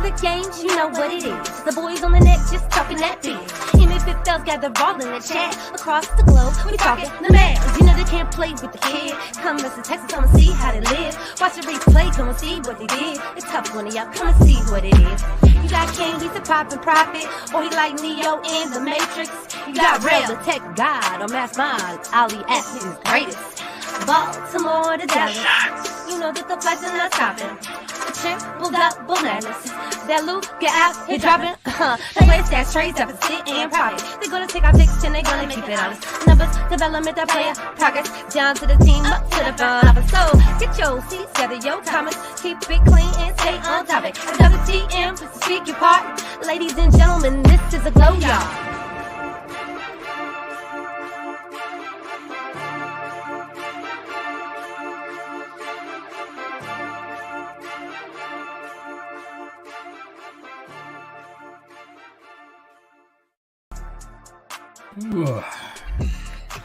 the games, you know what it is. The boys on the net just talking that biz. Memphis fellas gather all in the chat. Across the globe, we talking the Mavs. You know they can't play with the kid. Come to Texas, come and see how they live. Watch the replay, come and see what they did. It's tough one of y'all, come and see what it is. You got King, he's a poppin' prophet, or he like Neo in the Matrix. You got Rail, the tech god, or Mass Mind, Ali S is greatest. Baltimore to Dallas, you know that the flights are not stopping. The triple double madness, that Luke get out, he dropping. The way it's that trades up and sit and profit. They gonna take our picks and they gonna keep it honest. Numbers, development, that player progress, down to the team, up to the front office. So get your seats, gather your comments, keep it clean and stay on topic. WTM, please speak your part. Ladies and gentlemen, this is a glow yard.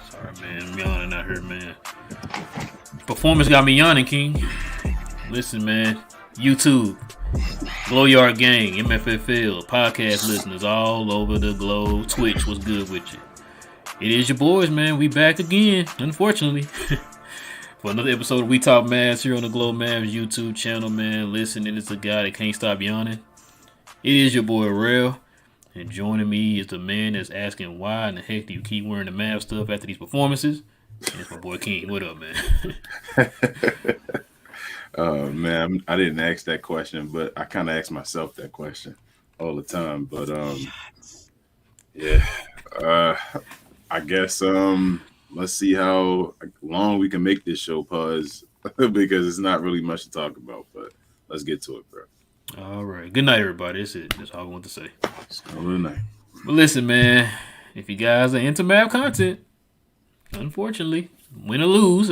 Sorry, man. I'm yawning out here, man. Performance got me yawning, King. Listen, man. YouTube, Glow Yard Gang, MFFL, podcast listeners all over the globe. Twitch, what's good with you? It is your boys, man. We back again, unfortunately, for another episode of We Talk Mavs here on the Glow Mavs YouTube channel, man. Listen, it is a guy that can't stop yawning. It is your boy, Rail. And joining me is the man that's asking why in the heck do you keep wearing the Mavs stuff after these performances? And it's my boy King. What up, man? Man, I didn't ask that question, but I kind of ask myself that question all the time. But yeah, I guess let's see how long we can make this show, Puz, because it's not really much to talk about. But let's get to it, bro. All right. Good night, everybody. That's it. That's all I want to say. Good night. But listen, man, if you guys are into Mav content, unfortunately, win or lose,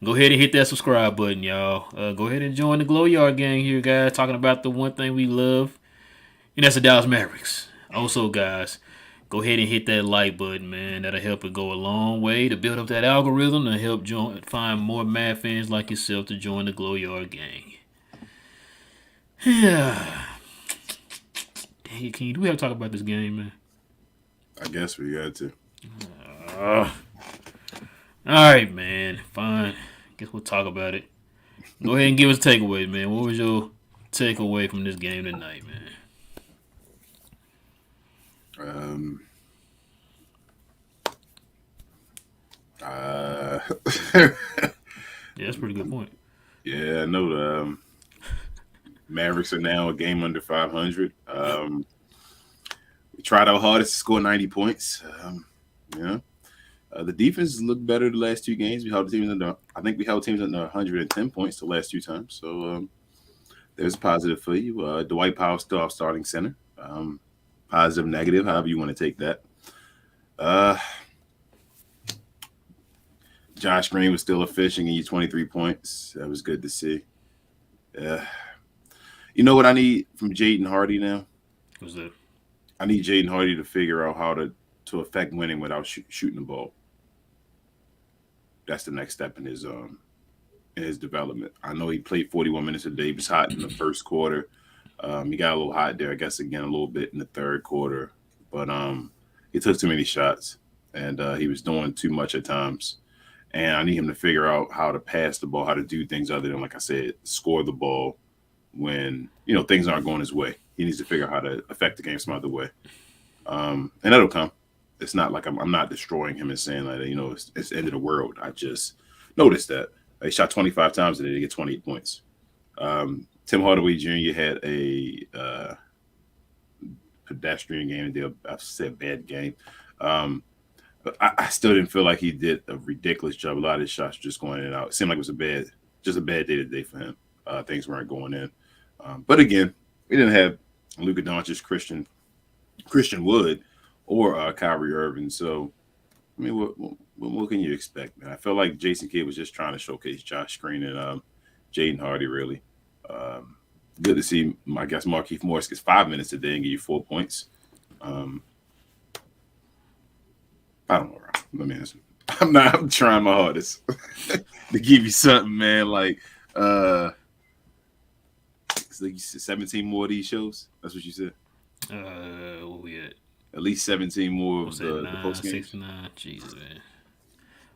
go ahead and hit that subscribe button, y'all. Go ahead and join the Glow Yard Gang here, guys, talking about the one thing we love, and that's the Dallas Mavericks. Also, guys, go ahead and hit that like button, man. That'll help it go a long way to build up that algorithm to help find more Mav fans like yourself to join the Glow Yard Gang. Yeah. Dang, King, do we have to talk about this game, man? I guess we got to. All right, man. Fine. Guess we'll talk about it. Go ahead and give us a takeaway, man. What was your takeaway from this game tonight, man? Yeah, that's a pretty good point. Yeah, I know the Mavericks are now a game under 500. We tried our hardest to score 90 points. The defense looked better the last two games. We held teams under 110 points the last two times. So there's a positive for you. Dwight Powell still our starting center. Positive, negative, however you want to take that. Josh Green was still efficient in 23 points. That was good to see. You know what I need from Jaden Hardy now? What's that? I need Jaden Hardy to figure out how to affect winning without shooting the ball. That's the next step in his development. I know he played 41 minutes a day. He was hot in the first quarter. He got a little hot there, I guess, again a little bit in the third quarter. But he took too many shots, and he was doing too much at times. And I need him to figure out how to pass the ball, how to do things other than, like I said, score the ball when, things aren't going his way. He needs to figure out how to affect the game some other way. And that'll come. It's not like I'm not destroying him and saying that, it's the end of the world. I just noticed that. He shot 25 times today to get 28 points. Tim Hardaway Jr. had a pedestrian game. I said bad game. But I still didn't feel like he did a ridiculous job. A lot of his shots just going in and out. It seemed like it was a bad day to day for him. Things weren't going in. But again, we didn't have Luka Doncic, Christian Wood, or Kyrie Irving. So, I mean, what can you expect, man? I felt like Jason Kidd was just trying to showcase Josh Green and Jaden Hardy, really. Good to see, I guess, Markieff Morris gets 5 minutes today and give you 4 points. I don't know, Rob. Let me answer. I'm trying my hardest to give you something, man. Like, like you said, 17 more of these shows. That's what you said. Where we at? At least 17 more What's of that? the post games. 69. Jesus, man.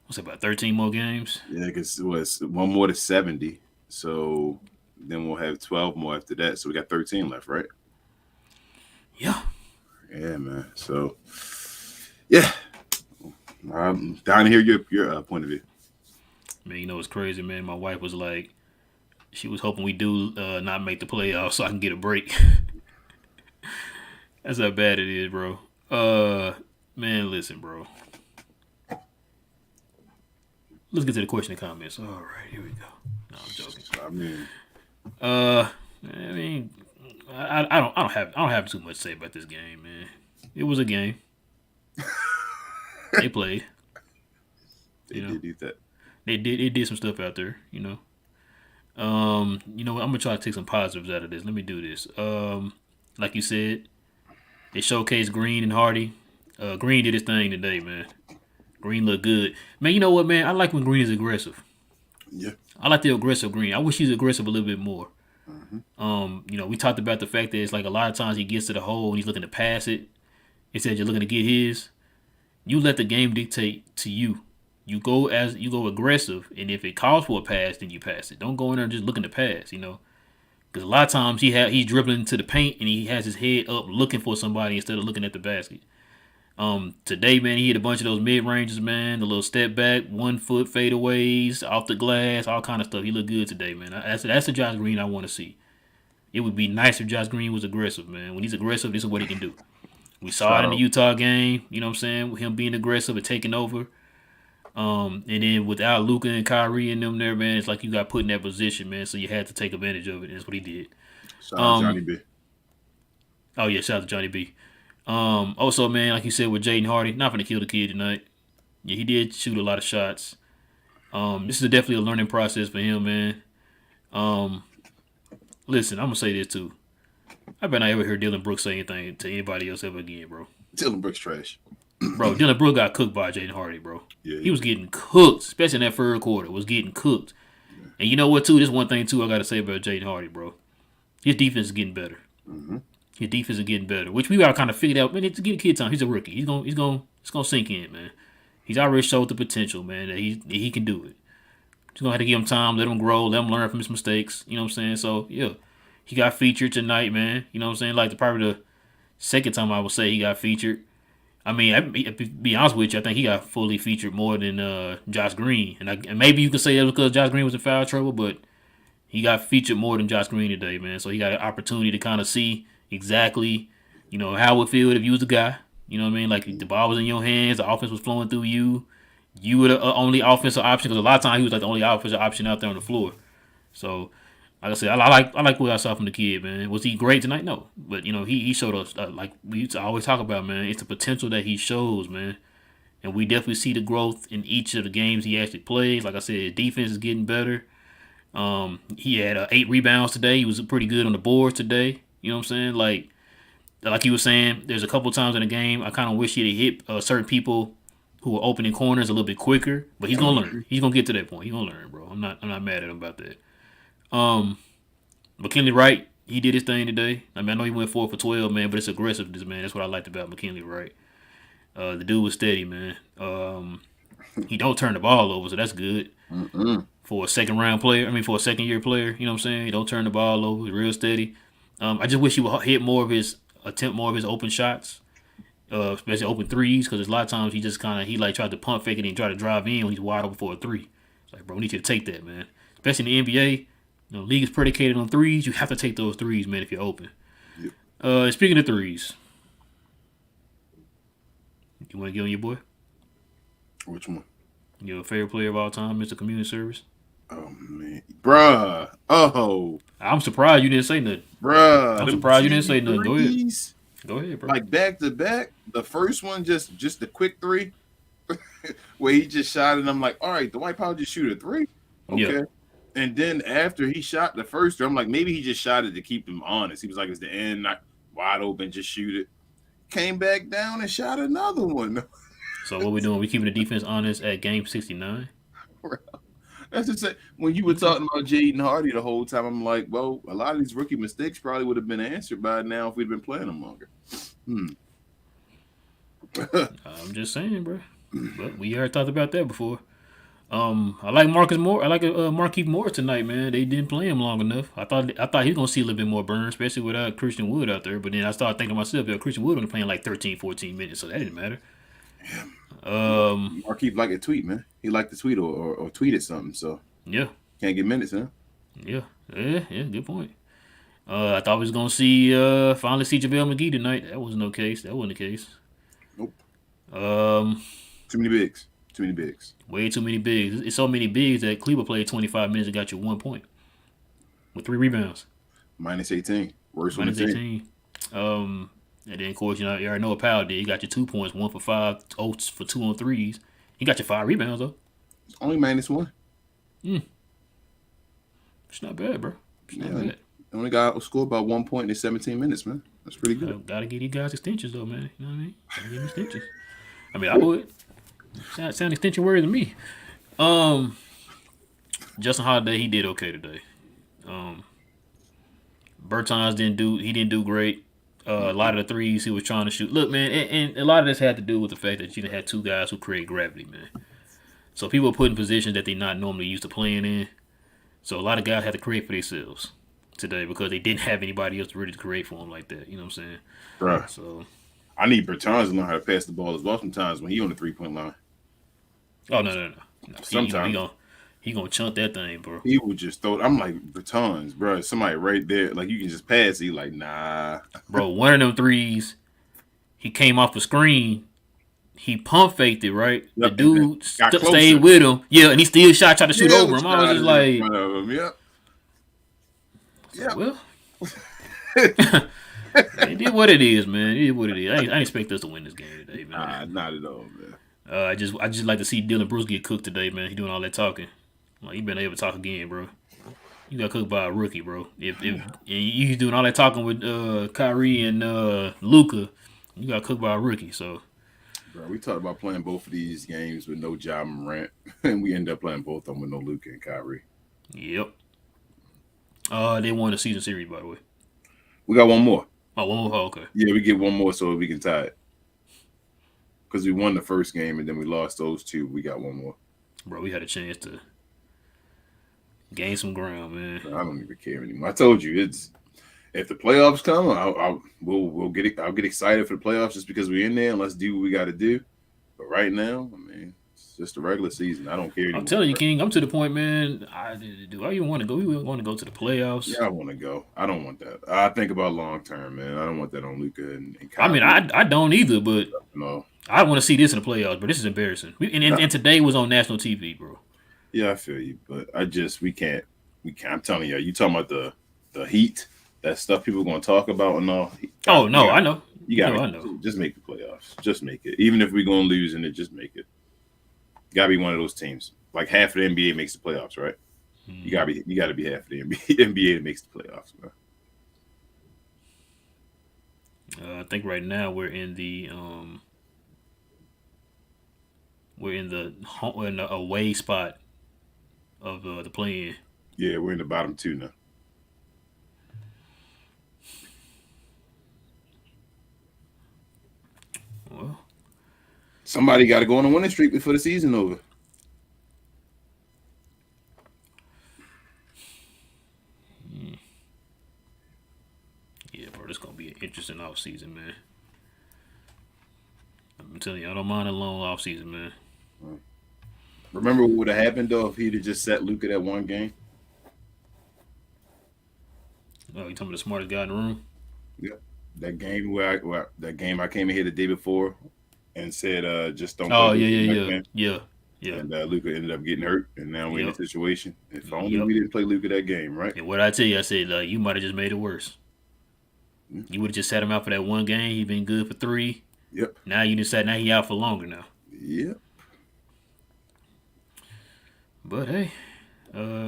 What's that, about 13 more games? Yeah, because it was one more to 70. So then we'll have 12 more after that. So we got 13 left, right? Yeah. Yeah, man. So, yeah. I'm down to hear your point of view. Man, you know what's crazy, man? My wife was like, she was hoping we do not make the playoffs so I can get a break. That's how bad it is, bro. Man, listen, bro. Let's get to the question and comments. All right, here we go. No, I'm joking. I mean, I don't have too much to say about this game, man. It was a game. They played. They did do that. They did some stuff out there, you know. You know what? I'm gonna try to take some positives out of this. Let me do this. Like you said, they showcased Green and Hardy. Green did his thing today, man. Green looked good, man. You know what, man? I like when Green is aggressive. Yeah. I like the aggressive Green. I wish he's aggressive a little bit more. Mm-hmm. You know, we talked about the fact that it's like a lot of times he gets to the hole and he's looking to pass it instead of just looking to get his. You let the game dictate to you. You go aggressive, and if it calls for a pass, then you pass it. Don't go in there just looking to pass, you know. Because a lot of times he's dribbling into the paint and he has his head up looking for somebody instead of looking at the basket. Today, man, he hit a bunch of those mid ranges, man. The little step back, 1 foot fadeaways, off the glass, all kind of stuff. He looked good today, man. That's the Josh Green I want to see. It would be nice if Josh Green was aggressive, man. When he's aggressive, this is what he can do. We saw it in the Utah game, you know what I'm saying, with him being aggressive and taking over. And then without Luka and Kyrie and them there, man, it's like you got put in that position, man. So you had to take advantage of it. And that's what he did. Shout out Johnny B. Oh yeah, shout out to Johnny B. Also, man, like you said with Jaden Hardy, not gonna kill the kid tonight. Yeah, he did shoot a lot of shots. This is definitely a learning process for him, man. Listen, I'm gonna say this too. I bet I ever hear Dylan Brooks say anything to anybody else ever again, bro. Dylan Brooks trash. Bro, Dylan Brooks got cooked by Jaden Hardy, bro. Yeah, he was getting cooked, especially in that third quarter. Was getting cooked. Yeah. And you know what, too? This one thing, too, I got to say about Jaden Hardy, bro. His defense is getting better. Mm-hmm. His defense is getting better, which we got kind of figured out. Man, it's getting kid time. He's a rookie. It's gonna sink in, man. He's already showed the potential, man, that he can do it. Just gonna have to give him time, let him grow, let him learn from his mistakes. You know what I'm saying? So yeah, he got featured tonight, man. You know what I'm saying? Like probably the second time I would say he got featured. I mean, to be honest with you, I think he got fully featured more than Josh Green, and maybe you can say that because Josh Green was in foul trouble, but he got featured more than Josh Green today, man. So he got an opportunity to kind of see exactly, you know, how it would feel if you was the guy. You know what I mean? Like the ball was in your hands, the offense was flowing through you. You were the only offensive option because a lot of times he was like the only offensive option out there on the floor. So, like I said, I like what I saw from the kid, man. Was he great tonight? No, but you know he showed us like we used to always talk about, man. It's the potential that he shows, man, and we definitely see the growth in each of the games he actually plays. Like I said, his defense is getting better. He had 8 rebounds today. He was pretty good on the boards today. You know what I'm saying? Like you were saying, there's a couple times in the game I kind of wish he'd hit certain people who were opening corners a little bit quicker. But he's gonna learn. He's gonna get to that point. He's gonna learn, bro. I'm not mad at him about that. McKinley Wright, he did his thing today. I mean, I know he went 4 for 12, man, but it's aggressiveness, man. That's what I liked about McKinley Wright. The dude was steady, man. He don't turn the ball over, so that's good. For a second-year player, you know what I'm saying? He don't turn the ball over. He's real steady. I just wish he would attempt more of his open shots, especially open threes, because a lot of times he just tried to pump fake it and try to drive in when he's wide open for a three. It's like, bro, we need you to take that, man. Especially in the NBA, you know, league is predicated on threes. You have to take those threes, man, if you're open. Yep. Speaking of threes, you want to get on your boy? Which one? Your favorite player of all time, Mr. Community Service? Oh, man. Bruh. Oh. I'm surprised you didn't say nothing. Bruh. I'm surprised you didn't say nothing. Go ahead. Go ahead, bro. Like back to back. The first one, just a quick 3 where he just shot and I'm like, all right, the White Powell just shoot a 3? Okay. Yeah. And then after he shot the first 3, I'm like, maybe he just shot it to keep him honest. He was like, it's the end, not wide open, just shoot it. Came back down and shot another one. So what we doing? We keeping the defense honest at game 69? That's just say when you were talking about Jaden Hardy the whole time, I'm like, well, a lot of these rookie mistakes probably would have been answered by now if we'd been playing them longer. I'm just saying, bro. But we already talked about that before. I like Marcus Moore. I like Markieff Moore tonight, man. They didn't play him long enough. I thought he was gonna see a little bit more burn, especially without Christian Wood out there. But then I started thinking to myself, yo, Christian Wood only playing like 13, 14 minutes, so that didn't matter. Markieff liked a tweet, man. He liked to tweet or tweeted something, so yeah, can't get minutes, huh? Yeah, good point. I thought we was gonna see finally see JaVale McGee tonight. That wasn't the case. Nope. Too many bigs. Too many bigs. Way too many bigs. It's so many bigs that Cleveland played 25 minutes and got you 1 point with 3 rebounds. Minus 18. Worst on the team. And then, of course, you already know what Powell did. He got you 2 points, 1 for 5, 0 for 2 on threes. He got you 5 rebounds, though. It's only minus 1. It's not bad, bro. It's not bad. Only got scored by 1 point in 17 minutes, man. That's pretty good. Gotta get these guys extensions, though, man. You know what I mean? Gotta give them extensions. I mean, I would. Sound extension worthy to me. Justin Holiday, he did okay today. Bertans didn't do great. A lot of the threes he was trying to shoot. Look, man, and a lot of this had to do with the fact that you had 2 guys who create gravity, man. So people were put in positions that they're not normally used to playing in. So a lot of guys had to create for themselves today because they didn't have anybody else ready to create for them like that. You know what I'm saying? Right. So I need Bertans to learn how to pass the ball as well sometimes when he on the 3-point line. Oh, no. Sometimes he gonna chunk that thing, bro. He would just throw it. I'm like, Bertans, bro. Somebody right there. Like, you can just pass. He like, nah. Bro, one of them threes, he came off the screen. He pump faked it, right? Yep, the dude stayed with him. Yeah, and he still tried to shoot over him. I was just like, yeah. Well, it is what it is, man. It is what it is. I didn't expect us to win this game today, man. Nah, not at all, man. I just like to see Dylan Brooks get cooked today, man. He doing all that talking. Like, he been able to talk again, bro. You got cooked by a rookie, bro. If you doing all that talking with Kyrie and Luka, you got cooked by a rookie. So, bro, we talked about playing both of these games with no Ja Morant, and we end up playing both of them with no Luka and Kyrie. Yep. They won the season series, by the way. We got one more. Oh, one more? Oh, okay. Yeah, we get one more so we can tie it. Because we won the first game and then we lost those 2. We got one more. Bro, we had a chance to gain some ground, man. I don't even care anymore. I told you, it's if the playoffs come, I'll get excited for the playoffs just because we're in there and let's do what we got to do. But right now, I mean, it's just a regular season. I don't care anymore. I'm telling you, King, I'm to the point, man. Do I even want to go? We want to go to the playoffs. Yeah, I want to go. I don't want that. I think about long term, man. I don't want that on Luka and Kyrie. I mean, I don't either, but no. I want to see this in the playoffs, but this is embarrassing. And today was on national TV, bro. Yeah, I feel you, but we can't. I'm telling you, talking about the heat, that stuff people are going to talk about and all. Oh no, I know. You got to just make the playoffs. Just make it. Even if we're going to lose in it, just make it. Got to be one of those teams. Like half of the NBA makes the playoffs, right? You got to be half of the NBA that makes the playoffs, man. I think right now we're in the away spot of the play-in. Yeah, we're in the bottom 2 now. Well, somebody got to go on a winning streak before the season over. Yeah, bro, this gonna be an interesting off season, man. I'm telling you, I don't mind a long off season, man. Remember what would have happened though if he'd have just set Luka that one game? Oh, you talking about the smartest guy in the room? Yeah, that game I came in here the day before and said just don't. Oh yeah. And Luka ended up getting hurt, and now we're in a situation. If only we didn't play Luka that game, right? And what I tell you, I said you might have just made it worse. Mm-hmm. You would have just sat him out for that one game. He been good for 3. Yep. Now you decide he out for longer now. Yep. But hey,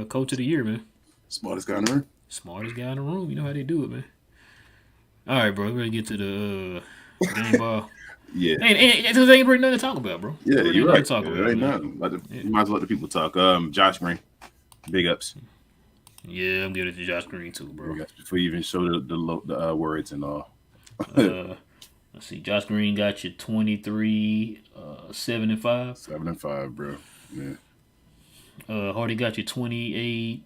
coach of the year, man. Smartest guy in the room. Smartest guy in the room. You know how they do it, man. All right, bro. We're ready to get to the game ball. Yeah. Ain't really nothing to talk about, bro. Yeah, Really you're nothing right. to talk Yeah, about, ain't man. nothing. Yeah. You might as well let the people talk. Josh Green, big ups. Yeah, I'm giving it to Josh Green too, bro. Big ups before you even show the words and all. Let's see. Josh Green got you 23, 7-5. 7-5, bro. Yeah. Hardy got you 28,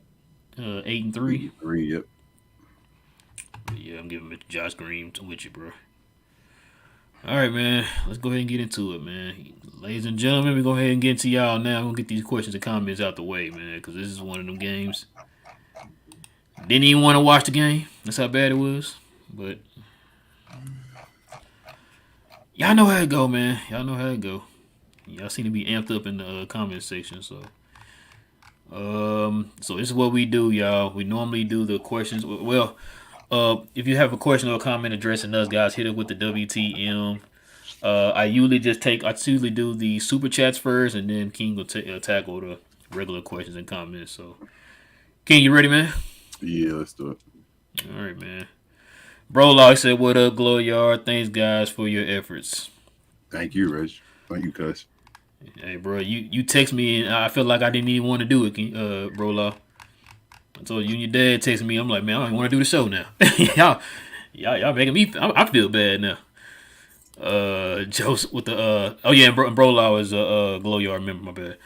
8-3. 3, yep. Yeah, I'm giving it to Josh Green with you, bro. All right, man. Let's go ahead and get into it, man. Ladies and gentlemen, we go ahead and get into y'all now. I'm gonna get these questions and comments out the way, man, because this is one of them games. Didn't even want to watch the game. That's how bad it was. But y'all know how it go, man. Y'all know how it go. Y'all seem to be amped up in the comment section, so. So this is what we do, y'all. We normally do the questions. Well, if you have a question or a comment addressing us, guys, hit it with the WTM. I usually do the super chats first, and then King will tackle the regular questions and comments. So, King, you ready, man? Yeah, let's do it. All right, man. Bro, like I said, what up, Glow Yard? Thanks, guys, for your efforts. Thank you, Reg. Thank you, cuz. Hey, bro, you text me, and I feel like I didn't even want to do it, bro. Law. I told you and your dad texted me. I'm like, man, I don't even want to do the show now. y'all making me. I feel bad now. Joe's with the oh yeah, bro Law is a Glow Yard member. My bad.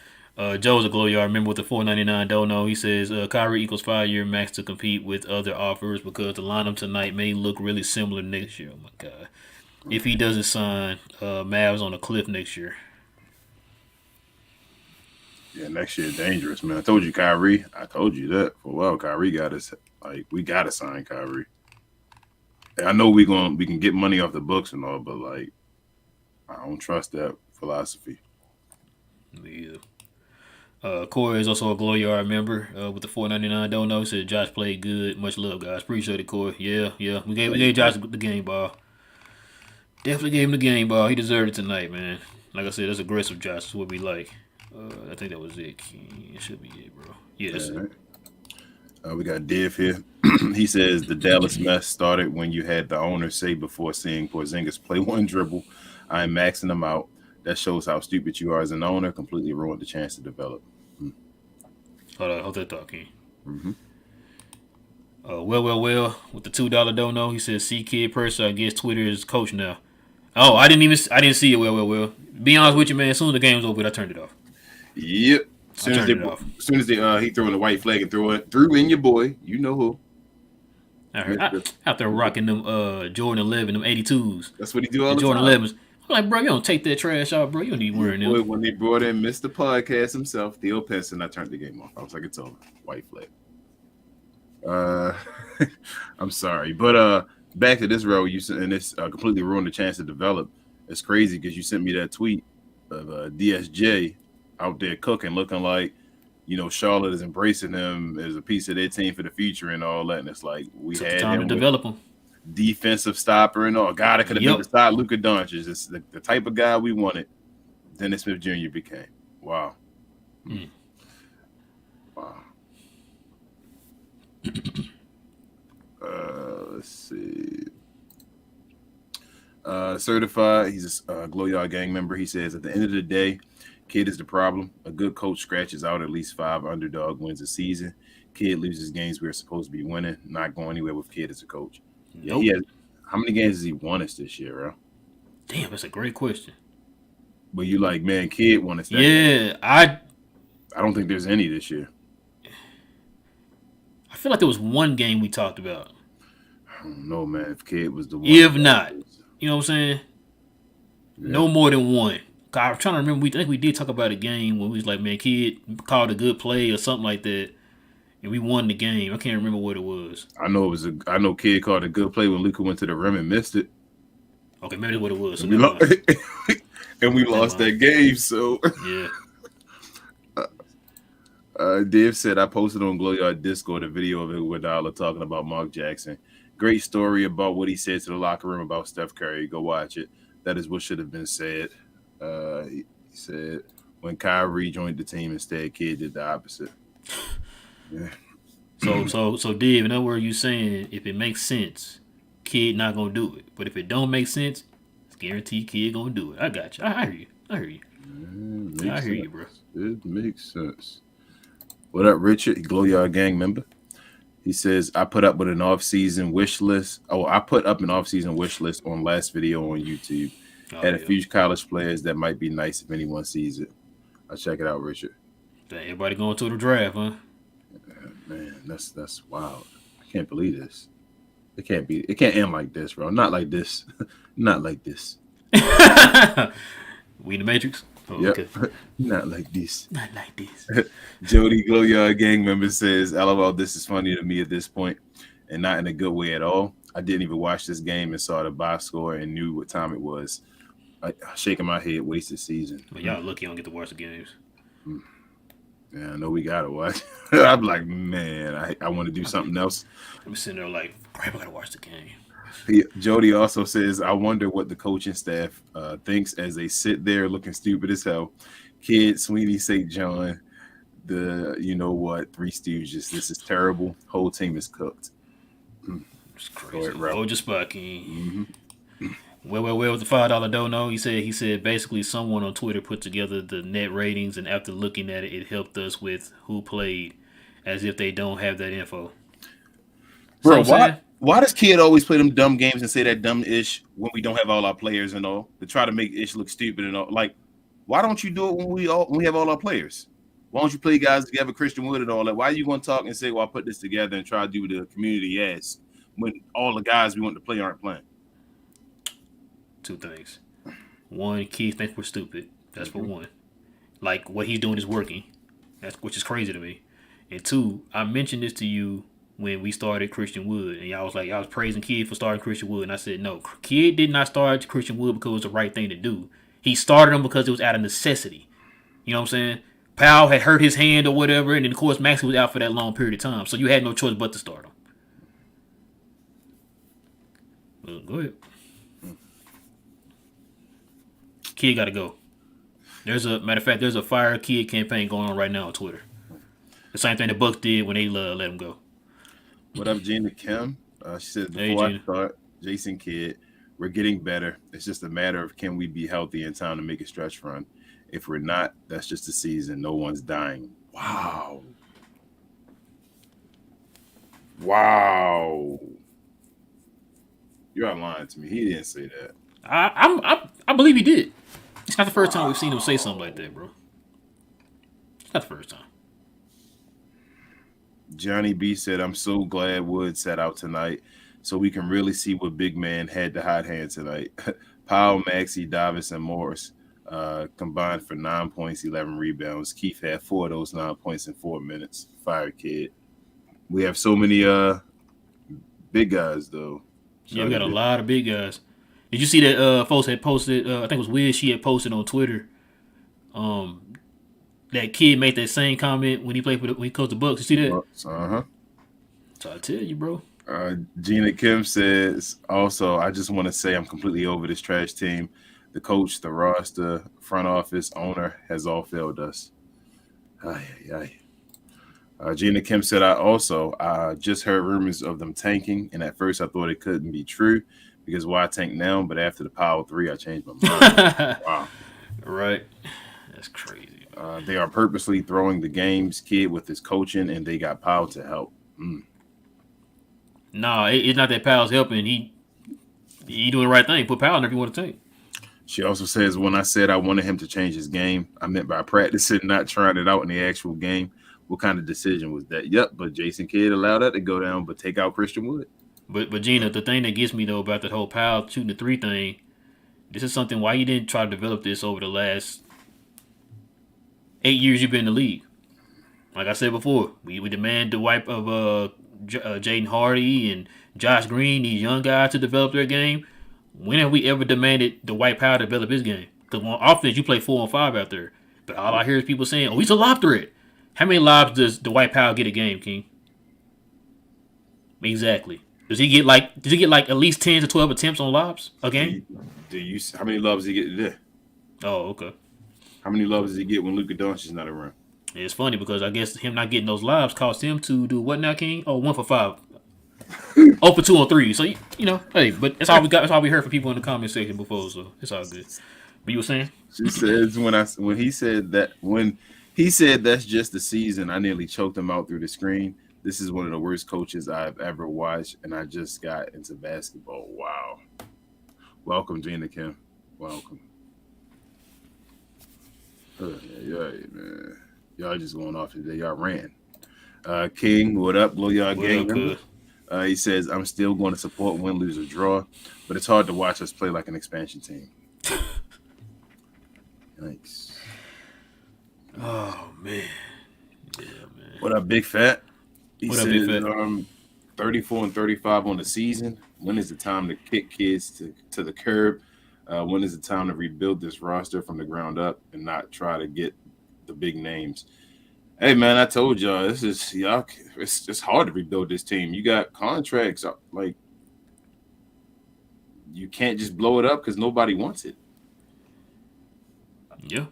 Joe's a Glow Yard member with the $4.99 dono. He says Kyrie equals 5-year max to compete with other offers because the lineup tonight may look really similar next year. Oh my god, if he doesn't sign, Mavs on a cliff next year. Yeah, next year dangerous, man. I told you, Kyrie. I told you that for a while. Kyrie got us. Like, we gotta sign Kyrie. I know we can get money off the books and all, but like, I don't trust that philosophy. Yeah. Corey is also a Glow Yard member with the $4.99 dono. He said Josh played good. Much love, guys. Appreciate it, Corey. Yeah. We gave Josh the game ball. Definitely gave him the game ball. He deserved it tonight, man. Like I said, that's aggressive, Josh. That's what we like. I think that was it. It should be it, bro. Yeah, that's it. We got Div here. He says the Dallas mess started when you had the owner say before seeing Porzingis play one dribble, "I'm maxing him out." That shows how stupid you are as an owner. Completely ruined the chance to develop. Hold that thought, King. Mm-hmm. Well. With the $2 dono, he says, "See, kid, person, I guess Twitter is coach now." Oh, I didn't see it. Well. Be honest with you, man. As soon as the game was over, I turned it off. Yep. As soon as he threw in the white flag and threw in your boy, you know who. I heard out there rocking them Jordan 11, them 82s. That's what he do all the Jordan time. 11s. I'm like, bro, you don't take that trash out, bro. You don't need wearing them. Boy, when they brought in Mr. Podcast himself, Theo Pinson, I turned the game off. I was like, it's over. White flag. I'm sorry, but back to this row, you said, and this completely ruined the chance to develop. It's crazy because you sent me that tweet of DSJ out there cooking, looking like, Charlotte is embracing him as a piece of their team for the future and all that. And it's like we had time him to develop him, defensive stopper and all. God, it could have been beside Luka Doncic. It's the type of guy we wanted. Dennis Smith Jr. became. Wow. Wow. Let's see. Certified. He's a Glow Yard gang member. He says, at the end of the day, Kid is the problem. A good coach scratches out at least 5 underdog wins a season. Kid loses games we're supposed to be winning. Not going anywhere with Kid as a coach. Nope. How many games has he won us this year, bro? Damn, that's a great question. But you like, man, Kid won us that game. I don't think there's any this year. I feel like there was one game we talked about. I don't know, man. If Kid was the one. If not, you know what I'm saying? Yeah. No more than one. I'm trying to remember. I think we did talk about a game when we was like, man, Kid called a good play or something like that, and we won the game. I can't remember what it was. I know Kid called a good play when Luka went to the rim and missed it. Okay, maybe that's what it was. So and we lost that game. So yeah. Dave said, I posted on Glow Yard Discord a video of it with Dollar talking about Mark Jackson. Great story about what he said to the locker room about Steph Curry. Go watch it. That is what should have been said. He said when Kyrie joined the team instead, Kid did the opposite. Yeah. So Dave, in other words, you saying if it makes sense, Kid not gonna do it. But if it don't make sense, Guaranteed kid gonna do it. I got you. I hear you. I hear you. I hear you, bro. It makes sense. What up, Richard? Glow Yard Gang member. He says, I put up with an off-season wish list. Oh, I put up an off-season wish list on last video on YouTube. Had a few college players that might be nice if anyone sees it. I'll check it out, Richard. Everybody going to the draft, huh? Man, that's wild. I can't believe this. It can't end like this, bro. Not like this. Not like this. We in the Matrix? Oh, yep. Okay. Not like this. Not like this. Jody Glow Yard Gang member says, LOL, this is funny to me at this point, and not in a good way at all. I didn't even watch this game and saw the box score and knew what time it was. Shaking my head, wasted season. Well, y'all lucky you don't get to watch the games. Yeah, I know we gotta watch. I'm like, man, I want to do something else. I'm sitting there like, crap, I gotta watch the game. Jody also says, I wonder what the coaching staff thinks as they sit there looking stupid as hell. Kid, Sweeney, St. John, you know what, Three Stooges. This is terrible. Whole team is cooked. It's crazy. Hold your spot, King. Well, with the $5 dono, he said basically someone on Twitter put together the net ratings, and after looking at it, it helped us with who played, as if they don't have that info. Bro, why does Kid always play them dumb games and say that dumb ish when we don't have all our players and all, to try to make ish look stupid and all? Like, why don't you do it when we have all our players? Why don't you play guys together, Christian Wood and all that? Why are you going to talk and say, well, I put this together and try to do the community ass when all the guys we want to play aren't playing? Two things. One, Keith thinks we're stupid. That's for one. Like, what he's doing is working. Which is crazy to me. And two, I mentioned this to you when we started Christian Wood, and y'all was like, I was praising Kid for starting Christian Wood, and I said, no, Kid did not start Christian Wood because it was the right thing to do. He started him because it was out of necessity. You know what I'm saying? Powell had hurt his hand or whatever, and then, of course, Maxey was out for that long period of time, so you had no choice but to start him. Well, go ahead. Kid got to go. Matter of fact, there's a Fire Kid campaign going on right now on Twitter. The same thing the Bucks did when they let him go. What up, Gina Kim? She said, before I start, Jason Kidd, we're getting better. It's just a matter of can we be healthy in time to make a stretch run. If we're not, that's just a season. No one's dying. Wow. You're not lying to me. He didn't say that. I believe he did. It's not the first time we've seen him say something like that, bro. It's not the first time. Johnny B said, I'm so glad Wood sat out tonight so we can really see what big man had the hot hand tonight. Powell, Maxey, Davis, and Morris combined for 9 points, 11 rebounds. Keith had 4 of those 9 points in 4 minutes. Fire Kid. We have so many big guys, though. Yeah, we got a lot of big guys. Did you see that folks had posted, I think it was Wiz, she had posted on Twitter, that Kid made that same comment when he played when he coached the Bucks. You see that? Uh-huh. So I tell you, bro. Gina Kim says, also, I just want to say I'm completely over this trash team. The coach, the roster, front office, owner has all failed us. Gina Kim said, I just heard rumors of them tanking, and at first I thought it couldn't be true because why tank now? But after the Power 3, I changed my mind. Wow. Right. That's crazy. They are purposely throwing the games Kid with his coaching, and they got Powell to help. No, it's not that Powell's helping. He doing the right thing. Put Powell in if you want to tank. She also says, when I said I wanted him to change his game, I meant by practicing, not trying it out in the actual game. What kind of decision was that? Yep, but Jason Kidd allowed that to go down, but take out Christian Wood. But Gina, the thing that gets me, though, about that whole Powell shooting the 3 thing, this is something why you didn't try to develop this over the last 8 years you've been in the league. Like I said before, we demand the wipe of Jaden Hardy and Josh Green, these young guys, to develop their game. When have we ever demanded the White Powell to develop his game? Because on offense, you play 4 on 5 out there. But all I hear is people saying, oh, he's a lob threat. How many lobs does the White Powell get a game, King? Exactly. Does he get like at least 10 to 12 attempts on lobs a game? How many lobs did he get today? Oh, okay. How many lobs does he get when Luka Doncic's not around? It's funny because I guess him not getting those lobs caused him to do what now, King? Oh, 1 for 5. 0 for 2 on 3. So you know, hey, but that's all we got. That's all we heard from people in the comment section before. So it's all good. But you were saying? She says when he said that's just the season, I nearly choked him out through the screen. This is one of the worst coaches I've ever watched, and I just got into basketball. Wow. Welcome, Gina Kim. Welcome. Yeah, man. Y'all just going off today. Y'all ran. King, what up? Blow y'all gang. He says, I'm still going to support win, lose, or draw, but it's hard to watch us play like an expansion team. Thanks. Oh, man. Yeah, man. What up, Big Fat? He What says, up, Big Fat? 34 and 35 on the season. When is the time to kick kids to the curb? When is the time to rebuild this roster from the ground up and not try to get the big names? Hey, man, I told y'all, it's hard to rebuild this team. You got contracts, like, you can't just blow it up because nobody wants it. Yeah.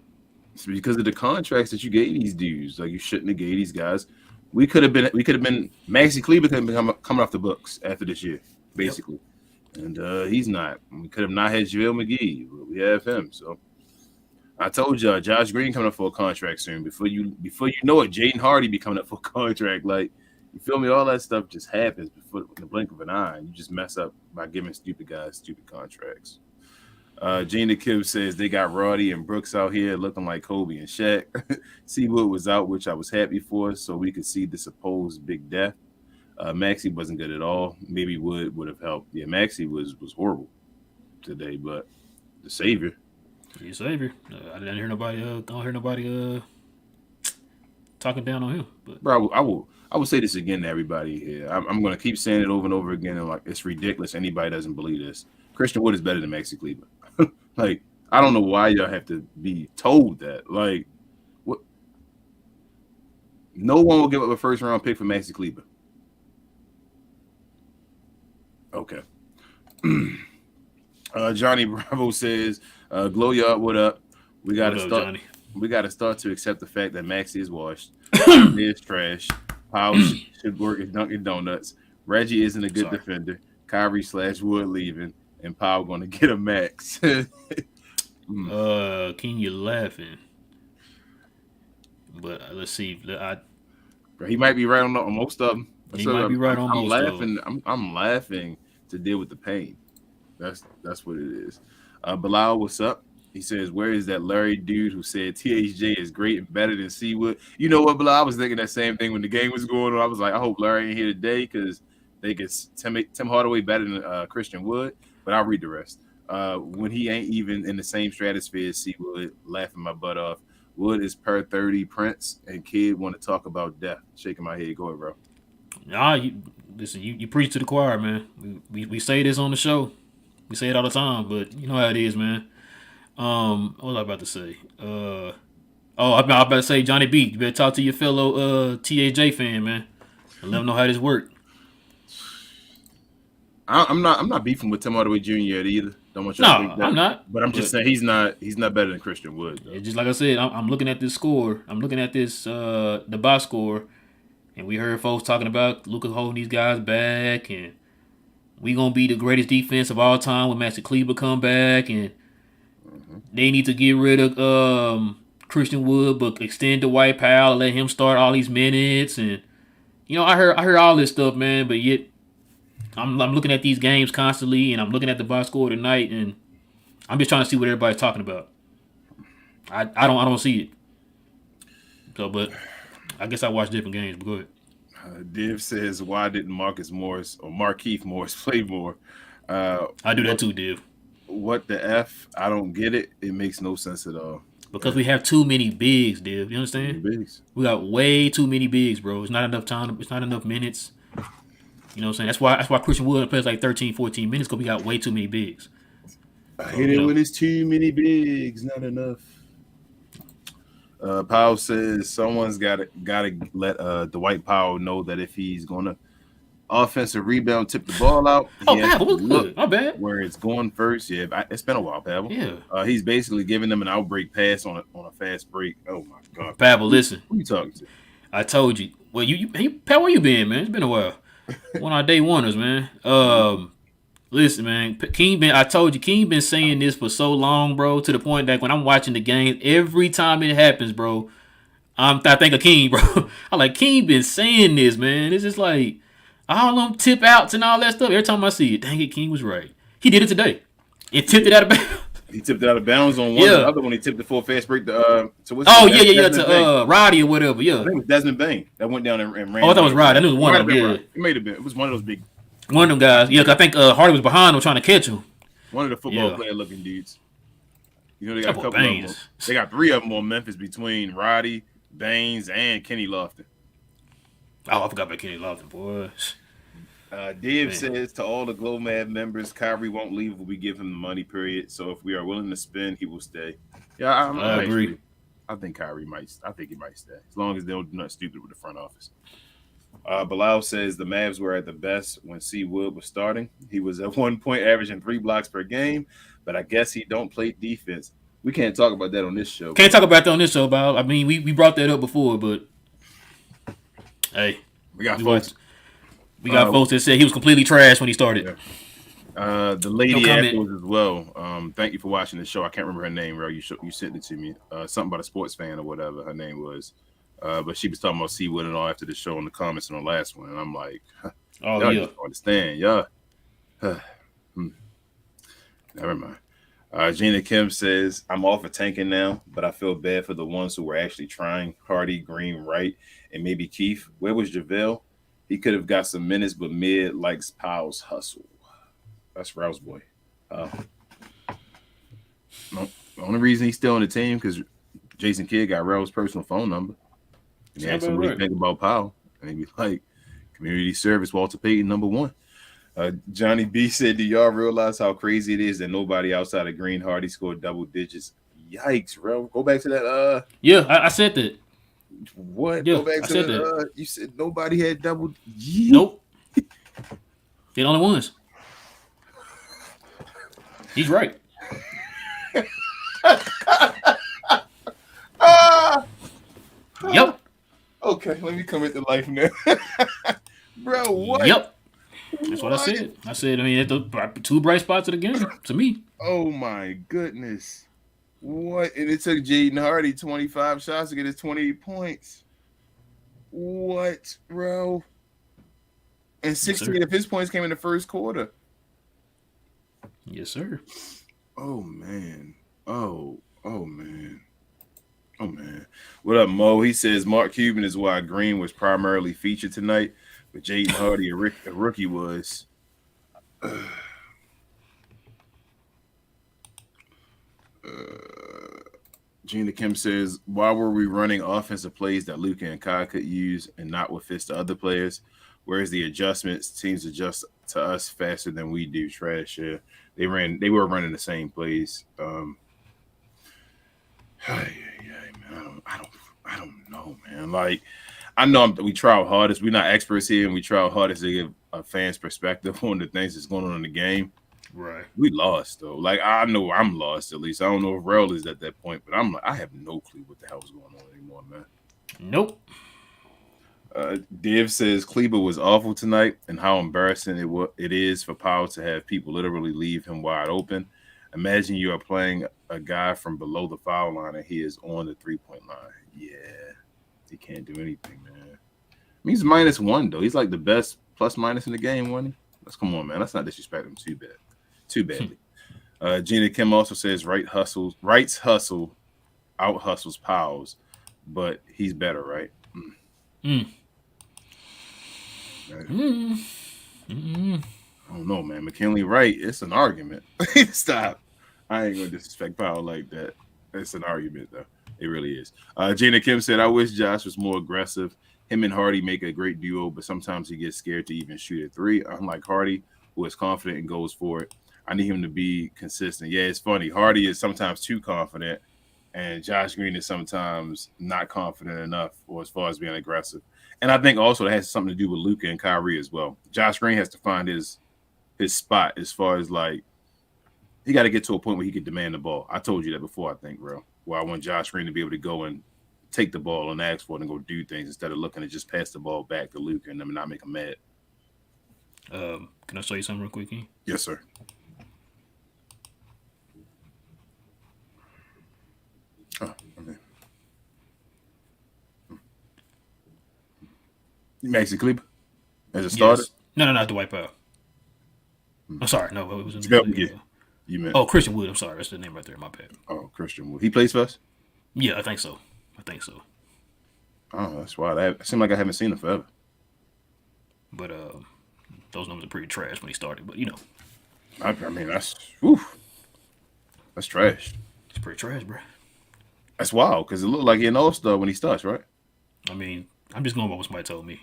It's because of the contracts that you gave these dudes. Like, you shouldn't have gave these guys. We could have been Maxi Kleber could have been coming off the books after this year, basically. Yep. And he's not. We could have not had JaVale McGee, but we have him. So I told y'all, Josh Green coming up for a contract soon. Before you know it, Jaden Hardy be coming up for a contract. Like, you feel me? All that stuff just happens before in the blink of an eye. You just mess up by giving stupid guys stupid contracts. Gina Kim says they got Roddy and Brooks out here looking like Kobe and Shaq. Seawood was out, which I was happy for, so we could see the supposed big death. Maxey wasn't good at all. Maybe Wood would have helped. Yeah, Maxey was horrible today, but the savior. He's a savior. I didn't hear nobody. Don't hear nobody talking down on him. But bro, I will say this again to everybody here. I'm going to keep saying it over and over again, and like it's ridiculous. Anybody doesn't believe this. Christian Wood is better than Maxey Kleber. Like, I don't know why y'all have to be told that. Like, what? No one will give up a first round pick for Maxey Kleber. Okay. Johnny Bravo says, "Glow Yard, what up? We got to start. Johnny? We got to start to accept the fact that Maxey is washed. Is trash. Powell should work at Dunkin' Donuts. Reggie isn't a good defender. Kyrie/Wood leaving." And Powell going to get a max. King, you laughing? But let's see. He might be right on most of them. He might be right on most of them. I'm laughing to deal with the pain. That's what it is. Bilal, what's up? He says, where is that Larry dude who said THJ is great and better than Seawood? You know what, Bilal? I was thinking that same thing when the game was going on. I was like, I hope Larry ain't here today because they get Tim Hardaway better than Christian Wood. But I'll read the rest. When he ain't even in the same stratosphere as Seawood, laughing my butt off. Wood is per 30 Prince, and Kid want to talk about death. Shaking my head. Go ahead, bro. Nah, you preach to the choir, man. We say this on the show. We say it all the time, but you know how it is, man. What was I about to say? I'm about to say, Johnny B, you better talk to your fellow TAJ fan, man, and let them know how this works. I'm not beefing with Tim Hardaway Jr. yet either. Don't want you to think that. I'm not. But I'm just saying he's not better than Christian Wood. Yeah, just like I said, I'm looking at this score. I'm looking at this the box score, and we heard folks talking about Luka holding these guys back, and we gonna be the greatest defense of all time when Maxey Kleber come back, and they need to get rid of Christian Wood, but extend Dwight Powell, let him start all these minutes, and you know I heard all this stuff, man, but yet. I'm looking at these games constantly, and I'm looking at the box score tonight, and I'm just trying to see what everybody's talking about. I don't see it. So, but I guess I watch different games. But go ahead. Div says, "Why didn't Marcus Morris or Markieff Morris play more?" I do that too, Div. What the F? I don't get it. It makes no sense at all. Because we have too many bigs, Div. You understand? Bigs. We got way too many bigs, bro. It's not enough time. It's not enough minutes. You know what I'm saying? That's why Christian Wood plays like 13, 14 minutes because we got way too many bigs. I hate it when it's too many bigs, not enough. Powell says someone's got to let Dwight Powell know that if he's going to offensive rebound, tip the ball out. Pavel was good. My bad. Where it's going first. Yeah, it's been a while, Pavel. Yeah. He's basically giving them an outbreak pass on a fast break. Oh, my God. Pavel, listen. Who you talking to? I told you. Well, Pavel, where you been, man? It's been a while. One of our day oneers, man. Listen, man, I told you, King been saying this for so long, bro, to the point that when I'm watching the game, every time it happens, bro, I think of King, bro. I'm like, King been saying this, man. It's just like all them tip outs and all that stuff. Every time I see it, dang it, King was right. He did it today. It tipped it out of bounds. He tipped it out of bounds on one. Yeah. The other one, he tipped the full fast break. To what's To Roddy or whatever. I Yeah. think it was Desmond Bain that went down and ran. Oh, I thought it was Roddy. I knew it was one of them. Yeah. It might have been. It was one of those big. One of them guys. Yeah, 'cause I think Hardy was behind him trying to catch him. One of the football player looking dudes. You know, they got a couple Baines. of them. They got 3 of them on Memphis between Roddy, Baines, and Kenny Lofton. Oh, I forgot about Kenny Lofton, boy. Dave says to all the Glow Mad members, Kyrie won't leave if we give him the money, period. So if we are willing to spend, he will stay. Yeah, I agree. I think Kyrie might. I think he might stay as long as they don't do nothing stupid with the front office. Bilal says the Mavs were at the best when C. Wood was starting. He was at one point averaging 3 blocks per game, but I guess he don't play defense. We can't talk about that on this show. Can't talk about that on this show, Bob. I mean, we brought that up before, but hey, we got folks. We got folks that said he was completely trash when he started. Yeah. The lady afterwards as well. Thank you for watching the show. I can't remember her name, bro. You sent it to me. Something about a sports fan or whatever her name was. But she was talking about Seawood and all after the show in the comments on the last one. And I'm like, y'all just don't understand. Y'all. Never mind. Gina Kim says, I'm all for tanking now, but I feel bad for the ones who were actually trying. Hardy, Green, Wright, and maybe Keith. Where was JaVale? He could have got some minutes, but Mid likes Powell's hustle. That's Rouse boy. No, the only reason he's still on the team because Jason Kidd got Rouse's personal phone number. And he asked him what he think about Powell. And he'd be like, community service, Walter Payton, #1. Johnny B said, do y'all realize how crazy it is that nobody outside of Green Hardy scored double digits? Yikes, bro. Go back to that. Yeah, I said that. What? Yeah, Go back to that. You said nobody had double. Nope. They're the only ones. He's right. Yep. Okay, let me come into life now. Bro, what? Yep. That's what I said. I mean, it's the 2 bright spots of the game to me. Oh, my goodness. What? And it took Jaden Hardy 25 shots to get his 28 points. What, bro? And 16 of his points came in the first quarter. Yes, sir. Oh, man. Oh, man. Oh, man. What up, Mo? He says Mark Cuban is why Green was primarily featured tonight, but Jaden Hardy, a rookie, was. Gina Kim says, why were we running offensive plays that Luka and Kai could use and not with fits to other players? Whereas the adjustments, teams adjust to us faster than we do. Trash. Yeah. They were running the same plays. Man. I don't know, man. Like, I know we try our hardest. We're not experts here, and we try our hardest to give a fan's perspective on the things that's going on in the game. Right. We lost, though. Like, I know I'm lost, at least. I don't know if Rel is at that point, but I'm like, I have no clue what the hell is going on anymore, man. Nope. Div says Kleber was awful tonight and how embarrassing it is for Powell to have people literally leave him wide open. Imagine you are playing a guy from below the foul line and he is on the 3-point line. Yeah, he can't do anything, man. I mean, he's -1, though. He's like the best plus-minus in the game, wasn't he? Let's come on, man. Let's not disrespect him too badly. Gina Kim also says Wright's hustle out hustles Powell's, but he's better, right? I don't know, man. McKinley Wright, it's an argument. Stop. I ain't gonna disrespect Powell like that. It's an argument, though. It really is. Gina Kim said, I wish Josh was more aggressive. Him and Hardy make a great duo, but sometimes he gets scared to even shoot a 3. Unlike Hardy, who is confident and goes for it. I need him to be consistent. Yeah, it's funny. Hardy is sometimes too confident, and Josh Green is sometimes not confident enough, or as far as being aggressive. And I think also that has something to do with Luka and Kyrie as well. Josh Green has to find his spot as far as, like, he got to get to a point where he can demand the ball. I told you that before, I think, bro. Where I want Josh Green to be able to go and take the ball and ask for it and go do things instead of looking to just pass the ball back to Luka and them not make him mad. Can I show you something real quick, King? Yes, sir. Oh, okay. Maxi Kleber as a starter? Yes. No, not the wipe out. I'm sorry. No, it was in Yeah. You meant. Oh, Christian Wood. I'm sorry. That's the name right there. My bad. Oh, Christian Wood. He plays for us? Yeah, I think so. Oh, that's wild. It seems like I haven't seen him forever. But those numbers are pretty trash when he started. But I mean, that's trash. it's pretty trash, bro. That's wild because it looked like he an all-star when he starts, right? I mean, I'm just going by what somebody told me.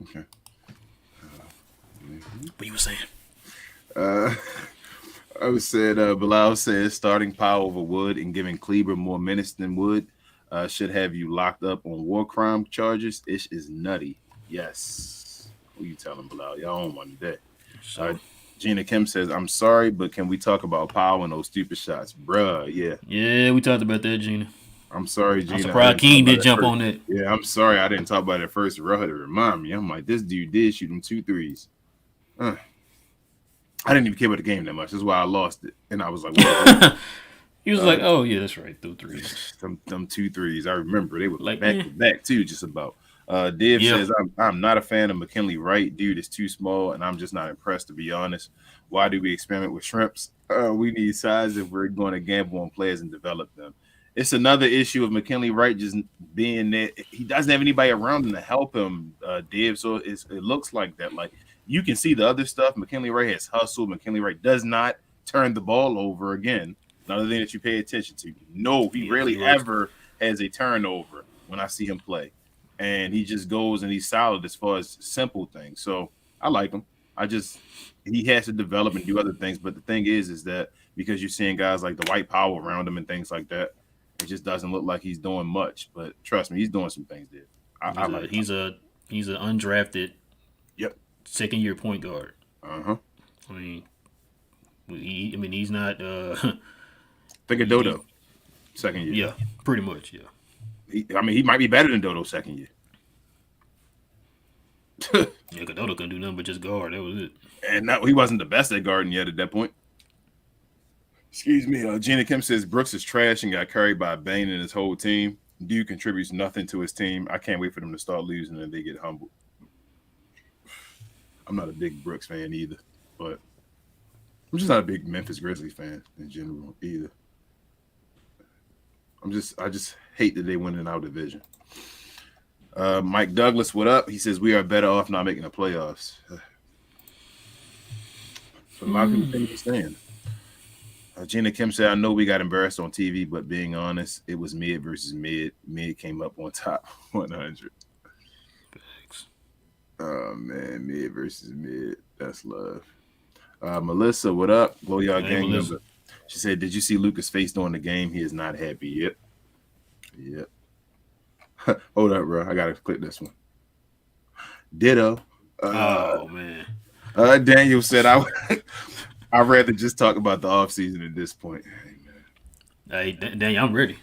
Okay. But you were saying? I was said, Bilal says starting Powell over Wood and giving Kleber more minutes than Wood should have you locked up on war crime charges. Ish is nutty. Yes. Who you telling, Bilal? Y'all on one today. So, Gina Kim says, I'm sorry, but can we talk about Powell and those stupid shots? Bruh, yeah. Yeah, we talked about that, Gina. I'm sorry, Gina. I'm surprised King did jump on that. Yeah, I'm sorry I didn't talk about it first. Ruh had to remind me. I'm like, this dude did shoot him 2 threes. I didn't even care about the game that much. That's why I lost it. And I was like, well, he was like, oh, yeah, that's right. Threw threes. Them 2 threes. I remember they were Like, back to back, too, just about. Div says, I'm not a fan of McKinley Wright. Dude is too small, and I'm just not impressed, to be honest. Why do we experiment with shrimps? We need size if we're going to gamble on players and develop them. It's another issue of McKinley Wright just being there. He doesn't have anybody around him to help him, Div. So it looks like that. Like, you can see the other stuff. McKinley Wright has hustle. McKinley Wright does not turn the ball over again. Another thing that you pay attention to. No, he rarely ever has a turnover when I see him play. And he just goes and he's solid as far as simple things. So I like him. He has to develop and do other things. But the thing is that because you're seeing guys like the White Powell around him and things like that, it just doesn't look like he's doing much. But trust me, he's doing some things there. He's an undrafted second-year point guard. Uh-huh. I mean, he's not. Think of Dodo, second year. Yeah, pretty much. Yeah. He might be better than Dodo second year. Yeah, because Dodo couldn't do nothing but just guard. That was it. And he wasn't the best at guarding yet at that point. Excuse me. Gina Kim says Brooks is trash and got carried by Bane and his whole team. Dude contributes nothing to his team. I can't wait for them to start losing and they get humbled. I'm not a big Brooks fan either, but I'm just not a big Memphis Grizzlies fan in general either. I just hate that they went in our division. Mike Douglas, what up? He says we are better off not making the playoffs. So a lot of people think he's saying. Gina Kim said, I know we got embarrassed on TV, but being honest, it was mid versus mid. Mid came up on top 100. Thanks. Oh, man, mid versus mid. That's love. Melissa, what up? Blow y'all gang member. She said, did you see Luka's face during the game? He is not happy. Yep. Hold up, bro. I got to click this one. Ditto. Oh, man. Daniel said, I'd rather just talk about the offseason at this point. Hey, Daniel, I'm ready.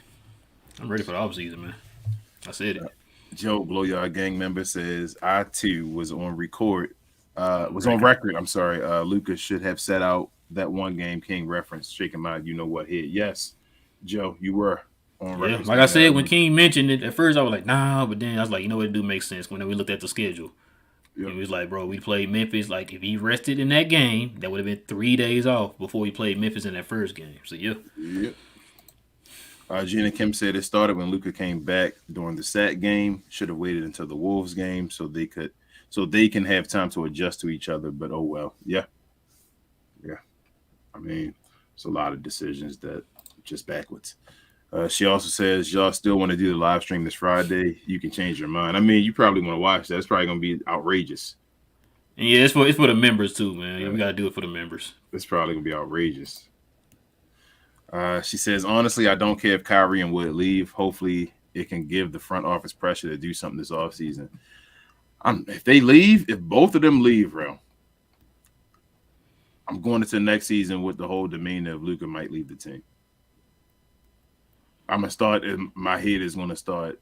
I'm ready for the offseason, man. I said it. Joe, Blow Y'all Gang member, says, I, too, was on record. On record. I'm sorry. Luka should have set out that one game King reference, shaking my you-know-what head. Yes, Joe, you were on record. Like I said, when King mentioned it, at first I was like, nah, but then I was like, you know what, it do make sense when we looked at the schedule. Yep. It was like, bro, we played Memphis. Like, if he rested in that game, that would have been 3 days off before we played Memphis in that first game. So, yeah. Yep. Gina Kim said it started when Luka came back during the SAC game. Should have waited until the Wolves game so they can have time to adjust to each other. But, oh, well. Yeah. I mean, it's a lot of decisions that just backwards. She also says, y'all still want to do the live stream this Friday? You can change your mind. I mean, you probably want to watch that. It's probably going to be outrageous. And yeah, it's for the members too, man. We got to do it for the members. It's probably going to be outrageous. She says, honestly, I don't care if Kyrie and Wood leave. Hopefully, it can give the front office pressure to do something this offseason. If both of them leave, bro, I'm going into next season with the whole demeanor of Luka might leave the team. I'm going to start, my head is going to start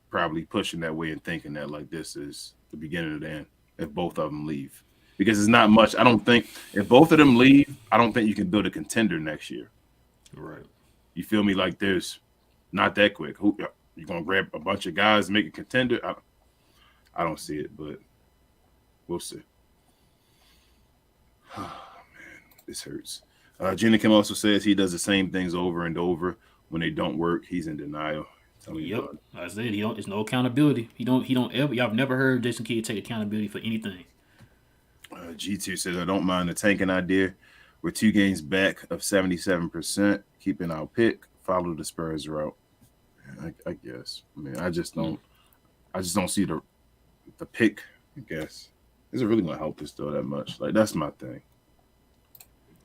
probably pushing that way and thinking that like this is the beginning of the end. if both of them leave. Because it's not much. I don't think if both of them leave, I don't think you can build a contender next year. Right. You feel me? Like there's not that quick. Who you gonna grab a bunch of guys, make a contender? I don't see it, but we'll see. Oh, man, this hurts. Gina Kim also says he does the same things over and over. When they don't work, he's in denial. Yep, I said he don't. There's no accountability. He don't ever. Y'all have never heard Jason Kidd take accountability for anything. G2 says I don't mind the tanking idea. We're 2 games back of 77%. Keeping our pick. Follow the Spurs route. I guess. I mean, I just don't see the pick. I guess is it really gonna help us though that much? Like that's my thing.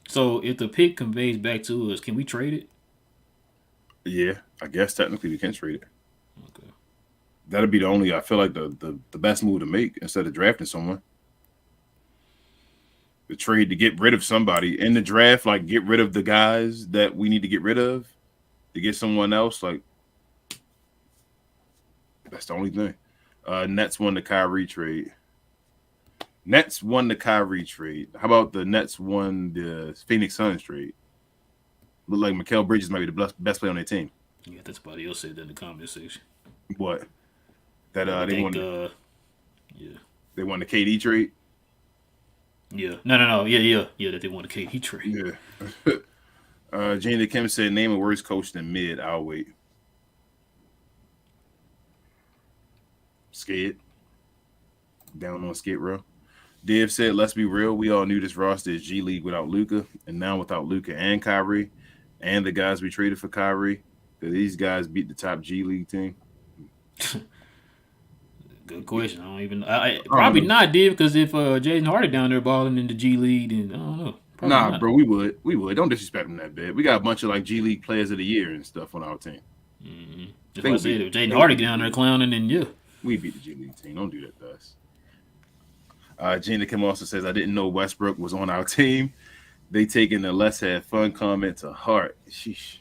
So if the pick conveys back to us, can we trade it? Yeah, I guess technically we can trade it. Okay. That'd be the only. I feel like the best move to make instead of drafting someone. The trade to get rid of somebody in the draft, like get rid of the guys that we need to get rid of to get someone else. Like that's the only thing. Nets won the Kyrie trade. How about the Nets won the Phoenix Suns trade? Look like Mikal Bridges might be the best player on their team. Yeah, that's somebody else said that in the comment section. What? That they won. Yeah. They won the KD trade. Yeah. No. Yeah. That they won the KD trade. Yeah. Gina Kim said, "Name a worse coach than mid." I'll wait. Scared. Down on Skid Row. Dev said, "Let's be real. We all knew this roster is G League without Luka, and now without Luka and Kyrie, and the guys we traded for Kyrie, that these guys beat the top G League team." Good question. I probably not, Div, because if Jaden Hardy down there balling in the G League, then I don't know. Probably nah, not. bro, we would. Don't disrespect them that bad. We got a bunch of like G League players of the year and stuff on our team. Mm-hmm. That's what I said. If Jaden Hardy down there clowning, then yeah, we beat the G League team. Don't do that to us. Gina Kim also says, "I didn't know Westbrook was on our team. They taking the let's have fun comment to heart." Sheesh.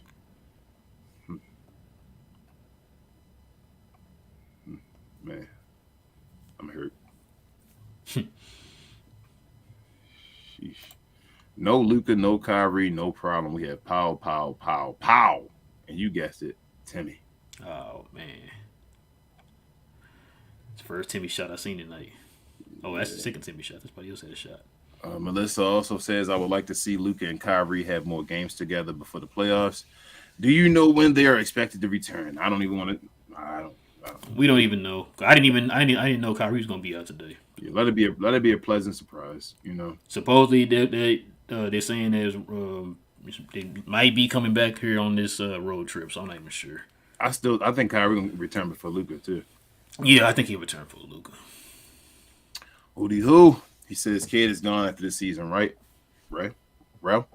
Man, I'm hurt. Sheesh. No Luka, no Kyrie, no problem. We have pow. And you guessed it, Timmy. Oh, man. It's the first Timmy shot I've seen tonight. Oh, that's the second Timmy shot. That's somebody else had a shot. Melissa also says, "I would like to see Luka and Kyrie have more games together before the playoffs. Do you know when they are expected to return?" I don't even want to. I don't. We don't even know. I didn't know Kyrie was gonna be out today. Yeah, let it be a pleasant surprise. You know. Supposedly they're saying they might be coming back here on this road trip, so I'm not even sure. I think Kyrie gonna return before Luka too. Yeah, I think he'll return for Luka. Hootie hoo. He says Kid is gone after this season, right? Right? Bro?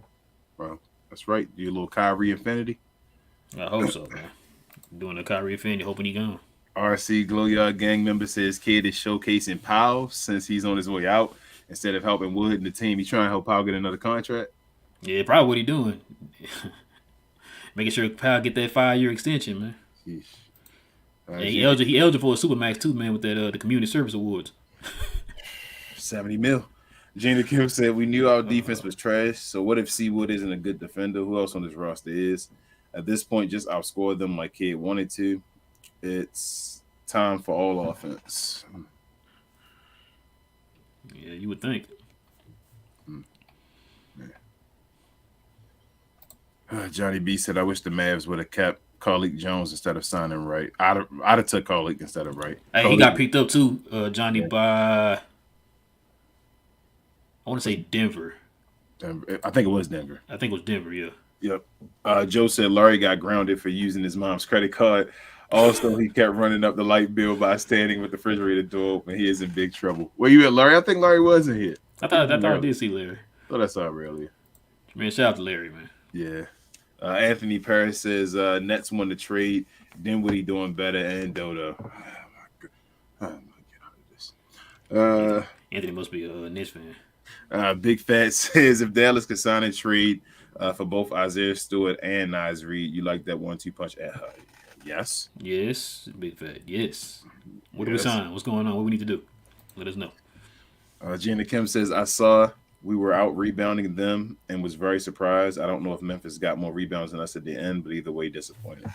That's right. Do your little Kyrie infinity. I hope so, man. Doing the Kyrie infinity, hoping he gone. RC Glow Yard gang member says Kid is showcasing Powell since he's on his way out. Instead of helping Wood and the team, he's trying to help Powell get another contract. Yeah, probably what he doing. Making sure Powell get that 5-year extension, man. He eligible for a Supermax too, man, with that the community service awards. 70 mil. Gina Kim said, "We knew our defense was trash, so what if Seawood isn't a good defender? Who else on this roster is? At this point, just outscore them like Kid wanted to. It's time for all offense." Yeah, you would think. Johnny B said, "I wish the Mavs would have kept Carlik Jones instead of signing Wright. I'd have took Carlik instead of Wright." Hey, he got picked up too, Johnny, by I want to say Denver. I think it was Denver. Yeah. Yep. Joe said Larry got grounded for using his mom's credit card. Also, he kept running up the light bill by standing with the refrigerator door open. He is in big trouble. Where you at, Larry? I think Larry wasn't here. I thought I did see Larry. Thought I saw it earlier. Man, shout out to Larry, man. Yeah. Anthony Paris says Nets won the trade. Dinwiddie doing better and Dodo. Oh my God. I'm gonna get out of this. Anthony must be a Nets fan. Big Fat says if Dallas could sign a trade for both Isaiah Stewart and Naz Reid, you like that 1-2 punch at her? Yes. Yes, Big Fat. Yes. What do we sign? What's going on? What we need to do? Let us know. Gina Kim says, I saw we were out rebounding them and was very surprised. I don't know if Memphis got more rebounds than us at the end, but either way, disappointed.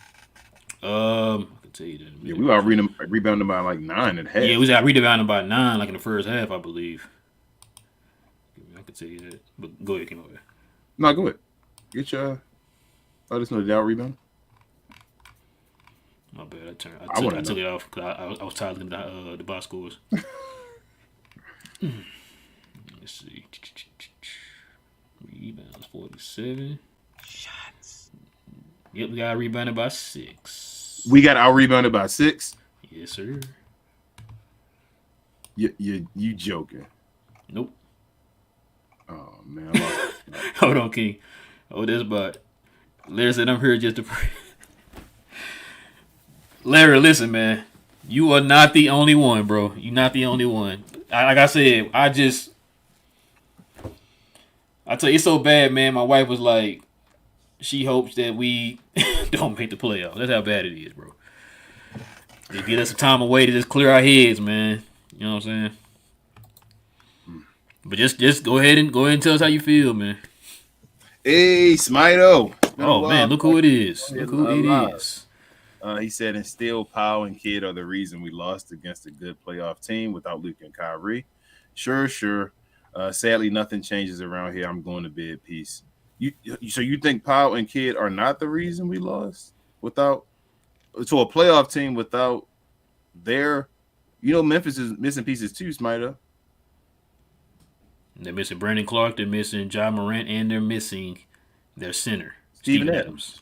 I can tell you that. Yeah, we were rebounding by like 9 at half. Yeah, we got rebounding by 9, like in the first half, I believe. I can tell you that. But go ahead, Kim. No, go ahead. Get your. Let us know the out rebound. My bad. I took it off because I was tired of the box scores. Let's see. Rebounds 47. Shots. Yep, we got rebounded by 6. We got out rebounded by 6. Yes, sir. You joking? Nope. Oh man. Hold on, King. Oh, this but Larry said I'm here just to pray. Larry, listen, man. You are not the only one, bro. You're not the only one. Like I said, I tell you, it's so bad, man. My wife was like, she hopes that we don't make the playoffs. That's how bad it is, bro. Just get us some time away to just clear our heads, man. You know what I'm saying? But just go ahead and tell us how you feel, man. Hey, Smito. Oh man, look who it is. Look who it is. He said, and still, Powell and Kidd are the reason we lost against a good playoff team without Luke and Kyrie. Sure. Sadly, nothing changes around here. I'm going to bed. Peace. So you think Powell and Kidd are not the reason we lost without to a playoff team without their, Memphis is missing pieces too, Smita. They're missing Brandon Clark, they're missing Ja Morant, and they're missing their center, Steven Adams.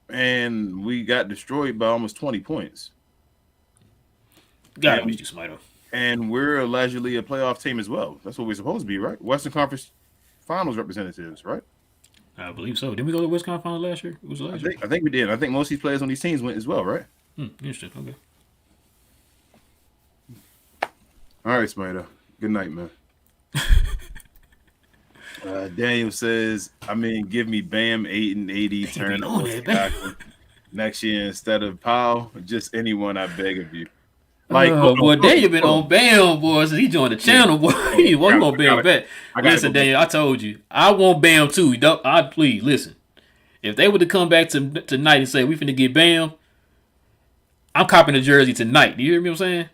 And we got destroyed by almost 20 points. Gotta beat you, Smito. And we're allegedly a playoff team as well. That's what we're supposed to be, right? Western Conference Finals representatives, right? I believe so. Didn't we go to the West Conference Finals last year? It was last year. I think we did. I think most of these players on these teams went as well, right? Interesting. Okay. All right, Smita. Good night, man. Daniel says, give me Bam, 8 and 80, turn next year instead of Powell. Just anyone, I beg of you. Boy, Daniel been on Bam, boy, since he joined the channel, boy. He want Bam back. Listen, Daniel, I told you, I want Bam too. Please listen. If they were to come back tonight and say we finna get Bam, I'm copping the jersey tonight. Do you hear me? What I'm saying?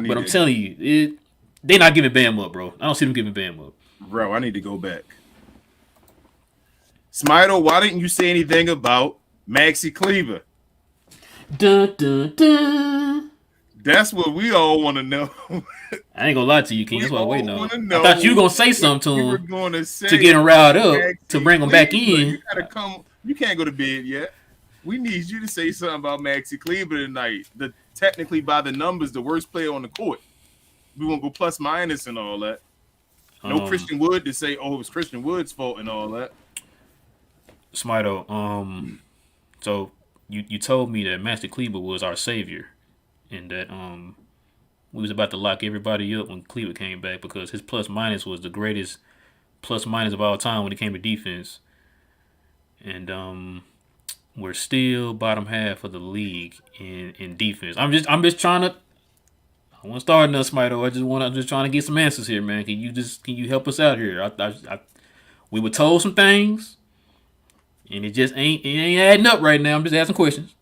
But I'm telling you, they're not giving Bam up, bro. I don't see them giving Bam up. Bro, I need to go back. Smito, why didn't you say anything about Maxi Kleber? Dun, dun, dun. That's what we all want to know. I ain't gonna lie to you, King. That's what I'm waiting on. I thought you were gonna say something to him to get him riled up, to bring him back in. You gotta come. You can't go to bed yet. We need you to say something about Maxi Kleber tonight. Technically, by the numbers, the worst player on the court. We won't go plus minus and all that. No Christian Wood to say, it was Christian Wood's fault and all that. Smito, so you told me that Maxi Kleber was our savior, and that we was about to lock everybody up when Kleber came back because his plus minus was the greatest plus minus of all time when it came to defense, and we're still bottom half of the league in defense. I'm just trying to. I want to start another Smito. I'm just trying to get some answers here, man. Can you help us out here? We were told some things, and it ain't adding up right now. I'm just asking questions.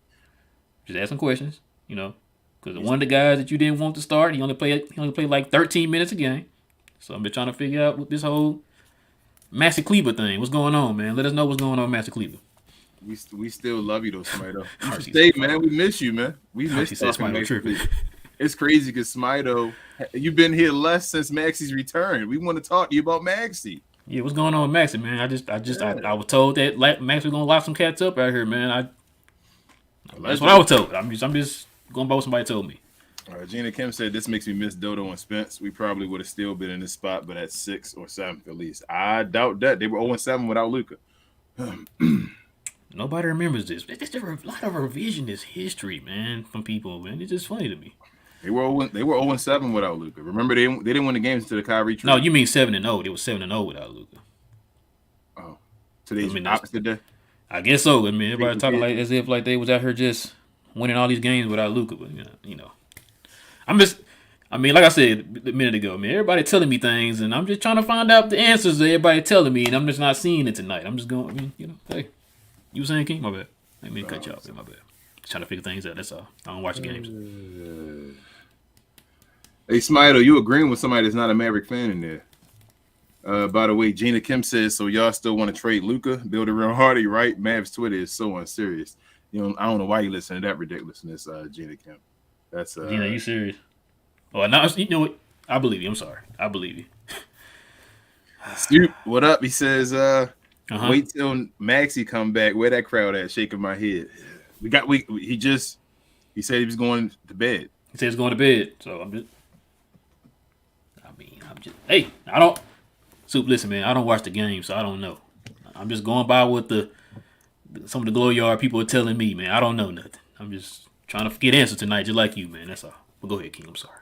Because one of the guys that you didn't want to start, he only played like 13 minutes a game. So I'm just trying to figure out what this whole Maxi Kleber thing. What's going on, man? Let us know what's going on, Maxi Kleber. We still love you though, Smito. Stay, man. We miss you, man. We miss talking Maxi Kleber. It's crazy because Smito, you've been here less since Maxi's return. We want to talk to you about Maxi. Yeah, what's going on with Maxi, man? I was told that Maxi was gonna lock some cats up out here, man. That's what I was told. I'm just going by what somebody told me. Gina Kim said this makes me miss Dodo and Spence. We probably would have still been in this spot, but at 6th or 7th at least. I doubt that. They were 0-7 without Luka. Nobody remembers this. There's a lot of revisionist history, man, from people, man. It's just funny to me. They were 0-7 without Luka. Remember, they didn't win the games until the Kyrie trade. No, you mean 7-0. They were 7-0 without Luka. Oh, today's opposite day. I guess so. Everybody talking like as if like they was out here just winning all these games without Luka. But I mean, like I said a minute ago, man, everybody telling me things, and I'm just trying to find out the answers that everybody telling me, and I'm just not seeing it tonight. I'm just going, I mean, hey, you were saying, King? My bad. I didn't mean to cut you off. My bad. Just trying to figure things out. That's all. I don't watch the games. Hey, Smito, you agreeing with somebody that's not a Maverick fan in there? By the way, Gina Kim says, so y'all still want to trade Luka? Build around Hardy, right? Mavs Twitter is so unserious. I don't know why you listen to that ridiculousness, Gina Kim. That's Gina, you serious? Oh, no, you know what? I believe you. I'm sorry. I believe you. Snoop, what up? He says, wait till Maxie come back. Where that crowd at? Shaking my head. He said he was going to bed. He said he's going to bed. So hey, I don't. Soup, listen, man, I don't watch the game, so I don't know. I'm just going by what some of the Glow Yard people are telling me, man. I don't know nothing. I'm just trying to get answers tonight, just like you, man. That's all. But go ahead, King. I'm sorry.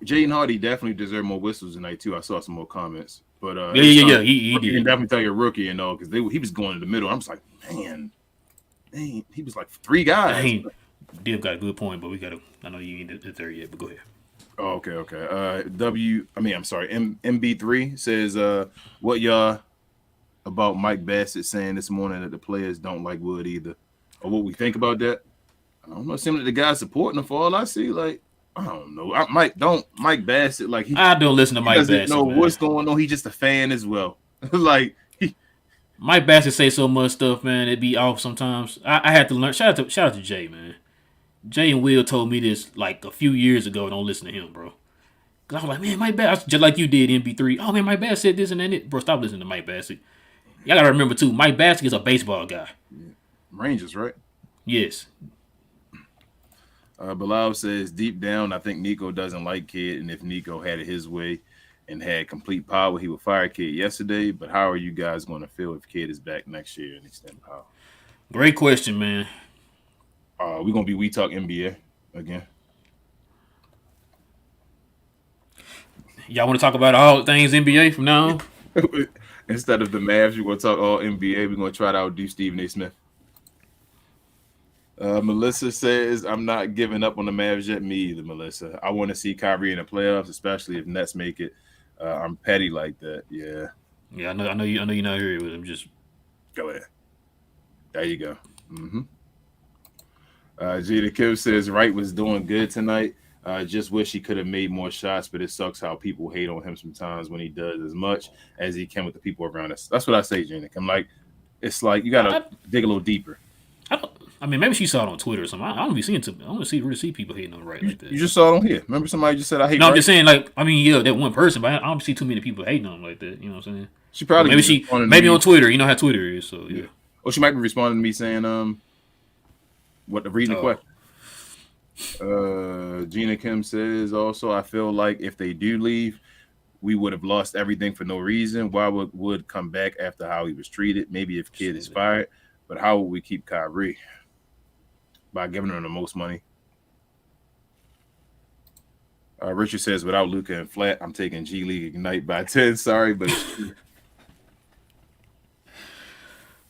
Jaden Hardy definitely deserved more whistles tonight too. I saw some more comments, but yeah, he did. You can definitely tell you're a rookie and all because he was going in the middle. I'm just like, man, he was like three guys. Div got a good point, but I know you ain't there yet, but go ahead. Oh, okay. MB3 says, what y'all about Mike Bassett saying this morning that the players don't like Wood either, or what we think about that? I don't know. It seems like the guy's supporting him for all I see. Like, I don't know. Mike Bassett, like I don't listen to Mike Bassett. Know what's going on. He's just a fan as well. Mike Bassett say so much stuff, man. It be off sometimes. I had to learn. Shout out to Jay, man. Jay and Will told me this like a few years ago. Don't listen to him, bro. Cause I was like, man, Mike Bassett, just like you did, MB3. Oh man, Mike Bassett said this and that. Bro, stop listening to Mike Bassett. Y'all gotta remember too, Mike Bassett is a baseball guy. Rangers, right? Yes. Bilal says, deep down, I think Nico doesn't like Kid, and if Nico had it his way and had complete power, he would fire Kid yesterday. But how are you guys going to feel if Kid is back next year and extend power? Great question, man. We're going to be We Talk NBA again. Y'all want to talk about all things NBA from now on? Instead of the Mavs, we're going to talk all NBA. We're going to try to outdo Stephen A. Smith. Melissa says, I'm not giving up on the Mavs yet. Me either, Melissa. I want to see Kyrie in the playoffs, especially if Nets make it. I'm petty like that. Yeah. Yeah, I know you're not here with him. Just go ahead. There you go. Mm-hmm. Jada Kim says, Wright was doing good tonight. Just wish he could have made more shots, but it sucks how people hate on him sometimes when he does as much as he can with the people around us. That's what I say, Jada. I'm like, it's like you got to dig a little deeper. I mean, maybe she saw it on Twitter or something. I don't be seeing I don't really see people hating on Wright like that. You just saw it on here. Remember somebody just said I hate. No, Wright? I'm just saying, like, I mean, yeah, that one person, but I don't see too many people hating on him like that. You know what I'm saying? She probably maybe on Twitter. You know how Twitter is, so yeah. Or she might be responding to me saying, reading the question. Gina Kim says also, I feel like if they do leave, we would have lost everything for no reason. Why would Wood come back after how he was treated? Maybe if Kid is fired, but how will we keep Kyrie? By giving him the most money. Richard says, without Luka and Flat, I'm taking G League Ignite by 10. Sorry, but it's true.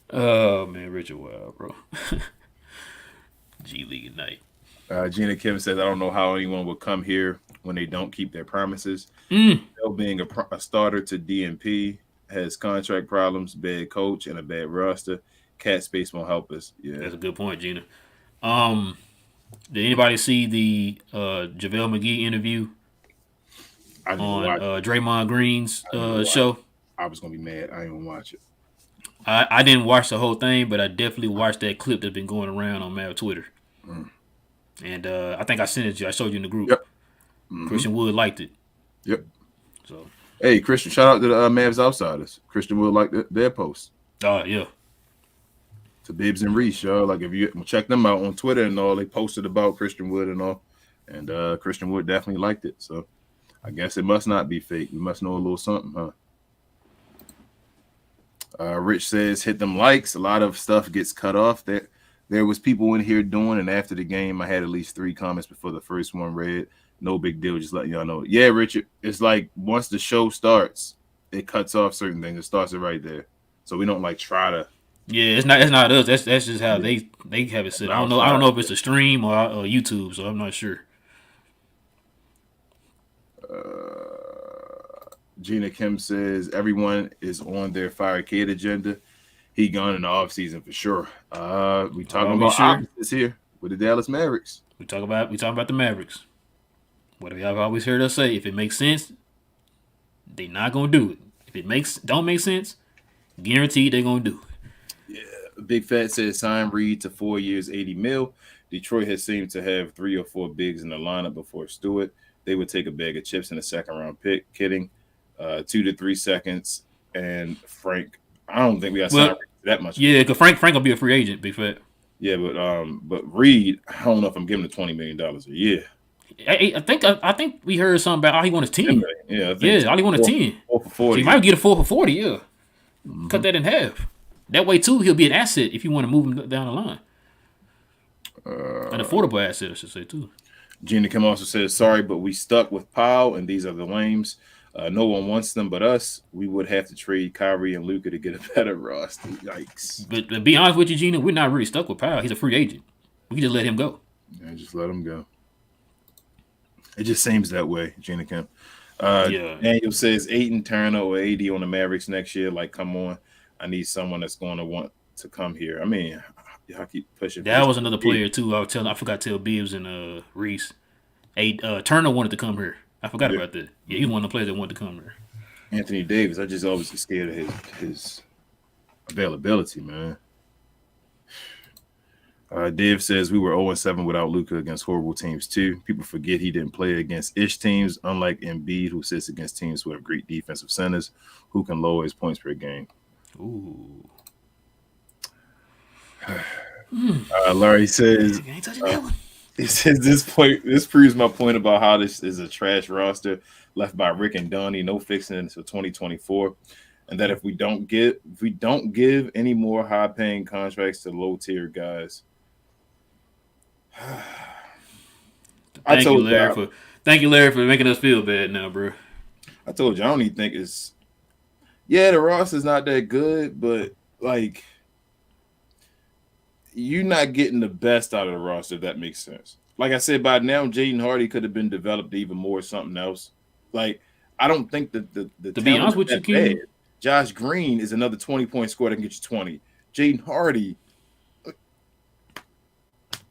Oh, man, Richard, wow, bro. G League Ignite. Gina Kim says, I don't know how anyone would come here when they don't keep their promises. Still being a starter to DNP, has contract problems, bad coach, and a bad roster. Cat space won't help us. Yeah, that's a good point, Gina. Did anybody see the JaVale McGee interview on Draymond Green's show? I was gonna be mad. I didn't even watch it. I didn't watch the whole thing, but I definitely watched that clip that's been going around on Mav Twitter. And I think I sent it to you. I showed you in the group. Yep. Christian Wood liked it. Yep. So hey, Christian, shout out to the Mavs Outsiders. Christian Wood liked their post. Oh yeah. To Bibbs and Reese, y'all. Like if you check them out on Twitter and all, they posted about Christian Wood and all. And Christian Wood definitely liked it. So I guess it must not be fake. We must know a little something, huh? Rich says, hit them likes. A lot of stuff gets cut off. There was people in here doing, and after the game, I had at least 3 comments before the first one read. No big deal, just letting y'all know. Yeah, Richard, it's like once the show starts, it cuts off certain things. It starts it right there. So we don't like try to. Yeah, it's not us. That's just how they have it set. I don't know if it's a stream or YouTube, so I'm not sure. Gina Kim says everyone is on their fire kid agenda. He gone in the offseason for sure. We talking about opposites here with the Dallas Mavericks. We talking about the Mavericks. What have y'all always heard us say? If it makes sense, they not gonna do it. If it don't make sense, guaranteed they gonna do it. Yeah, Big Fat says sign Reed to 4 years, $80 million. Detroit has seemed to have 3 or 4 bigs in the lineup before Stewart. They would take a bag of chips in a second-round pick. Kidding. 2 to 3 seconds. And Frank, I don't think we got signed that much. Yeah, because Frank will be a free agent, Big Fat. Yeah, but Reed, I don't know if I'm giving him $20 million a year. I think we heard something about all he wants is 10. Yeah, all he wants is 10. 4 for 40. So he might get a 4 for 40. Yeah, cut that in half. That way too, he'll be an asset if you want to move him down the line. An affordable asset, I should say too. Gina Kim also says, sorry, but we stuck with Powell, and these are the lames. No one wants them but us. We would have to trade Kyrie and Luka to get a better roster. Yikes. But to be honest with you, Gina, we're not really stuck with Powell. He's a free agent. We can just let him go. Yeah, just let him go. It just seems that way, Gina Kim. Daniel says Ayton, Turner, or AD on the Mavericks next year. Like, come on. I need someone that's going to want to come here. I mean, y'all keep pushing. That was another player, too. I forgot to tell Bibbs and Reese. Turner wanted to come here. I forgot about that. Yeah, he's one of the players that wanted to come here. Anthony Davis, I just always get scared of his availability, man. Dave says we were 0-7 without Luka against horrible teams too. People forget he didn't play against ish teams, unlike Embiid, who sits against teams who have great defensive centers who can lower his points per game. Ooh. Larry says, I ain't touching that one. He says this proves my point about how this is a trash roster left by Rick and Donnie, no fixing it until 2024. And that if we don't give any more high paying contracts to low tier guys. Thank you, Larry, for making us feel bad now, bro. I told you I don't even think it's the roster's not that good, but like you're not getting the best out of the roster, if that makes sense. Like I said, by now, Jaden Hardy could have been developed even more something else. Like, I don't think that the to be honest with you, King, Josh Green is another 20-point scorer that can get you 20. Jaden Hardy.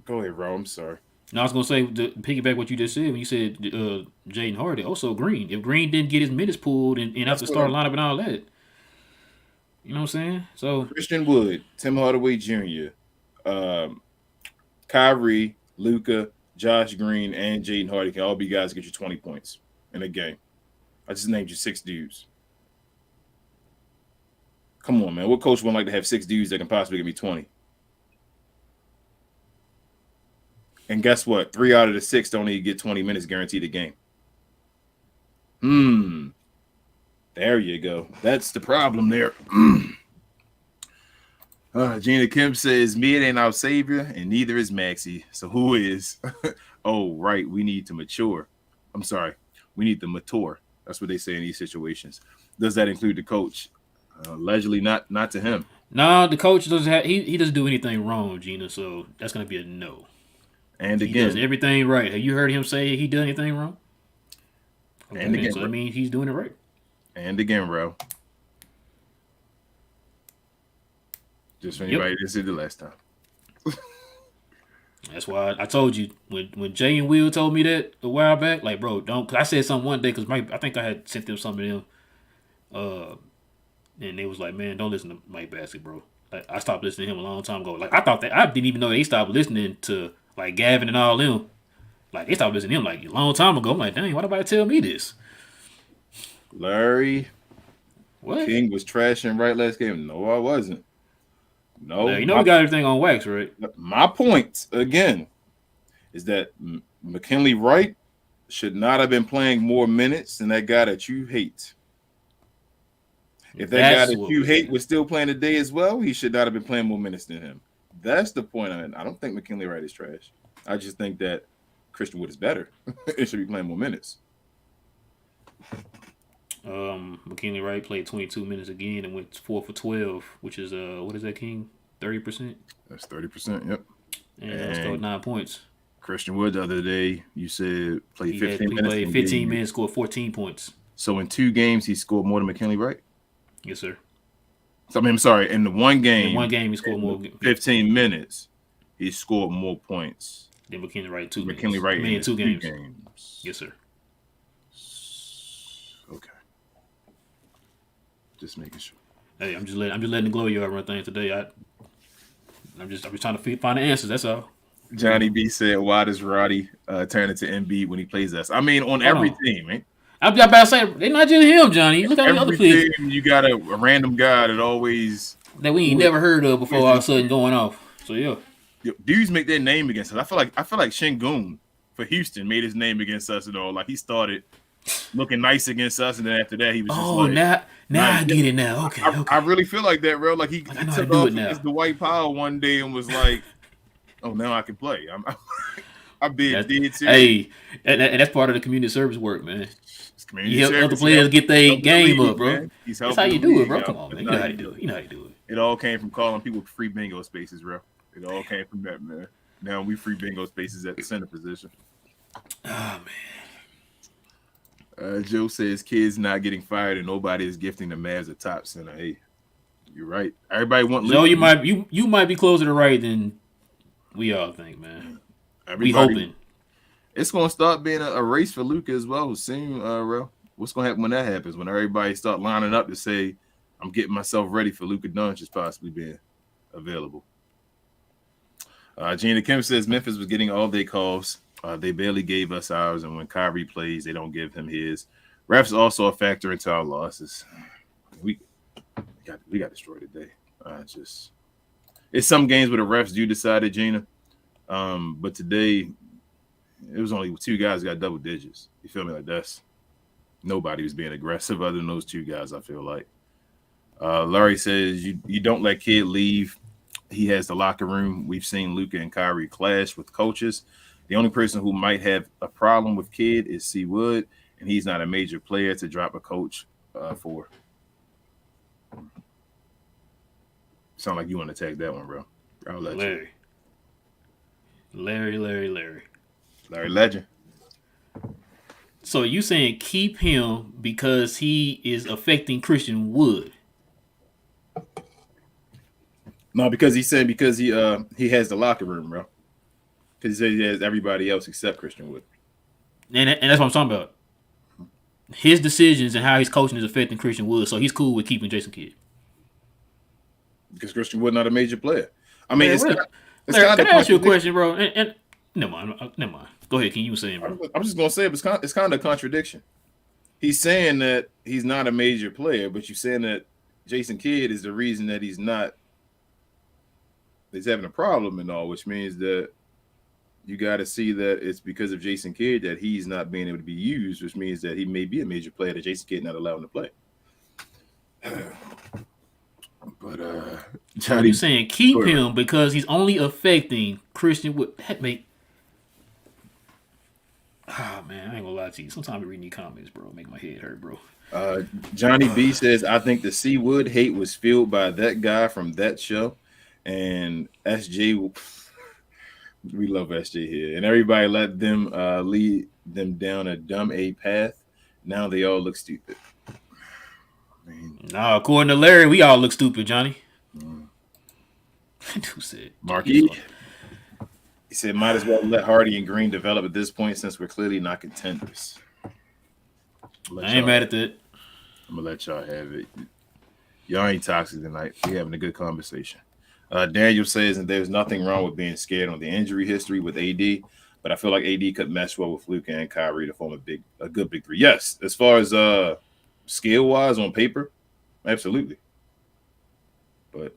Go ahead, Ro. I'm sorry. No, I was gonna say to piggyback what you just said when you said Jaden Hardy. Also, Green. If Green didn't get his minutes pulled and have to start lineup and all that, you know what I'm saying? So Christian Wood, Tim Hardaway Jr., Kyrie, Luka, Josh Green, and Jaden Hardy can all be guys that get you 20 points in a game. I just named you 6 dudes. Come on, man. What coach would like to have 6 dudes that can possibly give me 20? And guess what? 3 out of the 6 don't even get 20 minutes guaranteed a game. There you go. That's the problem there. Gina Kim says, Mid ain't our savior, and neither is Maxey. So who is? Oh, right. We need to mature. I'm sorry. We need to mature. That's what they say in these situations. Does that include the coach? Allegedly not to him. No, the coach doesn't have he doesn't do anything wrong, Gina, so that's gonna be a no. And again, he does everything right. Have you heard him say he done anything wrong? Okay, and again, so I mean he's doing it right. And again, Ro. Just for anybody that said the last time. That's why I told you when Jay and Will told me that a while back, like, bro, don't. Cause I said something one day because I think I had sent them something to them, and they was like, man, don't listen to Mike Bassett, bro. Like, I stopped listening to him a long time ago. Like, I thought that I didn't even know they stopped listening to like Gavin and all them. Like, they stopped listening to him like a long time ago. I'm like, dang, why nobody tell me this? Larry, what? King was trashing right last game. No, I wasn't. No, now, you know we got everything on wax, right? My point again is that McKinley Wright should not have been playing more minutes than that guy that you hate. If that guy that you hate was still playing today as well, he should not have been playing more minutes than him. That's the point of it. I don't think McKinley Wright is trash. I just think that Christian Wood is better. It should be playing more minutes. McKinley Wright played 22 minutes again and went 4 for 12, which is what is that, King? 30%? That's 30%. Yep. And scored 9 points. Christian Wood the other day, you said played 15 He minutes. played 15 minutes, scored 14 points. So in 2 games, he scored more than McKinley, right? Yes, sir. So, I mean, I'm sorry. In the one game, he scored more. 15 minutes, he scored more points than McKinley Wright 2 games. McKinley Wright in 2 games. Yes, sir. Okay. Just making sure. Hey, I'm just letting the glow yard run things today. I'm just trying to find the answers. That's all. Johnny B said, "Why does Roddy turn into Embiid when he plays us?" I mean, on every team, man. I'm about to say they're not just him, Johnny. Look at the other players. You got a random guy that always that we ain't never heard of before. All of a sudden going off. So yeah, dudes make their name against us. I feel like Şengün for Houston made his name against us and all. Like he started looking nice against us, and then after that he was just now I get it now. Okay, I really feel like that, bro. Like he took off against the White Power one day and was like, "Oh, now I can play." I'm being dead serious. Hey, and that's part of the community service work, man. You help other players get their game up, bro. Man. That's how you do it, bro. Come on, man. You know how you do it. You know how you do it. It all came from calling people free bingo spaces, bro. It all came from that, man. Now we free bingo spaces at the center position. Oh, man. Joe says kids not getting fired and nobody is gifting the Mavs a top center. Hey, you're right. Everybody want Joe, you might be closer to right than we all think, man. We hoping. It's going to start being a race for Luka as well soon, bro. What's going to happen when that happens? When everybody start lining up to say, I'm getting myself ready for Luka Doncic possibly being available. Gina Kim says Memphis was getting all day calls. They barely gave us ours, and when Kyrie plays, they don't give him his. Refs also a factor into our losses. We got destroyed today. It's some games where the refs do decide it, Gina. But today, it was only 2 guys got double digits. You feel me? Like nobody was being aggressive other than those 2 guys, I feel like. Larry says you don't let Kid leave. He has the locker room. We've seen Luka and Kyrie clash with coaches. The only person who might have a problem with Kid is C. Wood, and he's not a major player to drop a coach for. Sound like you want to tag that one, bro. I'll let you. Larry. Larry Legend. So you saying keep him because he is affecting Christian Wood? No, because he has the locker room, bro. Because he said he has everybody else except Christian Wood. And that's what I'm talking about. His decisions and how he's coaching is affecting Christian Wood, so he's cool with keeping Jason Kidd. Because Christian Wood not a major player. I mean, can I ask you a question, bro? And never mind. Go ahead, Ken. You were saying, bro. I'm just gonna say it's kind of a contradiction. He's saying that he's not a major player, but you're saying that Jason Kidd is the reason that he's having a problem and all, which means that you got to see that it's because of Jason Kidd that he's not being able to be used, which means that he may be a major player that Jason Kidd not allowing to play. But you're saying keep him because he's only affecting Christian Wood. Oh man, I ain't gonna lie to you. Sometimes reading these comments, bro, make my head hurt, bro. Johnny B says, I think the C Wood hate was fueled by that guy from that show. And SJ, we love SJ here. And everybody let them lead them down a dumb A path. Now they all look stupid. No, according to Larry, we all look stupid, Johnny. Who said? Marquis. He said, might as well let Hardy and Green develop at this point since we're clearly not contenders. I ain't mad at that. I'm going to let y'all have it. Y'all ain't toxic tonight. We having a good conversation. Daniel says, and there's nothing wrong with being scared on the injury history with AD, but I feel like AD could mesh well with Luka and Kyrie to form a good big three. Yes, as far as skill-wise on paper, absolutely. But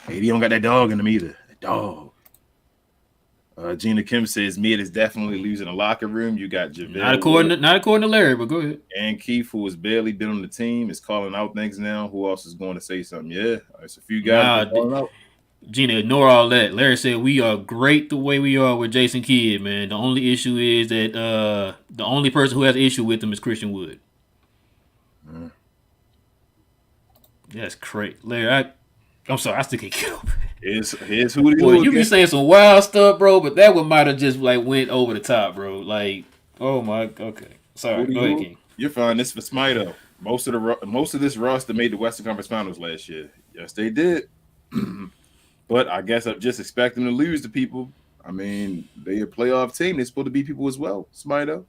AD don't got that dog in him either. That dog. Gina Kim says Mid is definitely losing a locker room. You got JaVale. Not according to Larry, but go ahead. And Keith, who has barely been on the team, is calling out things now. Who else is going to say something? Yeah, there's a few guys calling out. Gina, ignore all that. Larry said we are great the way we are with Jason Kidd, man. The only issue is that the only person who has an issue with him is Christian Wood. That's great, Larry. I'm sorry, I still can't get over it. Here's who it is. Boy, you be saying some wild stuff, bro, but that one might have just like went over the top, bro. Like, oh my, okay. Sorry, go ahead, King. You're fine. This for Smito. Most of this roster made the Western Conference Finals last year. Yes, they did. But I guess I'm just expecting them to lose to people. I mean, they a playoff team. They're supposed to beat people as well. Smito.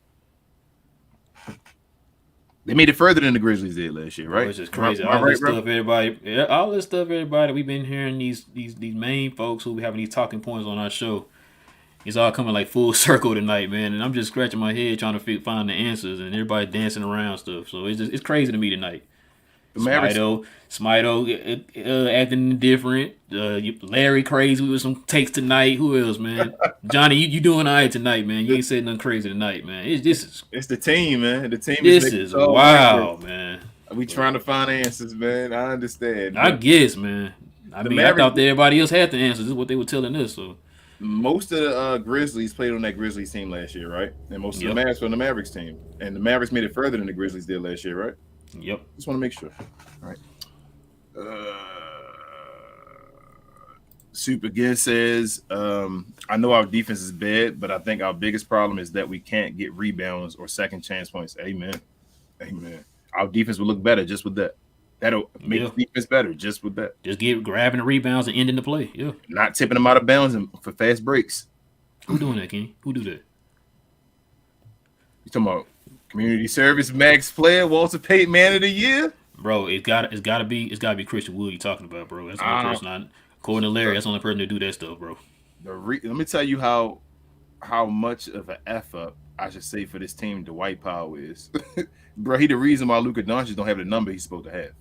They made it further than the Grizzlies did last year, right? It's just crazy. All this stuff, everybody. We've been hearing these main folks who be having these talking points on our show. It's all coming like full circle tonight, man. And I'm just scratching my head trying to find the answers, and everybody dancing around stuff. So it's crazy to me tonight. Smito acting different. Larry crazy with some takes tonight. Who else, man? Johnny, you doing all right tonight, man? You ain't saying nothing crazy tonight, man. It's the team, man. The team. This is wild, man. We trying to find answers, man. I understand. I guess, man. I thought that everybody else had the answers. This is what they were telling us. So most of the Grizzlies played on that Grizzlies team last year, right? And most of the Mavs were on the Mavericks team. And the Mavericks made it further than the Grizzlies did last year, right? Yep. Just want to make sure. All right. Soup again says, I know our defense is bad, but I think our biggest problem is that we can't get rebounds or second chance points. Amen. Our defense will look better just with that. That'll make the defense better just with that. Just grabbing the rebounds and ending the play. Yeah. Not tipping them out of bounds for fast breaks. Who doing that, King? Who do that? You talking about community service max player, Walter Payton Man of the Year? Bro, it's gotta be Christian Wood you talking about, bro. That's the only person according to Larry, that's the only person to do that stuff, bro. Let me tell you how much of an F up I should say for this team Dwight Powell is. Bro, he the reason why Luka Doncic don't have the number he's supposed to have.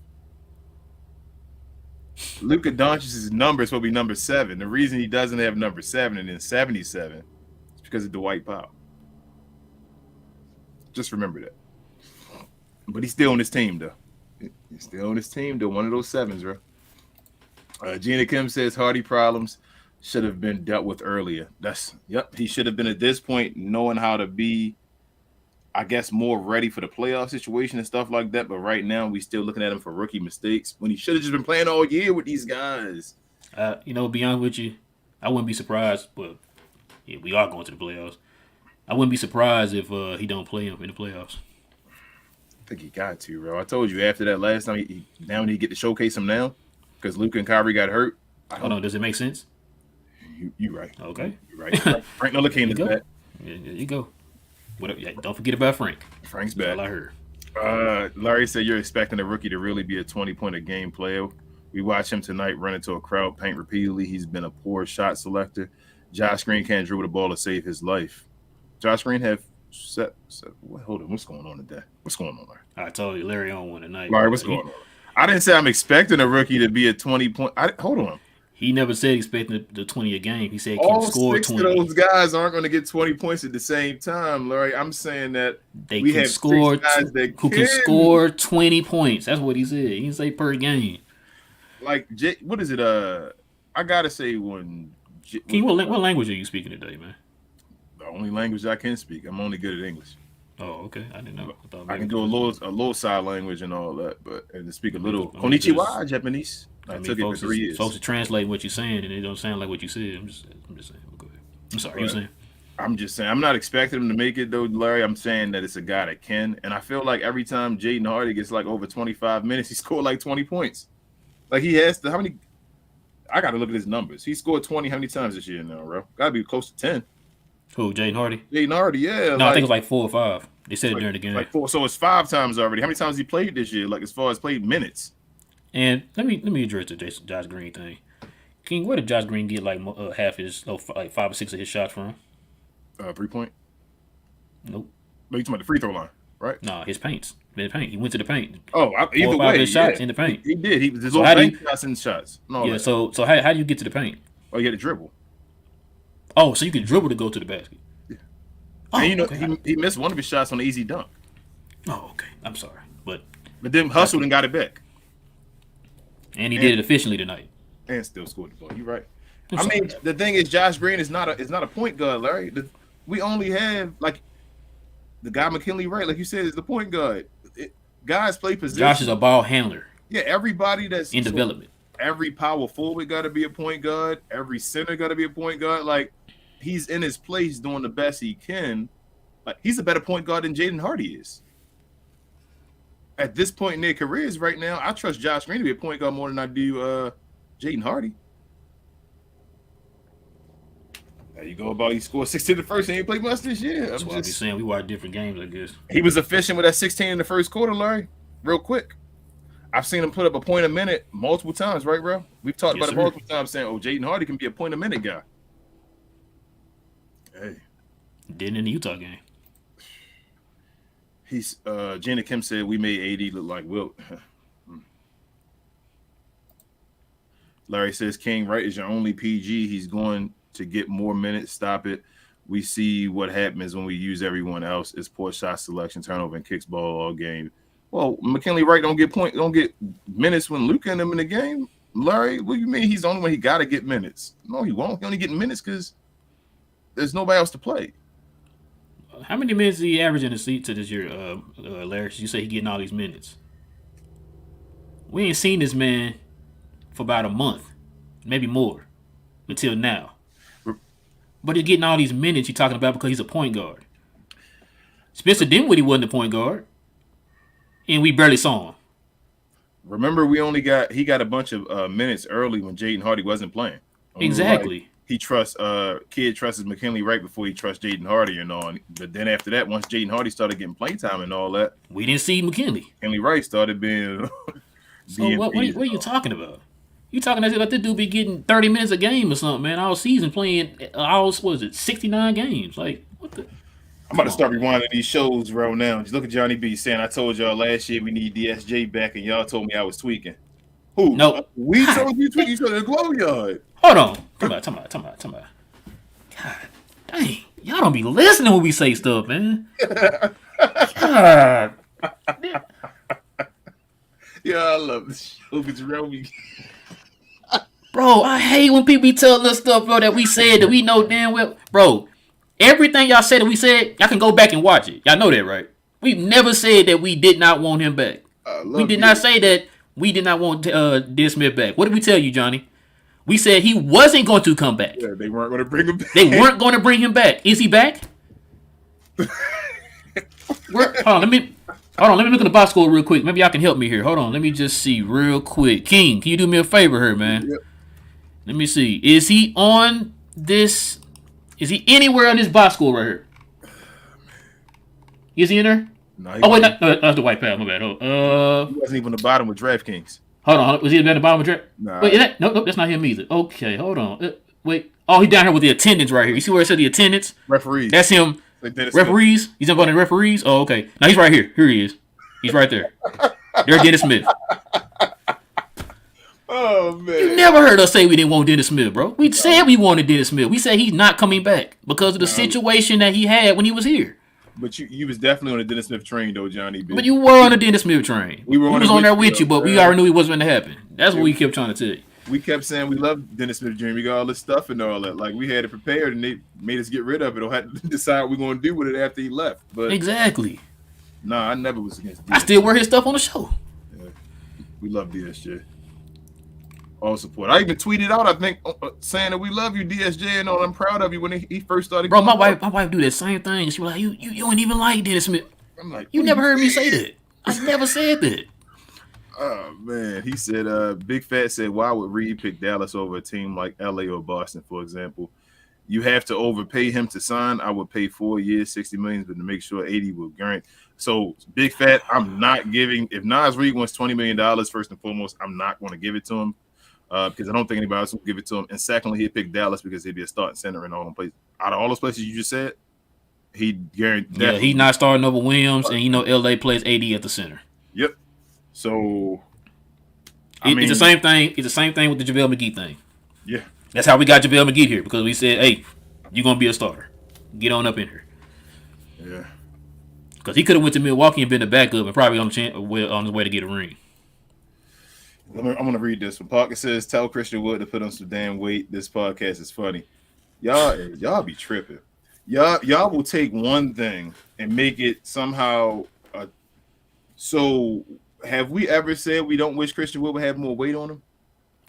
Luka Doncic's number is supposed to be number 7. The reason he doesn't have number 7 and then 77 is because of Dwight Powell. Just remember that. But he's still on this team, though. He's still on this team, though. One of those 7s, bro. Gina Kim says Hardy problems should have been dealt with earlier. He should have been at this point knowing how to be, I guess, more ready for the playoff situation and stuff like that. But right now, we still looking at him for rookie mistakes when he should have just been playing all year with these guys. Be honest with you, I wouldn't be surprised, but yeah, we are going to the playoffs. I wouldn't be surprised if he don't play him in the playoffs. I think he got to, bro. I told you after that last time, now he get to showcase him now because Luka and Kyrie got hurt. Hold on, does it make sense? You right. Okay. You right. Frank Ntilikina is back. Yeah, there you go. Don't forget about Frank. Frank's back. That's all I heard. Larry said you're expecting a rookie to really be a 20-point-a-game player. We watched him tonight run into a crowd paint repeatedly. He's been a poor shot selector. Josh Green can't dribble the ball to save his life. Josh Green have hold on, what's going on today? What's going on, Larry? I told you, Larry on one tonight. Larry, what's going on? I didn't say I'm expecting a rookie to be a 20-point. Hold on. He never said expecting the 20 a game. He said all can score 6 20. of those guys aren't going to get 20 points at the same time, Larry. I'm saying that we can score can score 20 points. That's what he said. He didn't say per game. Like, what is it? I gotta say when. King, what language are you speaking today, man? The only language I can speak. I'm only good at English. Oh, okay. I didn't know. I can do a little side language and all that, and to speak a little Konnichiwa Japanese. I took it for 3 years. Folks are translating what you're saying, and it don't sound like what you said. I'm just saying. Go ahead. I'm sorry. You're saying. I'm just saying. I'm not expecting him to make it though, Larry. I'm saying that it's a guy that can, and I feel like every time Jaden Hardy gets like over 25 minutes, he scored like 20 points. Like he has to. How many? I got to look at his numbers. He scored 20 how many times this year now, bro? Got to be close to 10. Who, Jaden Hardy? Jaden Hardy, yeah. No, I think it was like 4 or 5. They said it during the game. Like 4, so it's 5 times already. How many times he played this year? Like as far as played minutes. And let me address the Josh Green thing. King, where did Josh Green get like half his, like 5 or 6 of his shots from? 3-point. Nope. But you talking about the free throw line, right? No, his paints. In the paint. He went to the paint. Oh, either 4 or 5 way, of his shots in the paint. He did. There's little bank shots and shots. Yeah. So how do you get to the paint? Oh, you got to dribble. Oh, so you can dribble to go to the basket. Yeah. Oh, and okay. he missed one of his shots on an easy dunk. Oh, okay. I'm sorry, but then hustled and got it back. And he did it efficiently tonight. And still scored the ball. You're right. I mean, the thing is, Josh Green is not a point guard, Larry. We only have like the guy McKinley Wright, like you said, is the point guard. Guys play position. Josh is a ball handler. Yeah, everybody that's in development. every power forward got to be a point guard. Every center got to be a point guard. Like, he's in his place doing the best he can. Like, he's a better point guard than Jaden Hardy is. At this point in their careers right now, I trust Josh Green to be a point guard more than I do Jaden Hardy. There you go about he scored 16 in the first and he played much this year. That's why I be saying we watch different games, I guess. He was efficient with that 16 in the first quarter, Larry. Real quick. I've seen him put up a point a minute multiple times, right, bro? We've talked about it multiple times saying, oh, Jaden Hardy can be a point a minute guy. Hey. Didn't in the Utah game. He's Janet Kim said we made AD look like Wilt. Larry says King Wright is your only PG. He's going to get more minutes. Stop it. We see what happens when we use everyone else. It's poor shot selection, turnover, and kicks ball all game. Well, McKinley Wright don't get minutes when Luka and him in the game. Larry, what do you mean he's the only one he got to get minutes? No, he won't. He only get minutes because there's nobody else to play. How many minutes did he average in the seat to this year, Larry? You say he getting all these minutes. We ain't seen this man for about a month, maybe more, until now. But he's getting all these minutes you're talking about because he's a point guard. Spencer Dinwiddie wasn't a point guard, and we barely saw him. Remember, he got a bunch of minutes early when Jaden Hardy wasn't playing. Exactly. He trusts trusts McKinley Wright before he trusts Jaden Hardy and all. But then after that, once Jaden Hardy started getting playing time and all that, we didn't see McKinley. McKinley Wright started being. So what are you talking about? You talking about this dude be getting 30 minutes a game or something, man? All season playing 69 games. Like what the? I'm about to start rewinding these shows right now. Just look at Johnny B saying, "I told y'all last year we need DSJ back, and y'all told me I was tweaking." Who? No, we told you tweaking. You told the glow yard. Hold on. Come on. God dang. Y'all don't be listening when we say stuff, man. God. Yeah, I love this show. It's real. Bro, I hate when people be telling us stuff, bro, that we said that we know damn well. Bro, everything y'all said that we said, y'all can go back and watch it. Y'all know that, right? We never said that we did not want him back. We did not say that we did not want Dennis Smith back. What did we tell you, Johnny? We said he wasn't going to come back. Yeah, they weren't going to bring him back. They weren't going to bring him back. Is he back? Hold on, let me look at the box score real quick. Maybe y'all can help me here. Hold on, let me just see real quick. King, can you do me a favor here, man? Yep. Let me see. Is he on this? Is he anywhere on this box score right here? Is he in there? No, that's the white pad. My bad. He wasn't even on the bottom with DraftKings. Hold on. Was he at the bottom of draft? Nah. Wait, nope, that's not him either. Okay, hold on. Wait. Oh, he's down here with the attendance right here. You see where it said the attendance? Referees. That's him. Like referees? He's up on the referees? Oh, okay. Now he's right here. Here he is. He's right there. There's Dennis Smith. Oh, man. You never heard us say we didn't want Dennis Smith, bro. We said we wanted Dennis Smith. We said he's not coming back because of the situation that he had when he was here. But you was definitely on the Dennis Smith train, though, Johnny B. But you were on the Dennis Smith train. We was on there with you, but we already knew it wasn't going to happen. That's what we kept trying to tell you. We kept saying we love Dennis Smith Jr. We got all this stuff and all that. Like, we had it prepared, and they made us get rid of it or had to decide what we're going to do with it after he left. But exactly. Nah, I never was against DSJ. I still wear his stuff on the show. Yeah. We love DSJ. All support. I even tweeted out, I think, saying that we love you, DSJ, and all. I'm proud of you when he first started. Bro, my wife do that same thing. She was like, you don't even like Dennis Smith. I'm like, you never heard me say that. I never said that. Oh, man. He said, Big Fat said, why would Reed pick Dallas over a team like LA or Boston, for example? You have to overpay him to sign. I would pay 4 years, $60 million, but to make sure 80 will guarantee. So, Big Fat, I'm not giving. If Nas Reed wants $20 million, first and foremost, I'm not going to give it to him because I don't think anybody else will give it to him. And secondly, he'd pick Dallas because he'd be a starting center in all them places. Out of all those places you just said, he'd guarantee. Yeah, he's not starting over Williams, and LA plays AD at the center. Yep. So, it's the same thing. It's the same thing with the JaVale McGee thing. Yeah. That's how we got JaVale McGee here because we said, hey, you're going to be a starter. Get on up in here. Yeah. Because he could have went to Milwaukee and been a backup and probably on his way to get a ring. I'm going to read this one. Parker says, tell Christian Wood to put on some damn weight. This podcast is funny. Y'all be tripping. Y'all will take one thing and make it somehow. So have we ever said we don't wish Christian Wood would have more weight on him?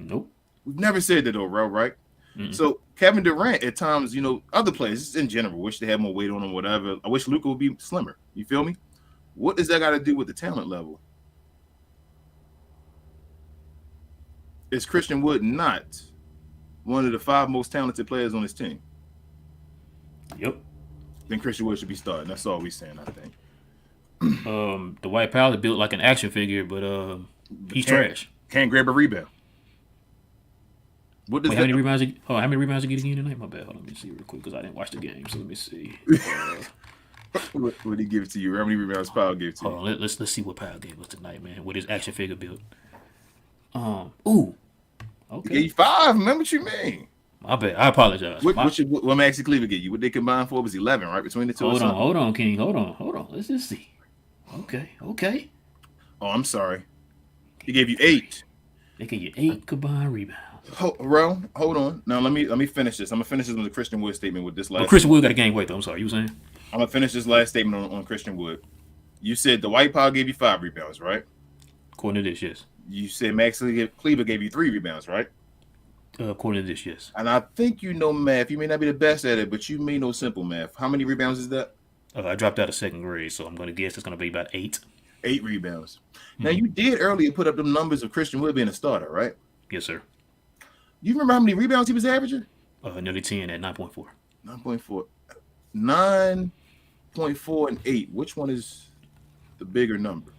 Nope. We've never said that though, right? Mm-mm. So Kevin Durant at times, other players just in general wish they had more weight on them, whatever. I wish Luka would be slimmer. You feel me? What does that got to do with the talent level? Is Christian Wood not one of the 5 most talented players on his team? Yep. Then Christian Wood should be starting. That's all we saying, I think. The White Powder built like an action figure, but he's trash. Can't grab a rebound. What does Wait, how many rebounds? How many rebounds did he get again tonight? My bad. Hold on, let me see real quick because I didn't watch the game. So let me see. What did he give it to you? How many rebounds Powell gave to you? Hold on, let's see what Powell gave us tonight, man. With his action figure build. Ooh. Okay. He gave you 5. Remember what you mean? My bad. I apologize. What Maxi Cleaver get you? What they combined for was 11, right? Between the two. Hold on, King. Hold on. Let's just see. Okay. Oh, I'm sorry. He gave you 8. They gave you 8 combined rebounds. Hold on. Now let me finish this. I'm gonna finish this with a Christian Wood statement with this last. Christian Wood got a game weight though. I'm sorry. You were saying? I'm gonna finish this last statement on Christian Wood. You said the White Powell gave you 5 rebounds, right? According to this, yes. You said Maxi Cleaver gave you 3 rebounds, right? According to this, yes. And I think you know math. You may not be the best at it, but you may know simple math. How many rebounds is that? I dropped out of 2nd grade, so I'm gonna guess it's gonna be about 8. 8 rebounds. Now you did earlier put up the numbers of Christian Wood being a starter, right? Yes, sir. You remember how many rebounds he was averaging? Nearly 10 at 9.4. 9.4. 9.4 and 8. Which one is the bigger number?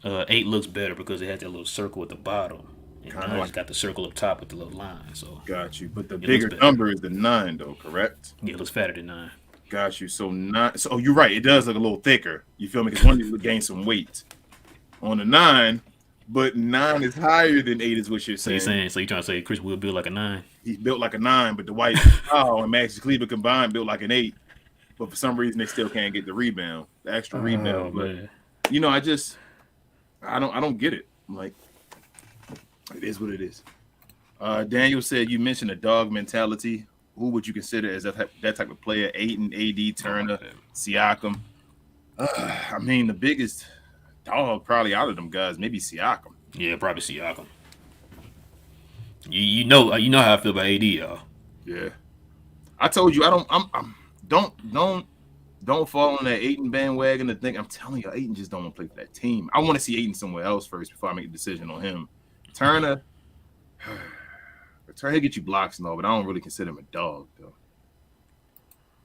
8 looks better because it had that little circle at the bottom. And Kinda 9's like- got the circle up top with the little line. So Got you. But the It bigger looks better. number is the 9, though, correct? yeah, it looks fatter than 9. Got you. So 9. So you're right. It does look a little thicker. You feel me? Because one would gain some weight on the 9, but 9 is higher than 8, is what you're So saying. you're trying to say Chris will build like a 9? He's built like a 9, but the White Powell and Maxi Cleaver combined built like an 8. But for some reason, they still can't get the rebound, the extra rebound. But Man. I don't get it. I'm like, it is what it is. Daniel said you mentioned a dog mentality. Who would you consider as that type of player? Ayton, AD, Turner, Siakam. I mean, the biggest dog probably out of them guys, maybe Siakam. Yeah, probably Siakam. You know how I feel about AD, y'all. Yeah, I told you don't fall on that Ayton bandwagon to think. I'm telling you, Ayton just don't want to play for that team. I want to see Ayton somewhere else first before I make a decision on him. Turner he'll get you blocks and all, but I don't really consider him a dog though.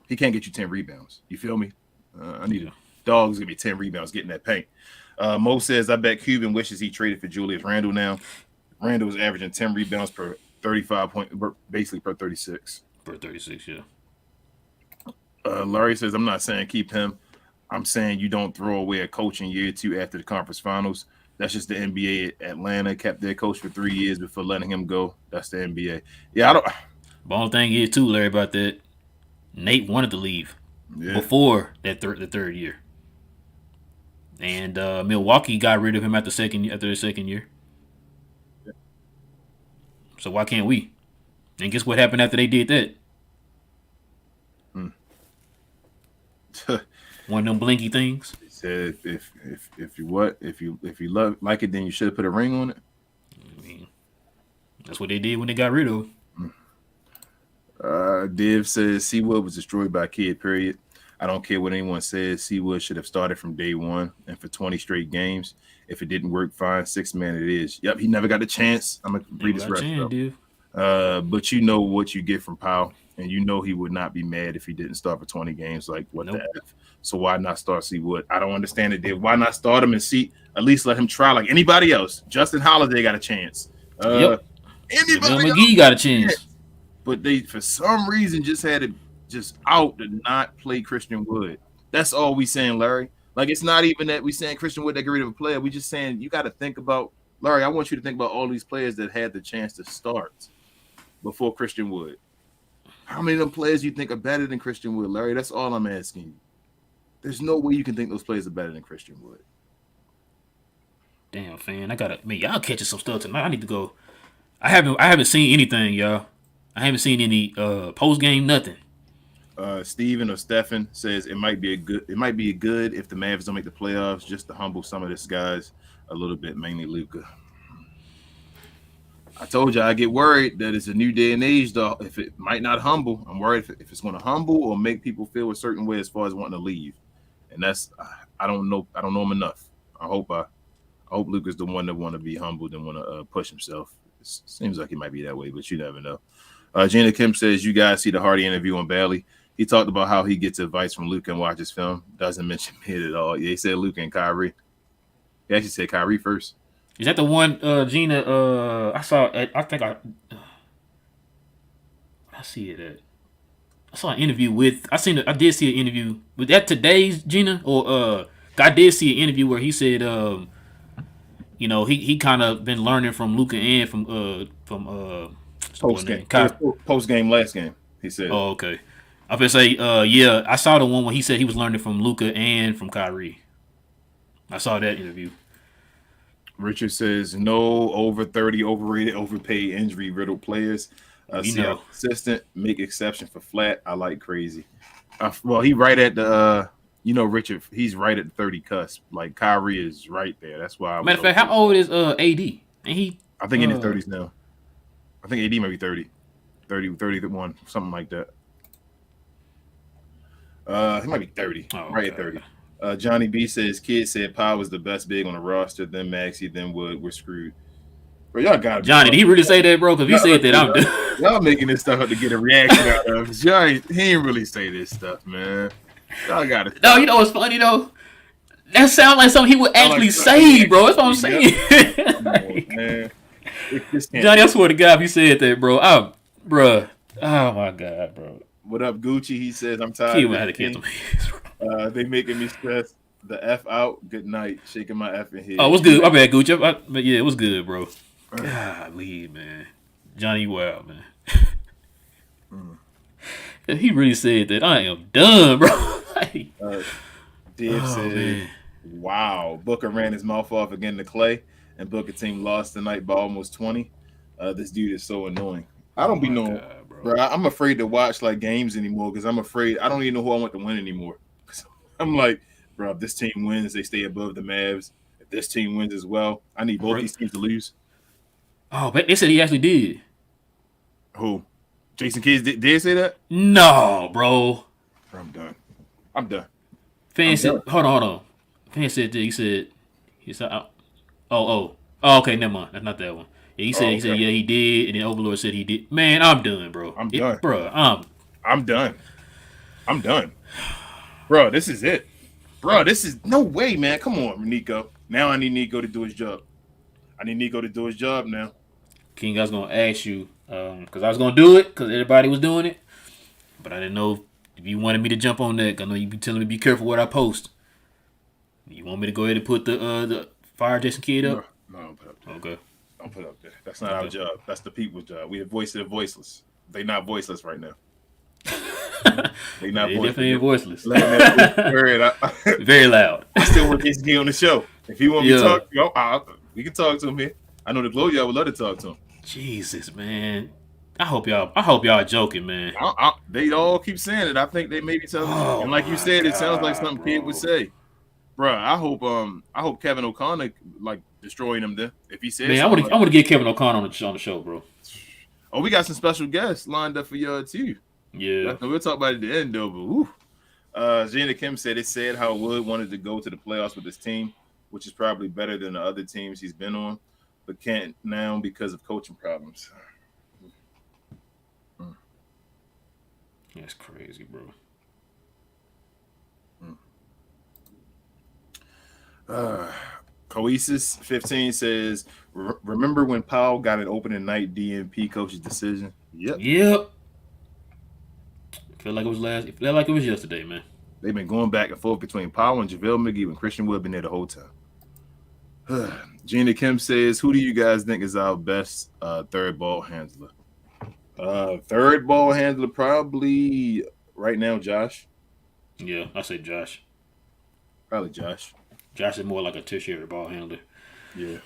He can't get you 10 rebounds. You feel me? I need a dog who's gonna be 10 rebounds getting that paint. Mo says, I bet Cuban wishes he traded for Julius Randle now. Randle was averaging 10 rebounds per 35 point, basically per 36. Per 36, yeah. Larry says, I'm not saying keep him. I'm saying you don't throw away a coach in year 2 after the conference finals. That's just the NBA. Atlanta kept their coach for 3 years before letting him go. That's the NBA. Yeah, I don't. The only thing is, too, Larry, about that, Nate wanted to leave before that the third year. And Milwaukee got rid of him after the second year. So why can't we? And guess what happened after they did that? One of them blinky things. He said if you like it, then you should have put a ring on it. I mean, that's what they did when they got rid of him. Div says Seawood was destroyed by a kid, period. I don't care what anyone says. Seawood should have started from day one and for 20 straight games. If it didn't work, fine. 6 man it is. Yep, he never got a chance. I'm going to read his rep. But you know what you get from Powell, and you know he would not be mad if he didn't start for 20 games. Like, what the F? So why not start Seawood? I don't understand it, Div. Why not start him and see? At least let him try like anybody else. Justin Holiday got a chance. Yep. Anybody McGee got a chance. But they, for some reason, just had it just out to not play Christian Wood. That's all we saying, Larry. Like, it's not even that we saying Christian Wood that great of a player. We just saying you got to think about, Larry, I want you to think about all these players that had the chance to start before Christian Wood. How many of them players you think are better than Christian Wood, Larry? That's all I'm asking you. There's no way you can think those players are better than Christian Wood. Damn, fan. Y'all catching some stuff tonight. I need to go. I haven't seen anything, y'all. I haven't seen any post game nothing. Steven or Stefan says it might be good if the Mavs don't make the playoffs, just to humble some of these guys a little bit, mainly Luka. I told you I get worried that it's a new day and age, though. If it might not humble, I'm worried if it's going to humble or make people feel a certain way as far as wanting to leave. And that's I don't know him enough. I hope Luke is the one that want to be humbled and want to push himself. It seems like he might be that way, but you never know. Gina Kim says, you guys see the Hardy interview on Bailey. He talked about how he gets advice from Luke and watches film. Doesn't mention me at all. Yeah, he said Luke and Kyrie. He actually said Kyrie first. Is that the one, Gina? I saw. I think I see it at. I saw an interview with. I did see an interview with that today's Gina, or I did see an interview where he said, he kind of been learning from Luka and from post game last game. He said. Oh, okay. I was gonna say, yeah, I saw the one where he said he was learning from Luka and from Kyrie. I saw that interview. Richard says, no over 30, overrated, overpaid, injury-riddled players. See how consistent, make exception for flat. I like crazy. Well, he right at the, Richard, he's right at the 30 cusp. Like, Kyrie is right there. That's why. Matter of fact, how old is AD? And I think in his 30s now. I think AD might be 30. 31, something like that. He might be 30. Oh, right at 30. Johnny B says, kids said Powell was the best big on the roster, then Maxey, then Wood. We're screwed. Bro, y'all got Johnny, did he really say that, bro? Because he said that, I'm done. Y'all making this stuff up to get a reaction out of. He ain't really say this stuff, man. Y'all got it. No, you know what's funny, though? That sounds like something he would actually say, bro. That's what I'm saying. Come on, man. Johnny, I swear to God, if you said that, bro, bruh. Oh, my God, bro. What up, Gucci? He says, I'm tired. He had to cancel me. They making me stress. The F out. Good night. Shaking my F in here. Oh, what's good? My bad, Gucci. But yeah, it was good, bro. Golly, man. Johnny Wild, man. He really said that. I am done, bro. Dave said, wow. Booker ran his mouth off again to Clay, and Booker team lost tonight by almost 20. This dude is so annoying. I don't be knowing. Bro, I'm afraid to watch like games anymore because I'm afraid I don't even know who I want to win anymore. I'm like, bro, if this team wins, they stay above the Mavs. If this team wins as well, I need both these teams to lose. Oh, but they said he actually did. Who? Jason Kidd did say that? No, bro. I'm done. Fan said, hold on. Fan said that he said, okay, never mind. That's not that one. Yeah, he said, yeah, he did, and then Overlord said he did. Man, I'm done, bro. I'm done. Bro, I'm done. Bro, this is it. Bro, this is no way, man. Come on, Nico. Now I need Nico to do his job. Now. King, I was going to ask you, because I was going to do it, because everybody was doing it, but I didn't know if you wanted me to jump on that. I know you be telling me to be careful what I post. You want me to go ahead and put the Fire Jason Kidd up? No, don't put up there. Okay. Don't put up there. That's not our job. That's the people's job. We the voice of the voiceless. They not voiceless right now. They definitely voiceless. Very loud. I still want this guy on the show. If he want me to talk to him, we can talk to him here. I know the Glow y'all would love to talk to him. Jesus, man. I hope y'all joking, man. They all keep saying it. I think they may be telling you. And like you said, it sounds like something Kid would say. Bro, I hope Kevin O'Connor like destroying him there. If he says, man, I want to get Kevin O'Connor on the show, bro. Oh, we got some special guests lined up for y'all too. Yeah, we'll talk about it at the end though. But woo. Gina Kim said it said how Wood wanted to go to the playoffs with his team, which is probably better than the other teams he's been on, but can't now because of coaching problems. That's crazy, bro. Coesis 15 says, remember when Powell got an opening night DNP coach's decision? Yep. Felt like it was yesterday, man. They've been going back and forth between Powell and JaVale McGee when Christian Wood been there the whole time. Gina Kim says, who do you guys think is our best third ball handler? Third ball handler probably right now Josh. Yeah, I say Josh. Probably Josh. Josh is more like a tertiary ball handler. Yeah.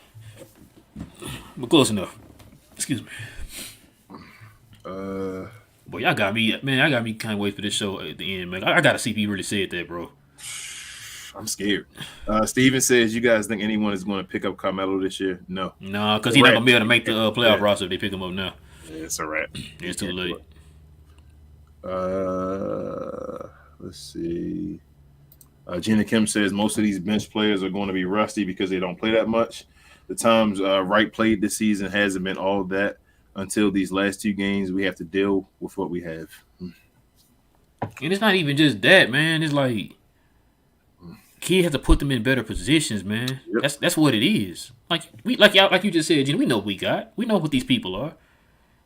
But close enough. Excuse me. Boy, y'all got me, man. I got me kind of wait for this show at the end, man. I got to see if he really said that, bro. I'm scared. Steven says, you guys think anyone is going to pick up Carmelo this year? No. No, because he's not going to be able to make the playoff roster if they pick him up now. Yeah, it's a wrap. It's too late. Let's see. Gina Kim says most of these bench players are going to be rusty because they don't play that much. The times Wright played this season hasn't been all that until these last 2 games. We have to deal with what we have. And it's not even just that, man. It's like kid has to put them in better positions, man. Yep. That's what it is. Like you just said, Gina, we know what we got. We know what these people are.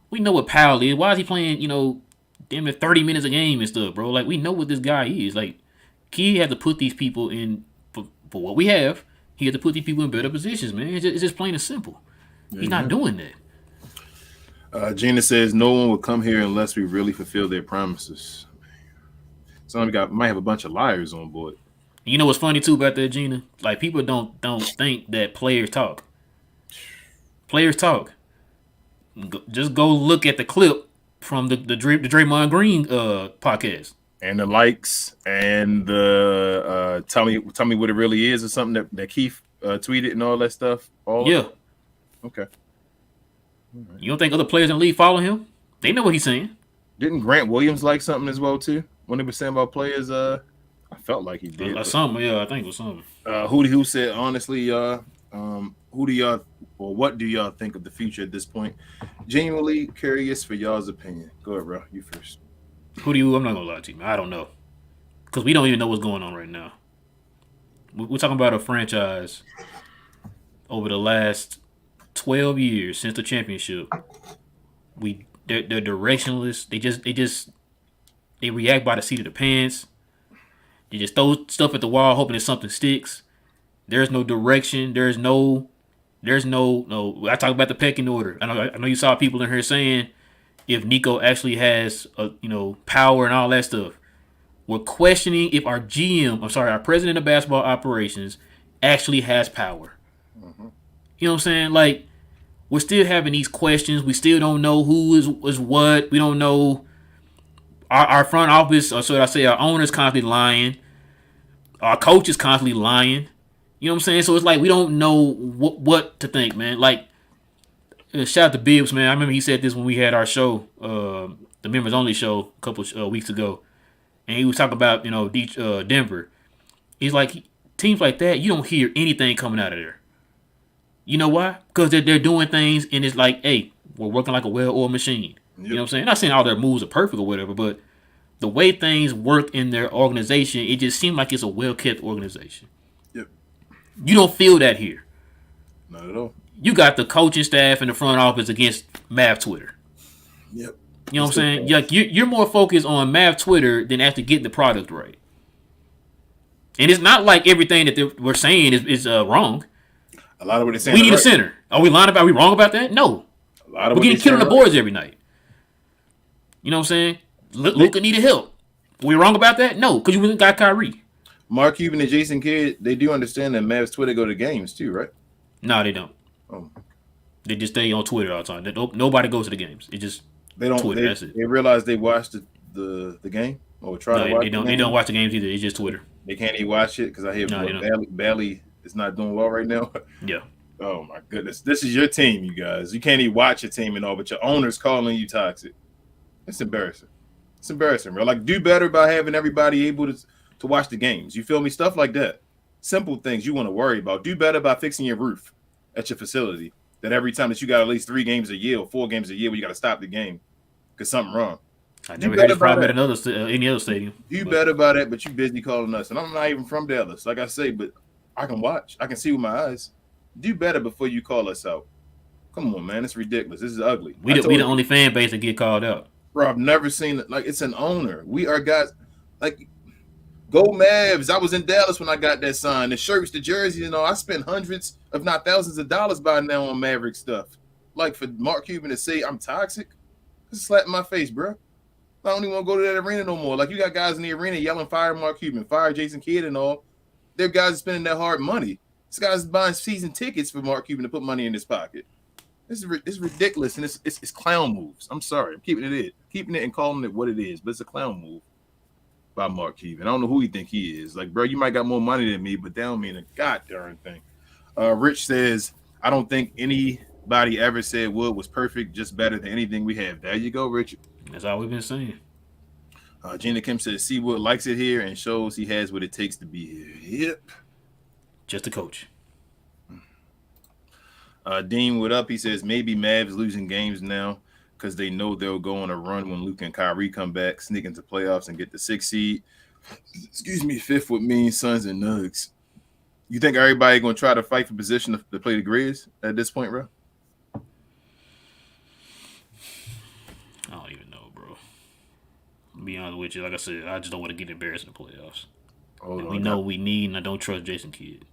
We know what Powell is. Why is he playing, damn near 30 minutes a game and stuff, bro? Like, we know what this guy is. Like, Key had to put these people in, for what we have, he had to put these people in better positions, man. It's just plain and simple. He's not doing that. Gina says, no one will come here unless we really fulfill their promises. So might have a bunch of liars on board. You know what's funny, too, about that, Gina? Like, people don't think that players talk. Players talk. Just go look at the clip from the Draymond Green podcast. And the likes and the tell me what it really is or something that Keith tweeted and all that stuff. Okay. Right. You don't think other players in the league follow him? They know what he's saying. Didn't Grant Williams like something as well too when they were saying about players? I felt like he did. Something, yeah, I think it was something. Who said honestly, who do y'all or what do y'all think of the future at this point? Genuinely curious for y'all's opinion. Go ahead, bro. You first. I'm not gonna lie to you, man. I don't know, because we don't even know what's going on right now. We're talking about a franchise over the last 12 years since the championship. They're directionless. They react by the seat of the pants. They just throw stuff at the wall, hoping that something sticks. There's no direction. There's no. I talk about the pecking order. I know you saw people in here saying, if Nico actually has, power and all that stuff. We're questioning if our president of basketball operations actually has power. Mm-hmm. You know what I'm saying? Like, we're still having these questions. We still don't know who is what. We don't know. Our front office, or so I say, our owner's constantly lying. Our coach is constantly lying. You know what I'm saying? So it's like we don't know what to think, man. Like, shout out to Bibbs, man. I remember he said this when we had our show, the members only show, a couple weeks ago, and he was talking about Denver. He's like, teams like that, you don't hear anything coming out of there. You know why? Because they're doing things, and it's like, hey, we're working like a well-oiled machine. Yep. You know what I'm saying? Not saying all their moves are perfect or whatever, but the way things work in their organization, it just seems like it's a well-kept organization. Yep. You don't feel that here. Not at all. You got the coaching staff and the front office against Mav Twitter. Yep. You know what I'm saying? You're more focused on Mav Twitter than actually getting the product right. And it's not like everything that we're saying is wrong. A lot of what they're saying. We need a center. Are we lying about? Are we wrong about that? No. We're getting killed on the boards every night. You know what I'm saying? Luka needed help. Are we wrong about that? No, because you got Kyrie. Mark Cuban and Jason Kidd, they do understand that Mavs Twitter go to games too, right? No, they don't. Oh. They just stay on Twitter all the time. Nobody goes to the games. They don't. Twitter. That's it. They realize they watched the game or try to watch. They don't watch the games either. It's just Twitter. They can't even watch it because I hear Bailey is not doing well right now. Yeah. Oh my goodness, this is your team, you guys. You can't even watch your team and all, but your owner's calling you toxic. It's embarrassing. It's embarrassing, bro. Like, do better by having everybody able to watch the games. You feel me? Stuff like that. Simple things you want to worry about. Do better by fixing your roof at your facility. That every time that you got at least 3 games a year or 4 games a year where you got to stop the game because something wrong. I never heard this problem at any other stadium. You better about that, but you busy calling us. And I'm not even from Dallas, like I say, but I can watch. I can see with my eyes. Do better before you call us out. Come on, man. It's ridiculous. This is ugly. We the only fan base that get called out. Bro, I've never seen it. Like, it's an owner. We are guys. Like, go Mavs. I was in Dallas when I got that sign. The shirts, the jerseys, I spent hundreds, if not thousands of dollars by now on Maverick stuff. Like, for Mark Cuban to say I'm toxic, it's a slap in my face, bro. I don't even want to go to that arena no more. Like, you got guys in the arena yelling, fire Mark Cuban, fire Jason Kidd and all. They're guys spending that hard money. This guy's buying season tickets for Mark Cuban to put money in his pocket. It's ridiculous, and it's clown moves. I'm sorry. I'm keeping it and calling it what it is, but it's a clown move. by Mark Cuban. I don't know who you think he is. Like, bro, you might got more money than me, but that don't mean a goddamn thing. Rich says, I don't think anybody ever said Wood was perfect, just better than anything we have. There you go, Richard. That's all we've been saying. Gina Kim says, C. Wood likes it here and shows he has what it takes to be here. Yep. Just a coach. Dean, what up? He says, maybe Mavs losing games now because they know they'll go on a run when Luke and Kyrie come back, sneak into playoffs and get the 6th seed. Excuse me, 5th with me, Suns and Nugs. You think everybody going to try to fight for position to play the Grizz at this point, bro? I don't even know, bro. To be honest with you, like I said, I just don't want to get embarrassed in the playoffs. We know what we need, and I don't trust Jason Kidd.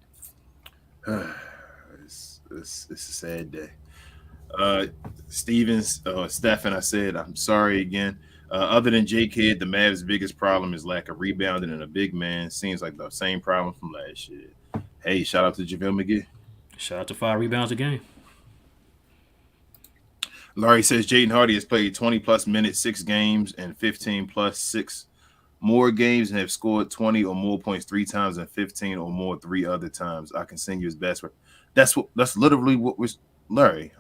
It's a sad day. Stephen, I said, I'm sorry again. Other than J Kidd, the Mavs' biggest problem is lack of rebounding and a big man. Seems like the same problem from last year. Hey, shout out to JaVale McGee. Shout out to 5 rebounds a game. Larry says Jaden Hardy has played 20-plus minutes, 6 games, and 15-plus 6 more games and have scored 20 or more points 3 times and 15 or more 3 other times. I can send you his best work. That's literally what was Larry.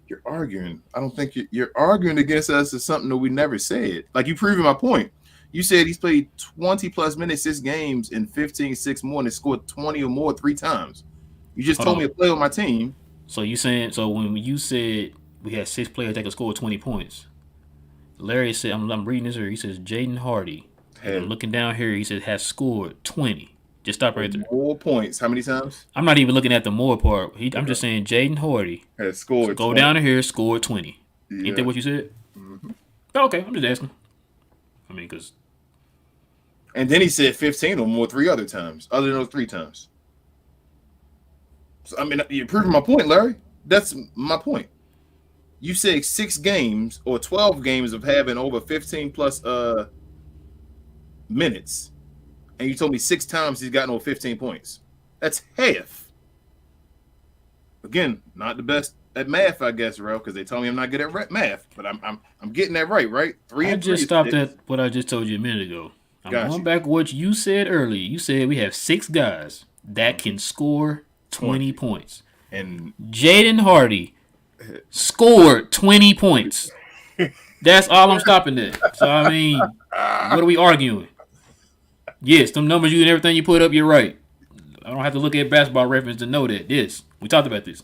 You're arguing. I don't think you're arguing against us as something that we never said. Like, you proving my point. You said he's played 20-plus minutes, 6 games, and 15, 6 more, and has scored 20 or more 3 times. You just told me to play with my team. So when you said we had 6 players that could score 20 points, Larry said, I'm reading this here. He says Jaden Hardy. I'm looking down here. He says has scored 20. Just stop right there. More points. How many times? I'm not even looking at the more part. I'm just saying Jaden Hardy has scored. So go 20. Down here, scored 20. Yeah. Ain't that what you said? Mm-hmm. Okay, I'm just asking. I mean, because. And then he said 15 or more 3 other times, other than those 3 times. So, I mean, you're proving my point, Larry. That's my point. You said 6 games or 12 games of having over 15-plus minutes. And you told me 6 times he's gotten over 15 points. That's half. Again, not the best at math, I guess, bro, because they told me I'm not good at math. But I'm getting that right? 3 and 3. I just stopped at what I just told you a minute ago. I'm going back to what you said earlier. You said we have 6 guys that can score 20 points. And Jaden Hardy scored 20 points. That's all I'm stopping at. So, I mean, what are we arguing? Yes, them numbers and everything you put up, you're right. I don't have to look at Basketball Reference to know that. Yes, we talked about this.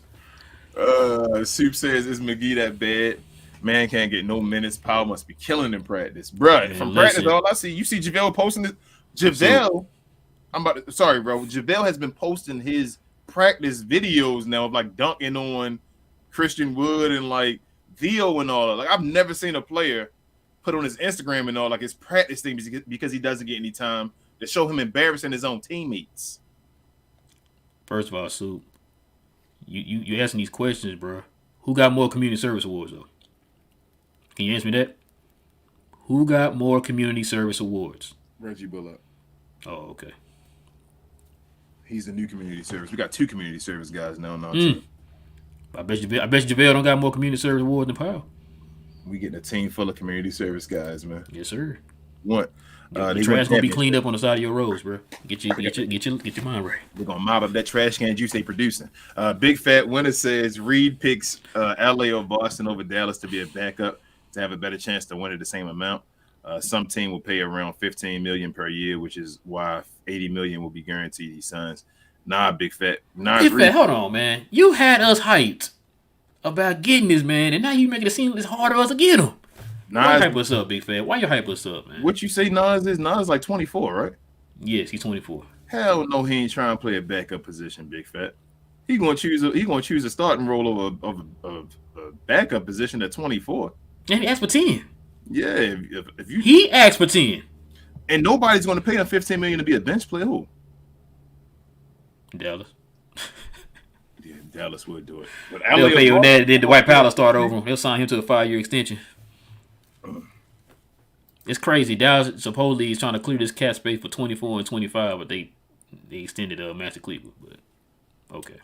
Soup says, is McGee that bad? Man can't get no minutes. Powell must be killing in practice. Bruh, from practice, all I see, you see JaVale posting this. JaVale, JaVale has been posting his practice videos now of like dunking on Christian Wood and like Theo and all that. Like, I've never seen a player put on his Instagram and all like his practice thing because he doesn't get any time to show him embarrassing his own teammates. First of all, Soup, you asking these questions, bro. Who got more community service awards though? Can you answer me that? Who got more community service awards? Reggie Bullock. Oh, okay. He's the new community service. We got 2 community service guys now. I bet JaVale don't got more community service awards than Powell. We getting a team full of community service guys, man. Yes, sir. What? The trash gonna be cleaned up on the side of your roads, bro. Get your mind right. We're gonna mop up that trash can juice they producing. Big Fat Winner says Reed picks LA or Boston over Dallas to be a backup to have a better chance to win at the same amount. Some team will pay around $15 million per year, which is why $80 million will be guaranteed he signs. Nah, Big Fat. Big Fat, hold on, man. You had us hyped about getting this man, and now you making it seem it's hard for us to get him. Why you hype us up, Big Fat? Why you hype us up, man? What you say Nas is? Nas like 24, right? Yes, he's 24. Hell no, he ain't trying to play a backup position, Big Fat. He gonna choose a starting role of a backup position at 24. And he asked for 10. Yeah, if you he asked for 10. And nobody's gonna pay him $15 million to be a bench player. Who? Dallas. Yeah, Dallas would do it. But they'll pay him that, then the White Powder start over. They'll sign him to a 5-year extension. It's crazy. Dallas supposedly is trying to clear this cap space for 24 and 25, but they extended Master Cleveland. But okay.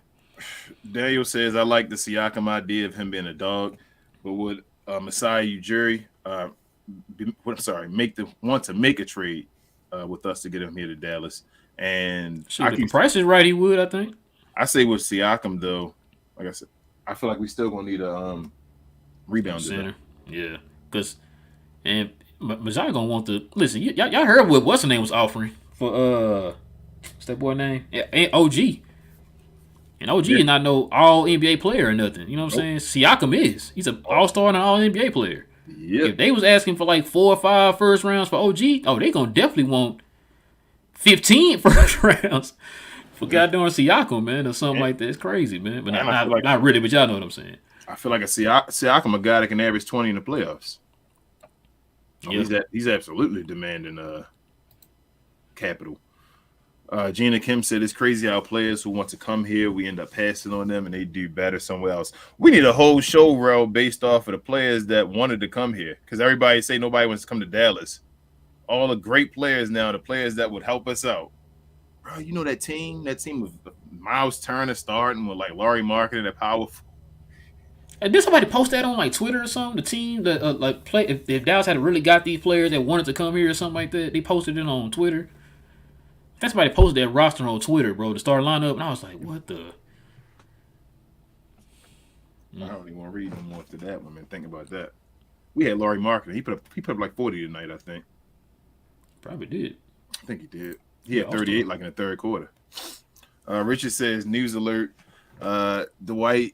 Daniel says, I like the Siakam idea of him being a dog, but would Masai Ujiri want to make a trade? with us to get him here to Dallas. And Shoot, if the price is right, he would. I think. I say with Siakam though, like I said, I feel like we still gonna need a rebounder center. Yeah, because and Mazai gonna want to listen. Y'all heard what what's the name was offering for what's that boy name? And OG. And OG is not no all NBA player or nothing. You know what I'm saying? Siakam is. He's an all-star and an all NBA player. Yeah. If they was asking for like 4 or 5 first rounds for OG, they gonna definitely want 15 first rounds for goddamn Siakam, man, or something like that. It's crazy, man. But not really, but y'all know what I'm saying. I feel like a Siakam, a guy that can average 20 in the playoffs. He's absolutely demanding capital. Gina Kim said it's crazy how players who want to come here, we end up passing on them and they do better somewhere else. We need a whole show, Rel, based off of the players that wanted to come here. Because everybody say nobody wants to come to Dallas. All the great players now, the players that would help us out. Bro, you know that team with Miles Turner starting with like Laurie Marketing at power. And did somebody post that on like Twitter or something? The team that like play if Dallas had really got these players that wanted to come here or something like that, they posted it on Twitter. That's somebody posted that roster on Twitter, bro, to start lineup, and I was like, what the? I don't even want to read no more after that one, man. Think about that. We had Laurie Marketing. He put up like 40 tonight, I think. Probably did. I think he did. He had 38 like in the third quarter. Richard says, news alert. Dwight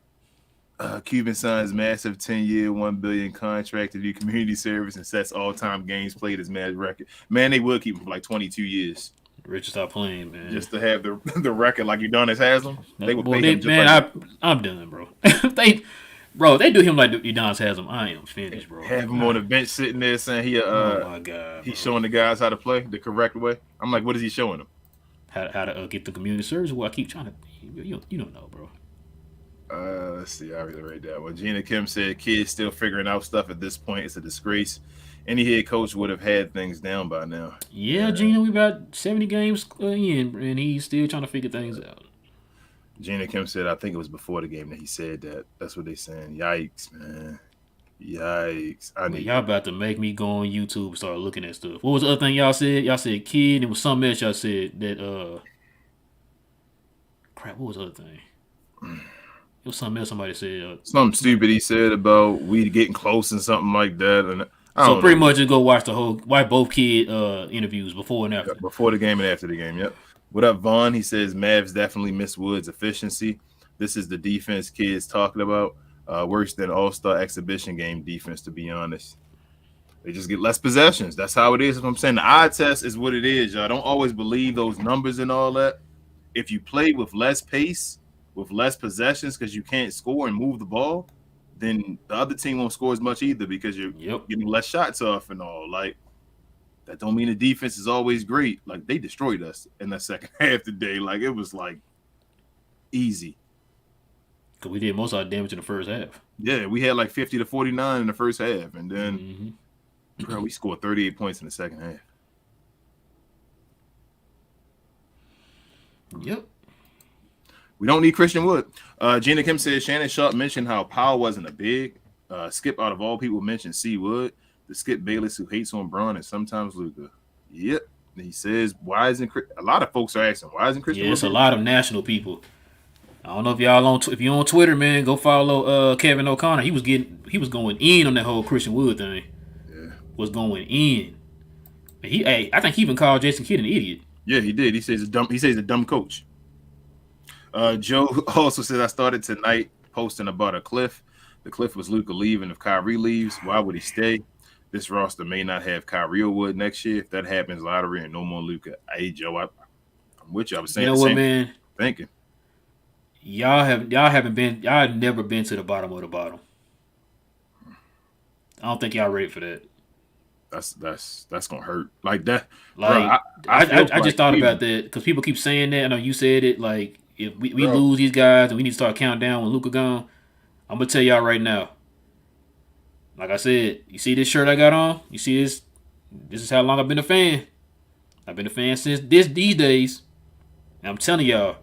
Cuban signs massive 10-year, $1 billion contract to do community service and sets all-time games played as Mavs record. Man, they would keep him for like 22 years. Richard, stop playing, man. Just to have the record like Udonis has them. They would pay him just I'm done, bro. They do him like Udonis has him. I am finished, bro. Have him on the bench sitting there saying oh my God, he's showing the guys how to play the correct way. I'm like, what is he showing them? How to get the community service? Well, I keep trying to. You don't know, bro. Let's see. I really read that one. Gina Kim said, kids still figuring out stuff at this point. It's a disgrace. Any head coach would have had things down by now. Yeah, Gina, we about 70 games in, and he's still trying to figure things out. Gina Kim said, I think it was before the game that he said that. That's what they saying. Yikes, man. Yikes. Y'all about to make me go on YouTube and start looking at stuff. What was the other thing y'all said? Y'all said kid, and it was something else y'all said that, crap, what was the other thing? It was something else somebody said. Something stupid he said about we getting close and something like that. And so pretty much just go watch both kid interviews before and after. Before the game and after the game, yep. What up, Vaughn? He says Mavs definitely miss Woods' efficiency. This is the defense kids talking about. Worse than all-star exhibition game defense, to be honest. They just get less possessions. That's how it is. What I'm saying, the eye test is what it is, y'all. Don't always believe those numbers and all that. If you play with less pace, with less possessions because you can't score and move the ball, then the other team won't score as much either because you're getting less shots off and all. Like, that don't mean the defense is always great. Like, they destroyed us in that second half today. Like, it was, like, easy. Because we did most of our damage in the first half. Yeah, we had, like, 50 to 49 in the first half. And then, bro, we scored 38 points in the second half. Yep. We don't need Christian Wood. Gina Kim says Shannon Sharp mentioned how Powell wasn't a big. Skip, out of all people, mentioned C. Wood. The Skip Bayless who hates on Braun and sometimes Luka. Yep. And he says, why isn't a lot of folks are asking, why isn't Christian Wood? Yeah, it's a lot of national people. I don't know if y'all if you're on Twitter, man, go follow Kevin O'Connor. He was going in on that whole Christian Wood thing. Yeah. Was going in. I think he even called Jason Kidd an idiot. Yeah, he did. He says he's a dumb coach. Joe also says I started tonight posting about a cliff. The cliff was Luka leaving. If Kyrie leaves, why would he stay? This roster may not have Kyrie or Wood next year. If that happens, lottery and no more Luka. Hey, Joe, I'm with you. I was saying, you know what, man? Thinking. Y'all have never been to the bottom of the bottom. I don't think y'all ready for that. That's gonna hurt like that. Like, bro, I just thought about that because people keep saying that. I know you said it. Like, if we lose these guys and we need to start counting down when Luka gone, I'm gonna tell y'all right now. Like I said, you see this shirt I got on? You see this? This is how long I've been a fan. I've been a fan since these days. And I'm telling y'all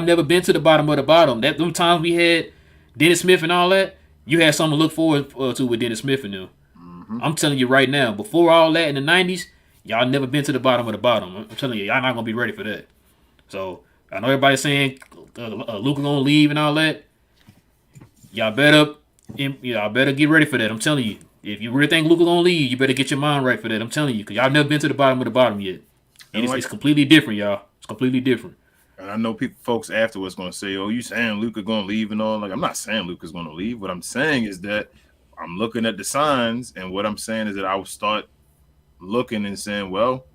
never been to the bottom of the bottom. Them times we had Dennis Smith and all that, you had something to look forward to with Dennis Smith and them. I'm telling you right now, before all that in the 90s, Y'all never been to the bottom of the bottom. I'm telling you, y'all not gonna be ready for that. So I know everybody's saying Luka gonna leave and all that. Y'all better get ready for that. I'm telling you. If you really think Luka gonna leave, you better get your mind right for that. I'm telling you, because y'all never been to the bottom of the bottom yet. And it's completely different, y'all. It's completely different. And I know folks afterwards gonna say, "Oh, you saying Luka gonna leave and all?" Like, I'm not saying Luka's gonna leave. What I'm saying is that I'm looking at the signs, and what I'm saying is that I will start looking and saying, "Well,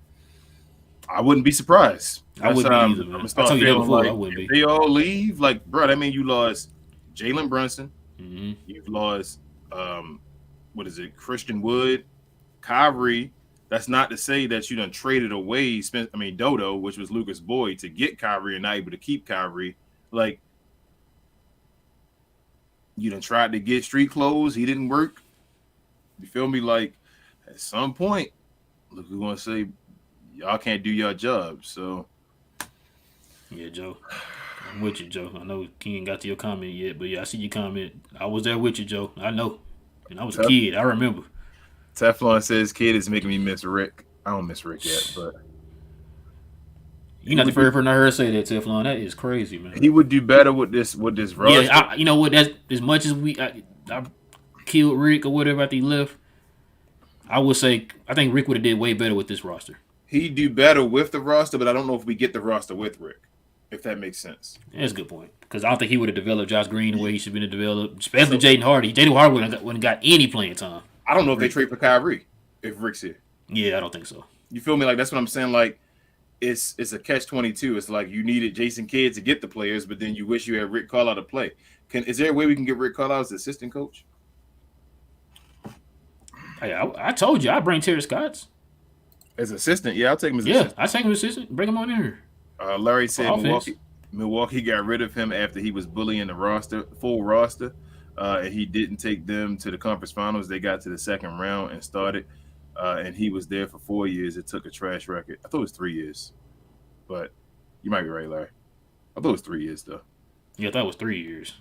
I wouldn't be surprised." I wouldn't be either, man. I'm gonna start feeling like if they all leave, like, bro, that means you lost Jalen Brunson, you've lost Christian Wood, Kyrie. That's not to say that you done traded away Dodo, which was Luka's boy, to get Kyrie and not able to keep Kyrie. Like, you done tried to get street clothes, he didn't work. You feel me? Like, at some point, Luka gonna say, y'all can't do your job. So yeah, Joe. I'm with you, Joe. I know King got to your comment yet, but yeah, I see your comment. I was there with you, Joe. I know. And I was a kid. I remember. Teflon says, "Kid is making me miss Rick." I don't miss Rick yet, but you're not the first person I heard say that, Teflon. That is crazy, man. He would do better with this roster. Yeah, you know what? That's as much as I killed Rick or whatever after he left. I would say I think Rick would have did way better with this roster. He'd do better with the roster, but I don't know if we get the roster with Rick. If that makes sense. That's a good point. Because I don't think he would have developed Josh Green the way he should have been developed, especially Jaden Hardy. Jaden Hardy wouldn't have got any playing time. I don't know if they trade for Kyrie if Rick's here. Yeah, I don't think so. You feel me? Like, that's what I'm saying. Like, it's a catch-22. It's like you needed Jason Kidd to get the players, but then you wish you had Rick Carlisle to play. Is there a way we can get Rick Carlisle as assistant coach? Hey, I told you I'd bring Terry Scotts. As assistant? Yeah, I'll take him as assistant. Yeah, I'll take him as assistant. Bring him on in here. Larry said Milwaukee got rid of him after he was bullying the full roster, and he didn't take them to the conference finals. They got to the second round and started, and he was there for 4 years. It took a trash record. I thought it was 3 years, but you might be right, Larry. I thought it was 3 years though. Yeah, I thought it was 3 years.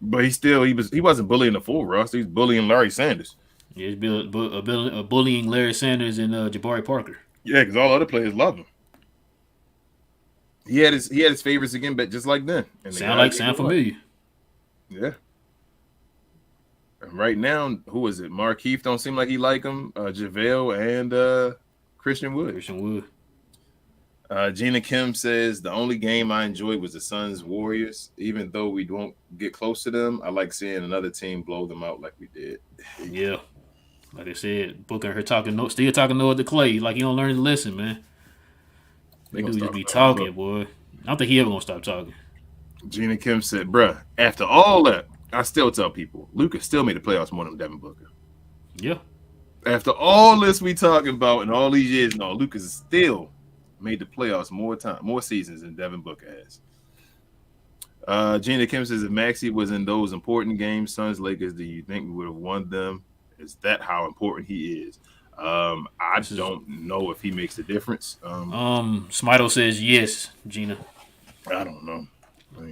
But he wasn't bullying the full roster. He's bullying Larry Sanders. Yeah, he's bullying Larry Sanders and Jabari Parker. Yeah, because all other players love him. He had his favorites again, but just like then. Sound familiar. Yeah. And right now, who is it? Markeith don't seem like he like him. JaVale and Christian Wood. Gina Kim says, "The only game I enjoyed was the Suns Warriors. Even though we won't get close to them, I like seeing another team blow them out like we did." Yeah. Like I said, Booker and her still talking Noah to Clay. Like, you don't learn the lesson, man. They do just be talking, boy. I don't think he ever gonna stop talking. Gina Kim said, "Bruh, after all that, I still tell people Luka still made the playoffs more than Devin Booker." Yeah. After all this we talking about and all these years, no, Luka's still made the playoffs more seasons than Devin Booker has. Gina Kim says, "If Maxey was in those important games, Suns Lakers, do you think we would have won them? Is that how important he is?" I don't know if he makes a difference. Smito says yes, Gina. I don't know.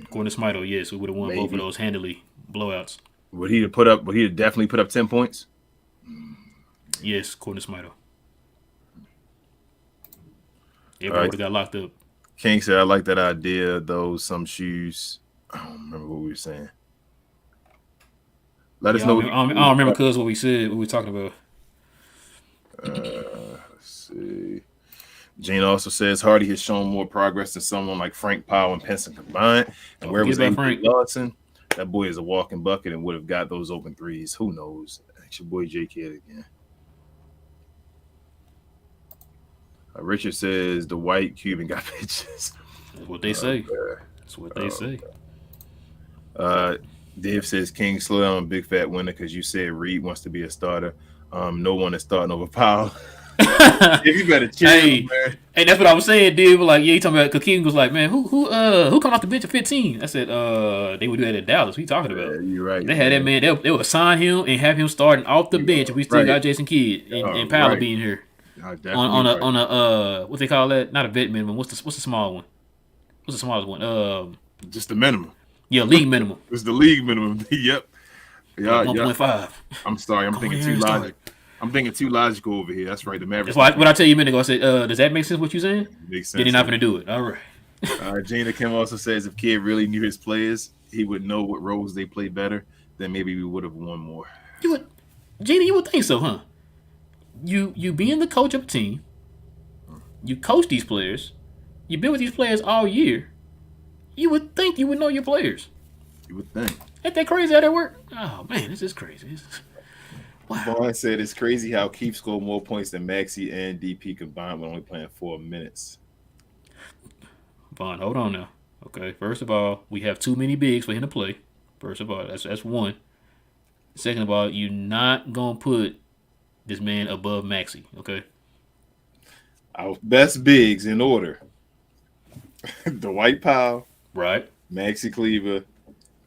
According to Smito, yes, we would have won both of those handily blowouts. Would he have definitely put up 10 points? Yes, according to Smito. Everybody would have got locked up. King said, "I like that idea, though. Some shoes." I don't remember what we were saying. Let us know. I don't remember because what we said, what we were talking about. Let's see. Gene also says Hardy has shown more progress than someone like Frank Powell and Pinson combined. And where was Frank Lawson? That boy is a walking bucket and would have got those open threes. Who knows? It's your boy J Kidd again. Richard says the white Cuban got bitches. That's what they say. That's what they say. Dave says King slow down, big fat winner, because you said Reed wants to be a starter. No one is starting over Powell. If you better chill, man. Hey, that's what I was saying, dude. Like, yeah, you talking about? Cause King was like, man, who come off the bench at 15? I said, they would do that at Dallas. What you talking about? Yeah, you're right. They had that man. They would sign him and have him starting off the bench. If we still got Jason Kidd and Powell being here on a what they call that? Not a vet minimum. What's the small one? What's the smallest one? Just the minimum. Yeah, league minimum. It's the league minimum. Yep. Yeah, 1.5. I'm sorry. I'm thinking too logic. I'm thinking too logical over here. That's right. The Mavericks. That's why when I tell you a minute ago, I said, does that make sense what you're saying? Makes sense. Then you're not going to do it. All right. Gina Kim also says if Kid really knew his players, he would know what roles they play better. Then maybe we would have won more. Gina, you would think so, huh? You being the coach of a team, you coach these players, you've been with these players all year. You would think you would know your players. You would think. Ain't that crazy how that work? Oh man, this is crazy. Wow. Vaughn said it's crazy how Keith scored more points than Maxey and DP combined when only playing 4 minutes. Vaughn, hold on now. Okay, first of all, we have too many bigs for him to play. First of all, that's one. Second of all, you're not gonna put this man above Maxey, okay? Our best bigs in order: Dwight Powell, right? Maxey Kleber,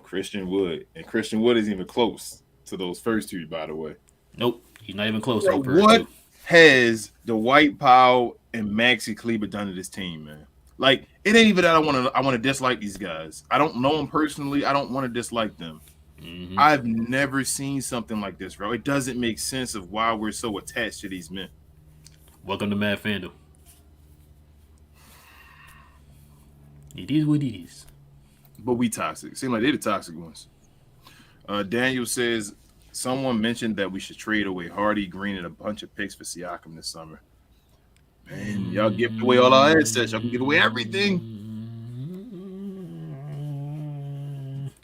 Christian Wood, and Christian Wood isn't even close to those first two, by the way. Nope, he's not even close. Bro, what has Dwight Powell and Maxey Kleber done to this team, man? Like, it ain't even that I want to dislike these guys. I don't know them personally. I don't want to dislike them. Mm-hmm. I've never seen something like this, bro. It doesn't make sense of why we're so attached to these men. Welcome to Mad Fandom. It is what it is. But we toxic. Seem like they're the toxic ones. Daniel says someone mentioned that we should trade away Hardy, Green, and a bunch of picks for Siakam this summer. Man, y'all give away all our assets. Y'all can give away everything.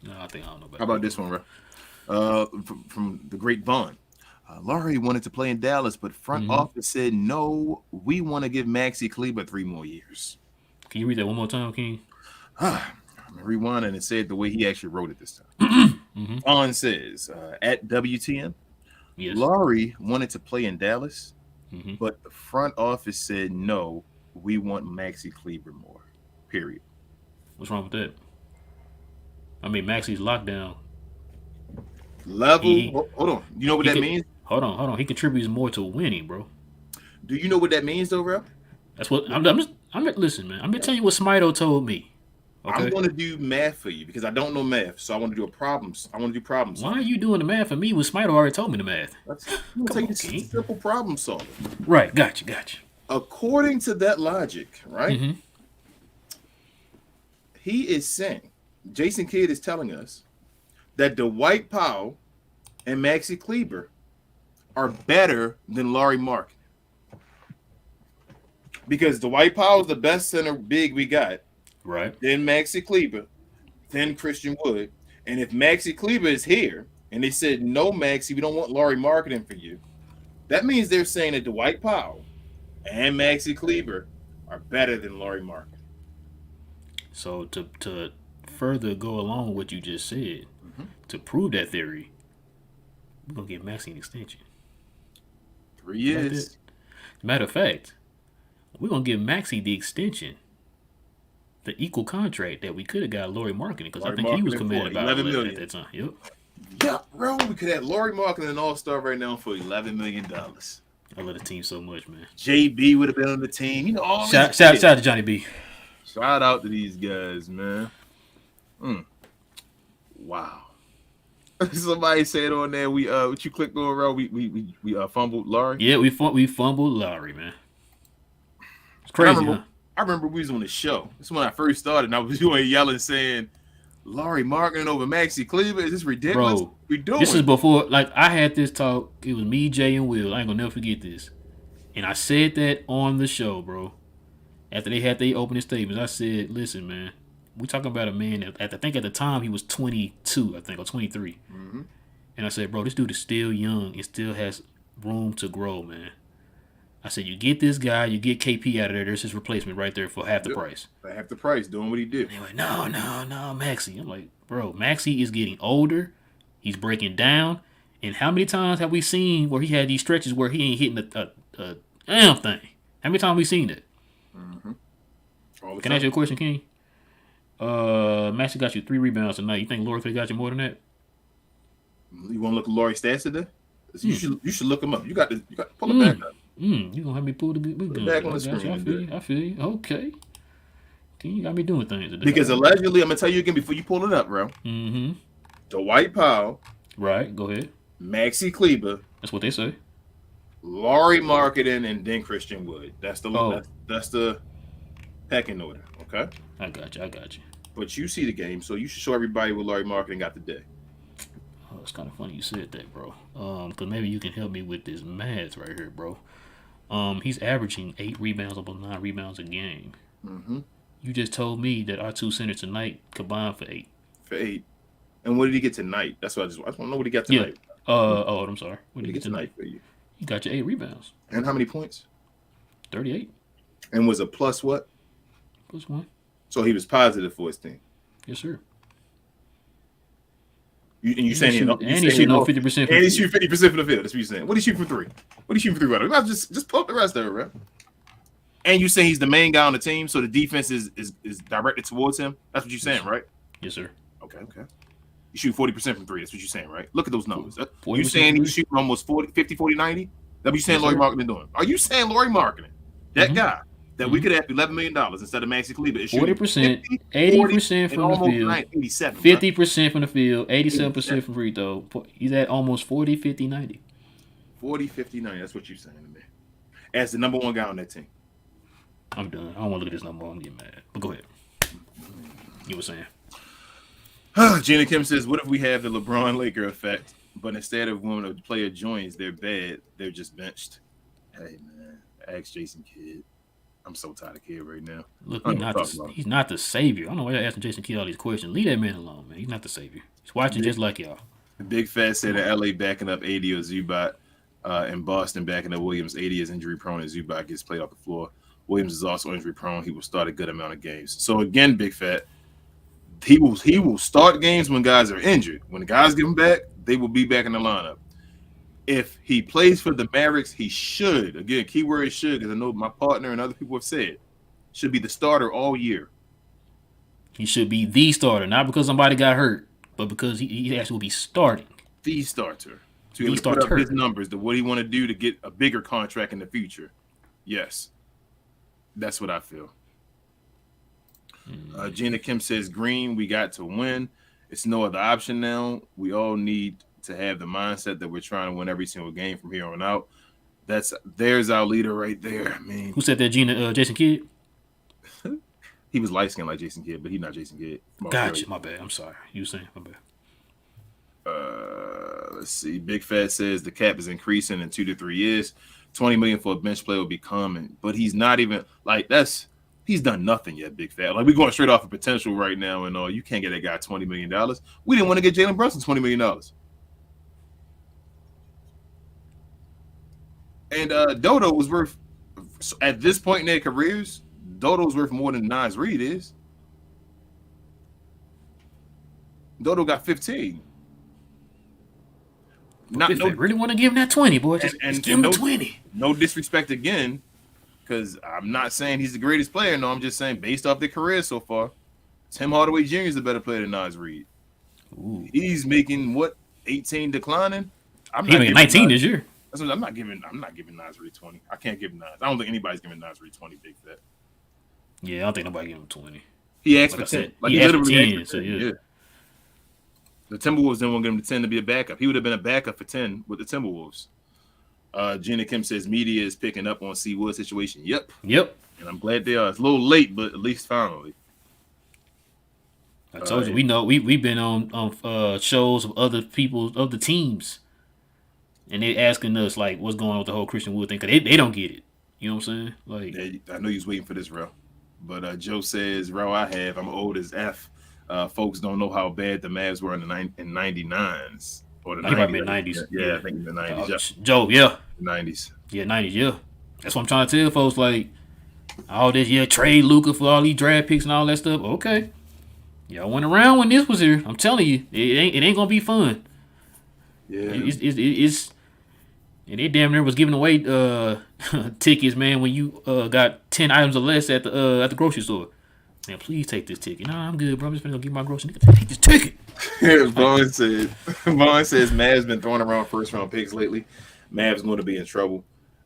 No, I don't know about How about this one, bro? From the great Vaughn. Laurie wanted to play in Dallas, but front office said, no, we want to give Maxey Kleber 3 more years. Can you read that one more time, King? I'm going to rewind and say it the way he actually wrote it this time. Vaughn says, at WTM, yes. Laurie wanted to play in Dallas, but the front office said, no, we want Maxey Kleber more, period. What's wrong with that? I mean, Maxey's lockdown. Hold on. You know what that means? Hold on. He contributes more to winning, bro. Do you know what that means, though, bro? That's what listen, man. I'm gonna tell you what Smito told me. Okay? I'm going to do math for you because I don't know math, so I want to do problems. I want to do problems. Why are you doing the math for me when Smito already told me the math? I'm going to take simple problem solving. Right, gotcha. According to that logic, right? He is saying, Jason Kidd is telling us that Dwight Powell and Maxey Kleber are better than Laurie Mark. Because Dwight Powell is the best center big we got. Right. Then Maxey Kleber, then Christian Wood. And if Maxey Kleber is here and they said, no, Maxey, we don't want Laurie marketing for you, that means they're saying that Dwight Powell and Maxey Kleber are better than Laurie marketing. So to further go along with what you just said, to prove that theory, we're going to give Maxey an extension. 3 years. Matter of fact, we're going to give Maxey the extension, the equal contract that we could have got Laurie marketing, because I think he was committed about 11 million at that time. Yep. Yeah, bro, we could have Laurie marketing an all-star right now for $11 million. I love the team so much, man. JB would have been on the team. You know, all shout out to Johnny B. Shout out to these guys, man. Wow. Somebody said on there, what you clicked on, bro? We fumbled Laurie. Yeah, we fumbled Laurie, man. It's crazy, I remember we was on the show. This is when I first started, and I was doing yelling, saying, Laurie marketing over Maxey Kleber. Is this ridiculous? Bro, we doing? This is before, like, I had this talk. It was me, Jay, and Will. I ain't gonna never forget this. And I said that on the show, bro. After they had their opening statements, I said, listen, man, we talking about a man that I think at the time he was 22, I think, or 23. And I said, bro, this dude is still young and still has room to grow, man. I said, you get this guy, you get KP out of there, there's his replacement right there for half the price. Half the price, doing what he did. And they went, no, Maxey. I'm like, bro, Maxey is getting older. He's breaking down. And how many times have we seen where he had these stretches where he ain't hitting a damn thing? How many times have we seen that? Can I ask you a question, King? Maxey got you 3 rebounds tonight. You think Laurie could have got you more than that? You want to look at Laurie's stats today? You should look him up. You got to pull it back up. You gonna have me pull the back on the screen. I feel you. Okay. You got me doing things today. Because allegedly, I'm gonna tell you again before you pull it up, bro. Dwight Powell. Right. Go ahead. Maxey Kleber. That's what they say. Laurie Marketing and then Christian Wood. That's the pecking order. Okay. I got you. But you see the game, so you should show everybody what Laurie Marketing got today. Oh, it's kind of funny you said that, bro. Because maybe you can help me with this math right here, bro. He's averaging 8 rebounds, almost 9 rebounds a game. Mm-hmm. You just told me that our 2 centers tonight combined for 8. For 8. And what did he get tonight? That's what I want to know what he got tonight. Yeah. I'm sorry. What did he get tonight for you? You got your 8 rebounds. And how many points? 38. And was a plus what? Plus 1. So he was positive for his team. Yes, sir. You saying he's shooting 50%. And he's shooting 50% from the field. That's what you're saying. What do you shoot from 3? What do you shoot from 3? Right? Just pull up the rest of it, right? And you saying he's the main guy on the team, so the defense is directed towards him. That's what you're saying, right? Yes, sir. Okay. You shoot 40% from 3. That's what you're saying, right? Look at those numbers. You saying he's shooting almost 50, 40, 90? That's what you saying Laurie Marketing doing. Are you saying Laurie Marketing, that guy, that we could have $11 million instead of Maxi Kleber, is shooting 40%, 80% from the field, 87, 50% from the field, 87% from free throw. He's at almost 40, 50, 90. 40, 50, 90. That's what you're saying to me. As the number 1 guy on that team. I'm done. I don't want to look at this number. I'm getting mad. But go ahead. You were saying. Gina Kim says, what if we have the LeBron Laker effect, but instead of when a player joins, they're bad, they're just benched? Hey, man, ask Jason Kidd. I'm so tired of Kidd right now. Look, he's not the savior. I don't know why you're asking Jason Kidd all these questions. Leave that man alone, man. He's not the savior. He's watching just like y'all. Big Fat said that LA backing up AD or Zubac, and Boston backing up Williams. AD is injury prone and Zubac gets played off the floor. Williams is also injury prone. He will start a good amount of games. So again, Big Fat, he will start games when guys are injured. When the guys get him back, they will be back in the lineup. If he plays for the Mavericks, he should. Again, keyword is should, because I know my partner and other people have said, should be the starter all year. He should be the starter, not because somebody got hurt, but because he actually will be starting. The starter. To put up his numbers, to what he want to do to get a bigger contract in the future. Yes. That's what I feel. Gina Kim says, Green, we got to win. It's no other option now. We all need to have the mindset that we're trying to win every single game from here on out. There's our leader right there. I mean, who said that? Jason Kidd? He was light skinned like Jason Kidd, but he's not Jason Kidd. Gotcha. My bad. I'm sorry. You were saying my bad. Let's see. Big Fat says the cap is increasing in 2 to 3 years. $20 million for a bench player will be coming, but he's not even he's done nothing yet, Big Fat. Like, we're going straight off of potential right now, and you can't get that guy $20 million. We didn't want to get Jalen Brunson $20 million. And Dodo was worth, at this point in their careers, Dodo's worth more than Nas Reed is. Dodo got 15. Really want to give him that 20, boy. Just give him 20. No disrespect again, because I'm not saying he's the greatest player. No, I'm just saying based off their career so far, Tim Hardaway Jr. is a better player than Nas Reed. Ooh. He's making 18 declining. He's making 19 this year. I'm not giving Nas Reed 20. I can't give Nas. I don't think anybody's giving Nas Reed 20, Big Fat. Yeah, I don't think nobody giving him 20. He asked for 10. He asked for 10. So yeah. The Timberwolves didn't want to give him the 10 to be a backup. He would have been a backup for 10 with the Timberwolves. Gina Kim says media is picking up on C. Wood situation. Yep. And I'm glad they are. It's a little late, but at least finally. I told you, we know we've been on shows of other teams, and they're asking us like what's going on with the whole Christian Wood thing, because they don't get it. You know what I'm saying? Like, I know you was waiting for this, Ro. But Joe says, Ro, I'm old as F. Folks don't know how bad the Mavs were in the 99s. Or the 90s. Yeah, I think in the 90s. Joe, yeah. The 90s. Yeah, 90s, yeah. That's what I'm trying to tell folks, like, all this, trade Luka for all these draft picks and all that stuff. Okay. Y'all went around when this was here. I'm telling you, it ain't gonna be fun. Yeah. It's and they damn near was giving away tickets, man, when you got 10 items or less at the grocery store. Man, please take this ticket. No, I'm good, bro. I'm just gonna get my groceries. Take this ticket. Vaughn says Mavs been throwing around first round picks lately. Mavs going to be in trouble.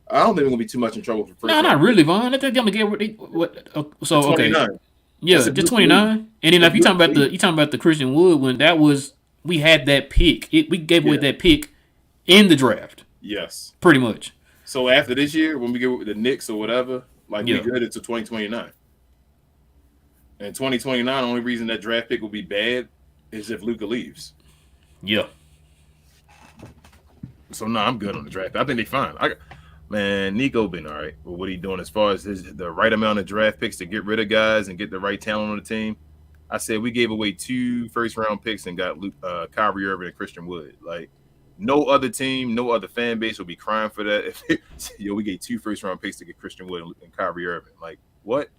I don't think we're gonna be too much in trouble for first. No, not really, Vaughn. I think I'm gonna get what. So 29. Okay, yeah, just 29. And then if you talking about the Christian Wood when that was we had that pick. We gave away that pick in the draft. Yes, pretty much. So after this year, when we get with the Knicks or whatever, like we good until 2029. And 2029, the only reason that draft pick will be bad is if Luka leaves. Yeah. So no, I'm good on the draft. I think they fine. Man, Nico been all right with what he doing as far as the right amount of draft picks to get rid of guys and get the right talent on the team. I said we gave away 2 first-round picks and got Kyrie Irving and Christian Wood. Like, no other team, no other fan base will be crying for that. We gave 2 first-round picks to get Christian Wood and Kyrie Irving. Like, what?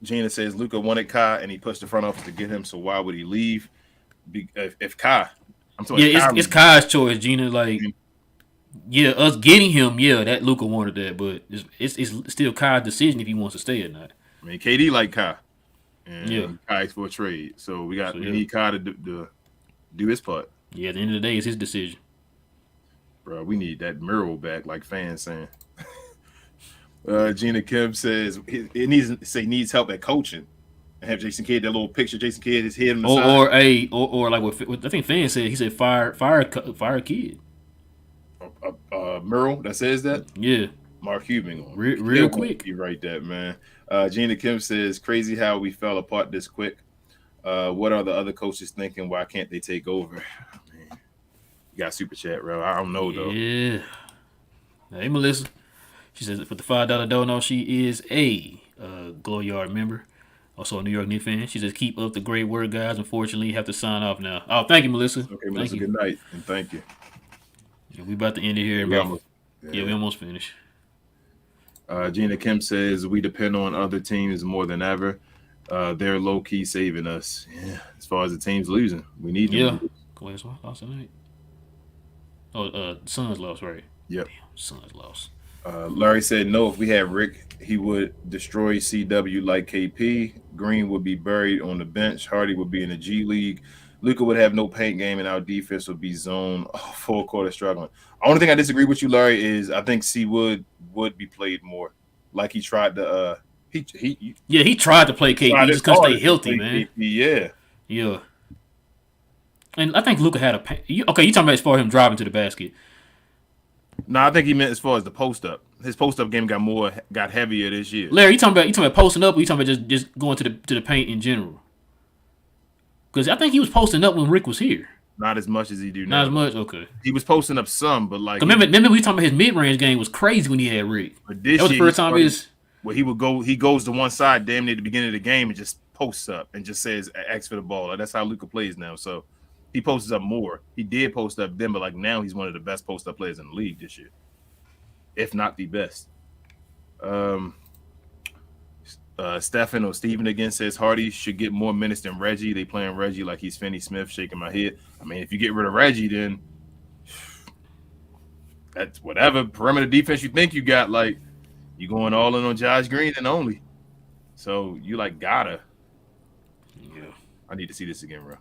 Gina says Luka wanted Kai and he pushed the front office to get him, so why would he leave? If Kai, I'm talking it's Kai's choice, Gina. Like, us getting him, that Luka wanted that, but it's still Kai's decision if he wants to stay or not. I mean, KD like Kai, and Kai's for a trade, so we need Kai to do his part. Yeah, at the end of the day, it's his decision. Bro, we need that mural back, like fans saying. Gina Kim says it needs help at coaching. And have Jason Kidd, that little picture, Jason Kidd, his head on the side. Or like what I think fans said, he said fire Kidd. Mural that says that? Yeah. Mark Cuban on. Real quick. You write that, man. Gina Kim says, crazy how we fell apart this quick. What are the other coaches thinking? Why can't they take over? Man, you got super chat, bro. I don't know, though. Yeah. Hey, Melissa. She says, for the $5 dono, she is a Glow Yard member. Also a New York Knicks fan. She says, keep up the great work, guys. Unfortunately, you have to sign off now. Oh, thank you, Melissa. Okay, Melissa, good night, and thank you. Yeah, we about to end it here. We almost finished. Gina Kim says, we depend on other teams more than ever. They're low-key saving us. Yeah, as far as the team's losing. We need them. Yeah. Lost tonight. Oh, Suns lost, right? Yep. Damn, Suns lost. Larry said, no, if we had Rick, he would destroy CW like KP. Green would be buried on the bench. Hardy would be in the G League. Luka would have no paint game, and our defense would be zone full quarter struggling. Only thing I disagree with you, Larry, is I think C would be played more. Like he tried to he tried to play KP just couldn't stay healthy, man. KP, yeah. And I think Luka had a paint. You talking about as far as him driving to the basket. No, I think he meant as far as the post up. His post up game got heavier this year. Larry, you talking about posting up, or you talking about just going to the paint in general? Because I think he was posting up when Rick was here. Not as much as he do now. Not as much, okay. He was posting up some, but like remember we talking about his mid range game was crazy when he had Rick. But this that was the first time where he goes to one side damn near the beginning of the game and just posts up and just says ask for the ball. Like, that's how Luka plays now. So he posts up more. He did post up then, but like now he's one of the best post up players in the league this year, if not the best. Stephen or Steven again says Hardy should get more minutes than Reggie. They playing Reggie like he's Finney Smith, shaking my head. I mean, if you get rid of Reggie, then that's whatever perimeter defense you think you got. Like, you going all in on Josh Green and only. So you like gotta. Yeah, I need to see this again, bro.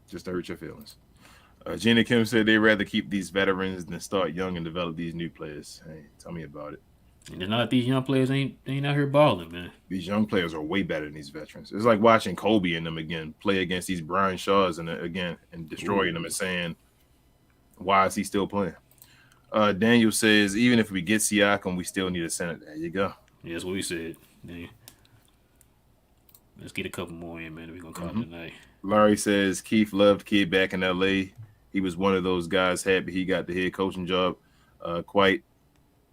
Just to hurt your feelings. Gina Kim said they'd rather keep these veterans than start young and develop these new players. Hey, tell me about it. And it's not like these young players ain't out here balling, man. These young players are way better than these veterans. It's like watching Kobe and them again play against these Brian Shaws and destroying them and saying, why is he still playing? Daniel says, even if we get Siakam, we still need a center. There you go. Yeah, that's what we said. Yeah. Let's get a couple more in, man. We're going to call it tonight. Larry says, Keith loved Kid back in L.A. He was one of those guys happy he got the head coaching job. Quite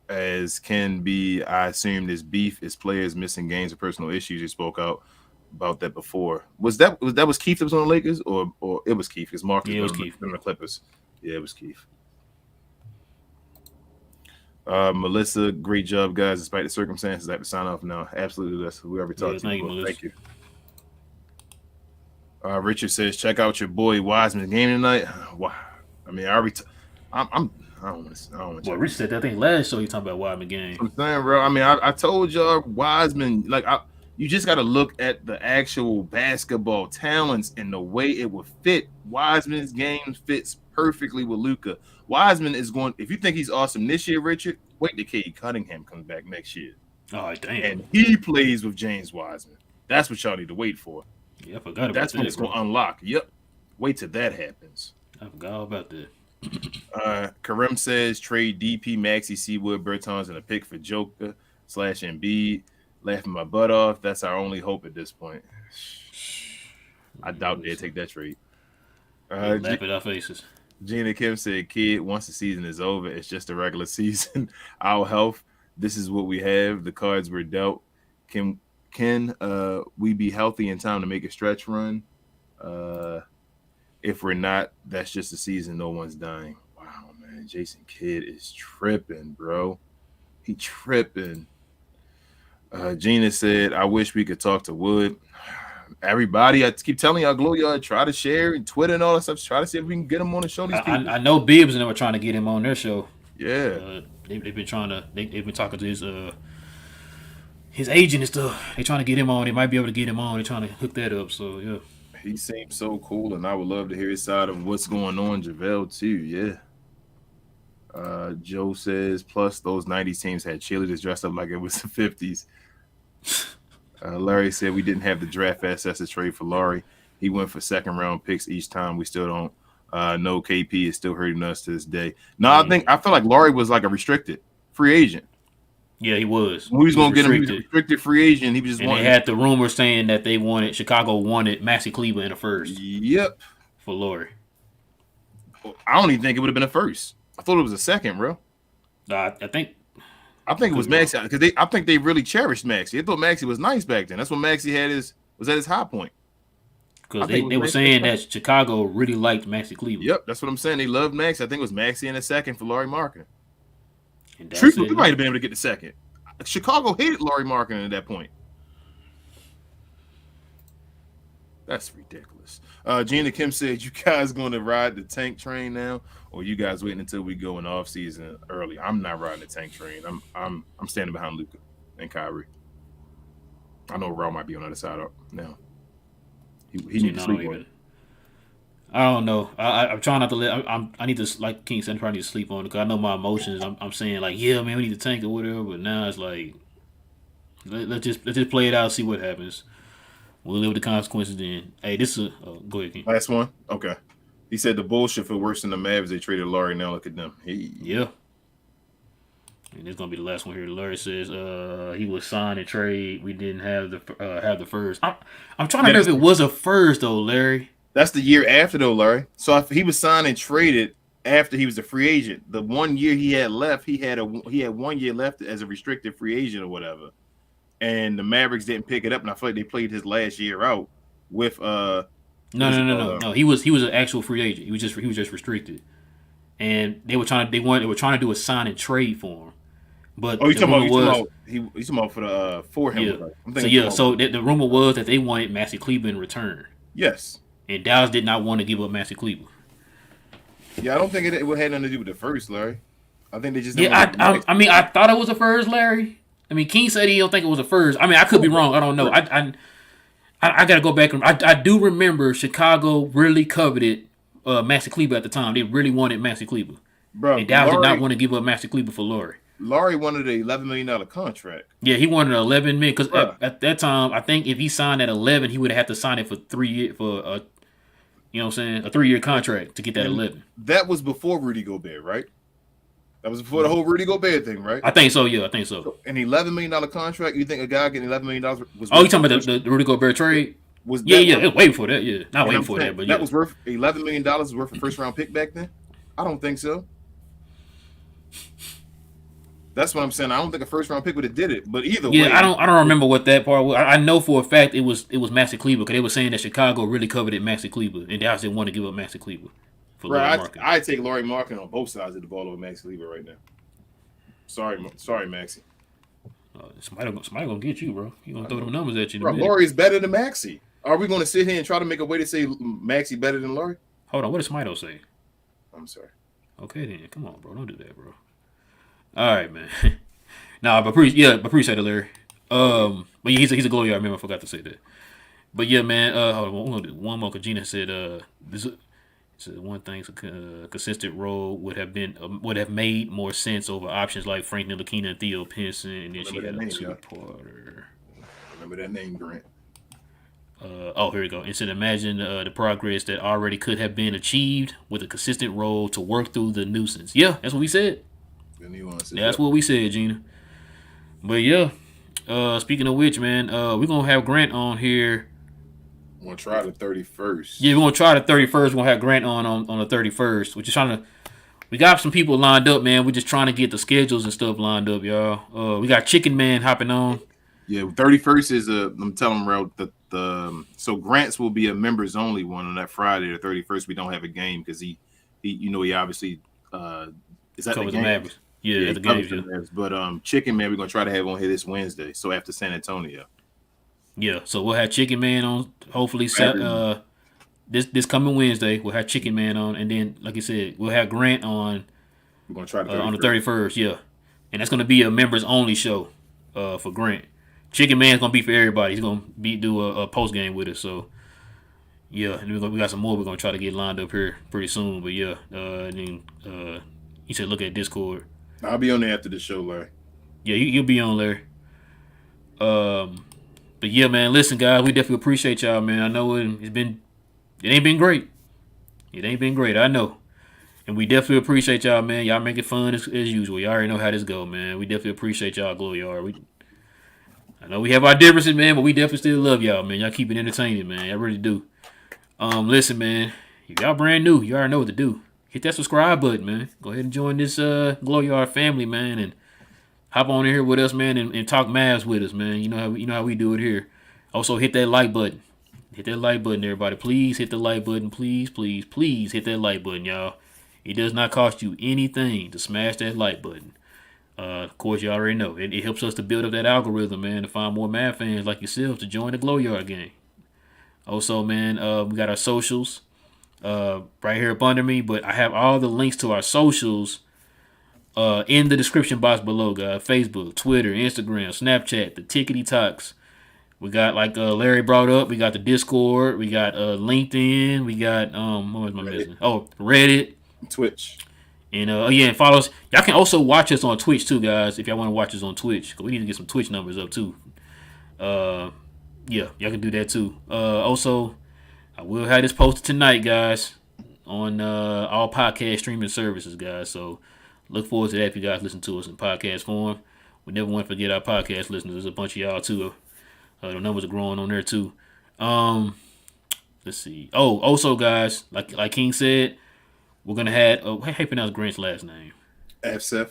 as can be, I assume this beef is players missing games or personal issues. You spoke out about that before. Was Keith that was on the Lakers or it was Keith? Because Marcus was Keith on the Clippers. Yeah, it was Keith. Melissa, great job, guys. Despite the circumstances, I have to sign off now. Absolutely, that's we already talked to you. Thank you. Richard says, check out your boy Wiseman's game tonight. Wow. I mean, I don't want to. Well, Rich said that thing last show. You talking about Wiseman game? I'm saying, bro. I mean, I told y'all Wiseman. Like, you just got to look at the actual basketball talents and the way it would fit. Wiseman's game fits perfectly with Luka. Wiseman is going. If you think he's awesome this year, Richard, wait till Cade Cunningham comes back next year. Oh, damn! And he plays with James Wiseman. That's what y'all need to wait for. Yeah, I forgot about that. That's when it's going to unlock. Yep. Wait till that happens. I forgot all about that. Kareem says trade DP, Maxey, Seawood, Bertans, and a pick for Joker / Embiid. Laughing my butt off. That's our only hope at this point. I doubt they'd take that trade. Laugh at our faces. Gina Kim said, "Kid, once the season is over, it's just a regular season. Our health. This is what we have. The cards were dealt. Can we be healthy in time to make a stretch run? If we're not, that's just a season. No one's dying." Wow, man. Jason Kidd is tripping, bro. He tripping. Gina said, "I wish we could talk to Wood." Everybody, I keep telling y'all, Glow Yard, try to share and Twitter and all that stuff. Try to see if we can get him on the show. These people. I know Bibbs and they were trying to get him on their show. Yeah, they've been trying to. They've been talking to his agent and stuff. They're trying to get him on. They might be able to get him on. They're trying to hook that up. So yeah, he seems so cool, and I would love to hear his side of what's going on. JaVale too, yeah. Joe says, plus those 90s teams had cheerleaders dressed up like it was the 50s. Larry said we didn't have the draft assets to trade for Laurie. He went for second round picks each time. We still don't know. KP is still hurting us to this day. No, I feel like Laurie was like a restricted free agent. Yeah, he was. We was gonna get him. He was a restricted free agent. He was just. And they had the rumor saying that Chicago wanted Maxi Kleber in the first. Yep. For Laurie. I don't even think it would have been a first. I thought it was a second, bro. I think it was Maxi because I think they really cherished Maxi. They thought Maxi was nice back then. That's when Maxi was at his high point. Because they were saying that Chicago really liked Maxi Kleber. Yep, that's what I'm saying. They loved Maxi. I think it was Maxi in a second for Laurie Marketing. Truthfully, we might have been able to get the second. Chicago hated Laurie Marketing at that point. That's ridiculous. Gina Kim said, "You guys going to ride the tank train now, or you guys waiting until we go in the off season early?" I'm not riding the tank train. I'm standing behind Luka and Kyrie. I know Raw might be on the other side up now. He needs to sleep on it. I don't know. I'm trying not to let. I need to, like King said, I probably need to sleep on it because I know my emotions. I'm saying like, yeah, man, we need to tank or whatever. But now it's like, let's just play it out, see what happens. We'll live with the consequences then. Hey, this is go ahead, King. Last one. Okay. He said the bullshit feel worse than the Mavs. They traded Laurie. Now look at them. Yeah. And this is gonna be the last one here. Larry says he was signed and trade. We didn't have the first. I'm trying to remember if it was a first though, Larry. That's the year after though, Larry. So if he was signed and traded after he was a free agent, the 1 year he had left, he had 1 year left as a restricted free agent or whatever. And the Mavericks didn't pick it up, and I feel like they played his last year out with No. He was an actual free agent. He was just restricted, and they were trying to do a sign and trade for him. But you talking about for him? Yeah. So the rumor was that they wanted Maxi Kleber in return. Yes. And Dallas did not want to give up Maxi Kleber. Yeah, I don't think it had nothing to do with the first, Larry. I think they just I thought it was a first, Larry. I mean, King said he don't think it was a first. I mean, I could be wrong. I don't know. I got to go back. I do remember Chicago really coveted Maxi Kleber at the time. They really wanted Maxi Kleber. Bro, and Dallas did not want to give up Maxi Kleber for Laurie. Laurie wanted an $11 million contract. Yeah, he wanted $11 million because at that time, I think if he signed at 11, he would have had to sign it for 3 years you know what I'm saying, a 3-year contract to get that 11. That was before Rudy Gobert, right? That was before the whole Rudy Gobert thing, right? I think so. Yeah, I think so. An $11 million contract. You think a guy getting $11 million was? Oh, you talking about the Rudy Gobert trade? It was way before that. Yeah, not way before that, but that was worth $11 million. Was worth a first round pick back then. I don't think so. That's what I'm saying. I don't think a first round pick would have did it. But either way, I don't remember what that part was. I know for a fact it was Maxi Kleber because they were saying that Chicago really coveted Maxi Kleber and Dallas didn't want to give up Maxi Kleber. I take Laurie Marketing on both sides of the ball over Maxi Kleber right now. Sorry, Maxi. Somebody gonna get you, bro. You gonna throw them numbers at you? Bro, Laurie is better than Maxi. Are we gonna sit here and try to make a way to say Maxi better than Laurie? Hold on, what does Smito say? I'm sorry. Okay then, come on, bro. Don't do that, bro. All right, man. Nah, but appreciate it, Larry. But yeah, he's a glory. I remember, I forgot to say that. But yeah, man. Hold on, we're gonna do one more. Cause Gina said, this one thing, a consistent role would have made more sense over options like Frank Ntilikina and Theo Pinson, and then she had a two-parter. Remember that name, Grant. Here we go. And said, imagine the progress that already could have been achieved with a consistent role to work through the nuisance. Yeah, that's what we said. That's what we said, Gina. But yeah, speaking of which, man, we're gonna have Grant on here. We're gonna try the 31st. Yeah, we're gonna try the 31st. We're gonna have Grant on the 31st. We're just trying to. We got some people lined up, man. We're just trying to get the schedules and stuff lined up, y'all. We got Chicken Man hopping on. Yeah, 31st is I'm telling them, so Grant's will be a members only one on that Friday. The 31st, we don't have a game because he obviously is that the Mavericks. Yeah, the games. Yeah. But Chicken Man, we're gonna try to have on here this Wednesday. So after San Antonio. Yeah, so we'll have Chicken Man on. Hopefully, this coming Wednesday we'll have Chicken Man on, and then like I said, we'll have Grant on. We're gonna try on the 31st. Yeah, and that's gonna be a members only show for Grant. Chicken Man's gonna be for everybody. He's gonna do a post game with us. So yeah, and we got some more we're gonna try to get lined up here pretty soon. But yeah, and then he said look at Discord. I'll be on there after the show, Larry. Yeah, you'll be on there. But yeah, man, listen, guys, we definitely appreciate y'all, man. I know it ain't been great. It ain't been great, I know. And we definitely appreciate y'all, man. Y'all make it fun as usual. Y'all already know how this go, man. We definitely appreciate y'all, Glow Yard. I know we have our differences, man, but we definitely still love y'all, man. Y'all keep it entertaining, man. Y'all really do. Listen, man, if y'all brand new, you already know what to do. Hit that subscribe button, man. Go ahead and join this Glow Yard family, man, and hop on in here with us, man, and talk Mavs with us, man. You know how we do it here. Also, hit that like button. Hit that like button, everybody. Please hit the like button. Please, please, please hit that like button, y'all. It does not cost you anything to smash that like button. Of course, you already know. It helps us to build up that algorithm, man, to find more Mav fans like yourself to join the Glow Yard gang. Also, man, we got our socials right here up under me, but I have all the links to our socials in the description box below, guys. Facebook, Twitter, Instagram, Snapchat, the Tickety Talks. We got, like Larry brought up, we got the Discord, we got LinkedIn, we got what was my missing? Oh, Reddit, Twitch. And and follow us. Y'all can also watch us on Twitch too, guys, if y'all want to watch us on Twitch. Cause we need to get some Twitch numbers up too. Y'all can do that too. Also, I will have this posted tonight, guys, on all podcast streaming services, guys. So look forward to that if you guys listen to us in podcast form. We never want to forget our podcast listeners. There's a bunch of y'all too. The numbers are growing on there too. Let's see. Oh, also, guys, like King said, we're gonna have. How do you pronounce Grant's last name? Asef.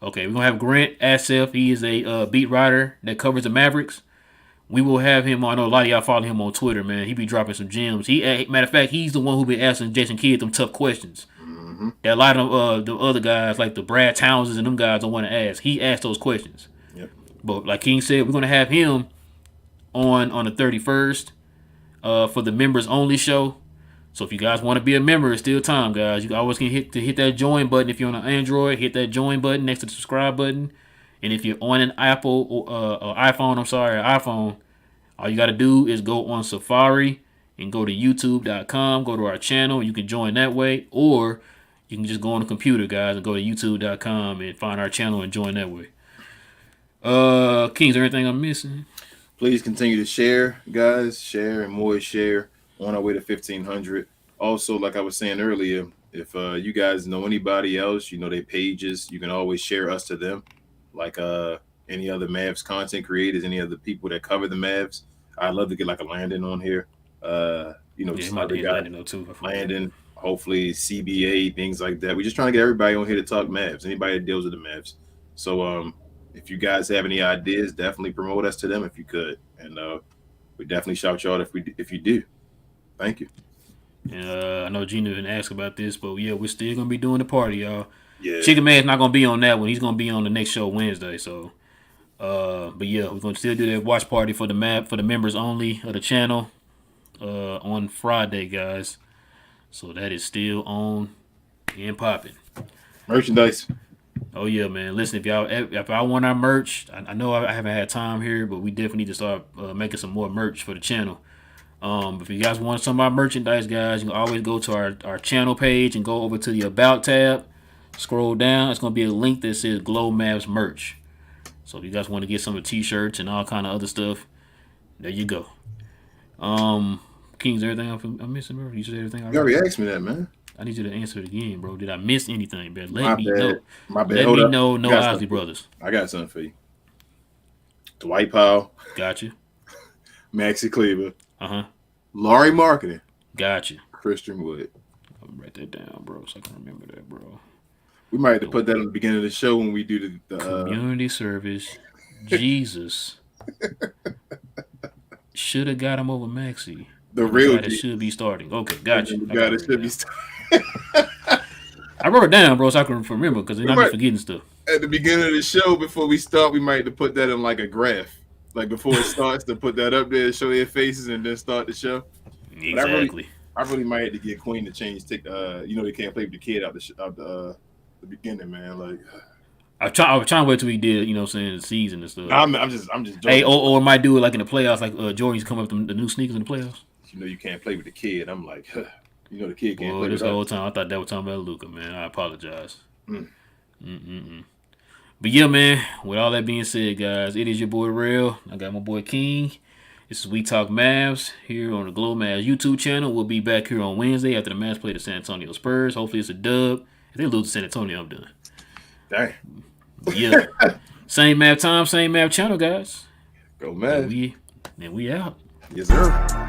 Okay, we're gonna have Grant Asef. He is a beat writer that covers the Mavericks. We will have him on. I know a lot of y'all follow him on Twitter, man. He be dropping some gems. Matter of fact, he's the one who be asking Jason Kidd them tough questions. Mm-hmm. That a lot of the other guys, like the Brad Townses and them guys, don't want to ask. He asked those questions. Yep. But like King said, we're gonna have him on the 31st for the members only show. So if you guys want to be a member, it's still time, guys. You always can hit that join button. If you're on an Android, hit that join button next to the subscribe button. And if you're on an Apple or iPhone, all you got to do is go on Safari and go to youtube.com, go to our channel. You can join that way, or you can just go on the computer, guys, and go to youtube.com and find our channel and join that way. King, is there anything I'm missing? Please continue to share, guys. Share and more share on our way to 1,500. Also, like I was saying earlier, if you guys know anybody else, you know their pages, you can always share us to them. Like any other Mavs content creators, any other people that cover the Mavs. I'd love to get like a Landon on here. Just other guy, Landon, hopefully CBA, things like that. We're just trying to get everybody on here to talk Mavs. Anybody that deals with the Mavs. So if you guys have any ideas, definitely promote us to them if you could, and we definitely shout you out if you do. Thank you. I know Gina didn't ask about this, but yeah, we're still gonna be doing the party, y'all. Yeah. Chicken Man's not gonna be on that one. He's gonna be on the next show Wednesday. So, but yeah, we're gonna still do that watch party for the members only of the channel on Friday, guys. So that is still on and popping. Merchandise. Oh yeah, man. Listen, if y'all want our merch, I know I haven't had time here, but we definitely need to start making some more merch for the channel. If you guys want some of our merchandise, guys, you can always go to our channel page and go over to the About tab. Scroll down. It's going to be a link that says Glow Mavs merch. So if you guys want to get some of the t-shirts and all kind of other stuff, there you go. Kings, everything I'm missing, bro? You said everything. You already asked me that, man. I need you to answer it again, bro. Did I miss anything, man? My bad. Know. My bad. Let Hold me up. know. No Osley brothers. I got something for you. Dwight Powell. Gotcha. Maxi Kleber. Laurie Marketing. Gotcha. Christian Wood. I'm gonna write that down, bro, so I can remember that, bro. We might have to put that at the beginning of the show when we do the community service. Jesus. Should have got him over Maxi. The real guy that should be starting. Okay, gotcha. The guy that should be starting. I wrote it down, bro, so I can remember because then I'm forgetting stuff. At the beginning of the show, before we start, we might have to put that in like a graph. Like before it starts, to put that up there to show their faces and then start the show. Exactly. I really might have to get Queen to change. They can't play with the kid out the beginning, man. Like I was trying to wait till we did, the season and stuff. I'm just joking. Hey, or might do it like in the playoffs, like Jordan's come up with the new sneakers in the playoffs. You can't play with the kid. I'm like, the kid can't play this with whole us. time I thought that was talking about Luka, man. I apologize. But yeah, man, with all that being said, guys, it is your boy Real. I got my boy King. This is We Talk Mavs here on the Glow Mavs YouTube channel. We'll be back here on Wednesday after the Mavs play the San Antonio Spurs. Hopefully it's a dub. If they lose to San Antonio, I'm done. Dang. Yeah. Same Mav time, same Mav channel, guys. Go Mavs. And we out. Yes, sir.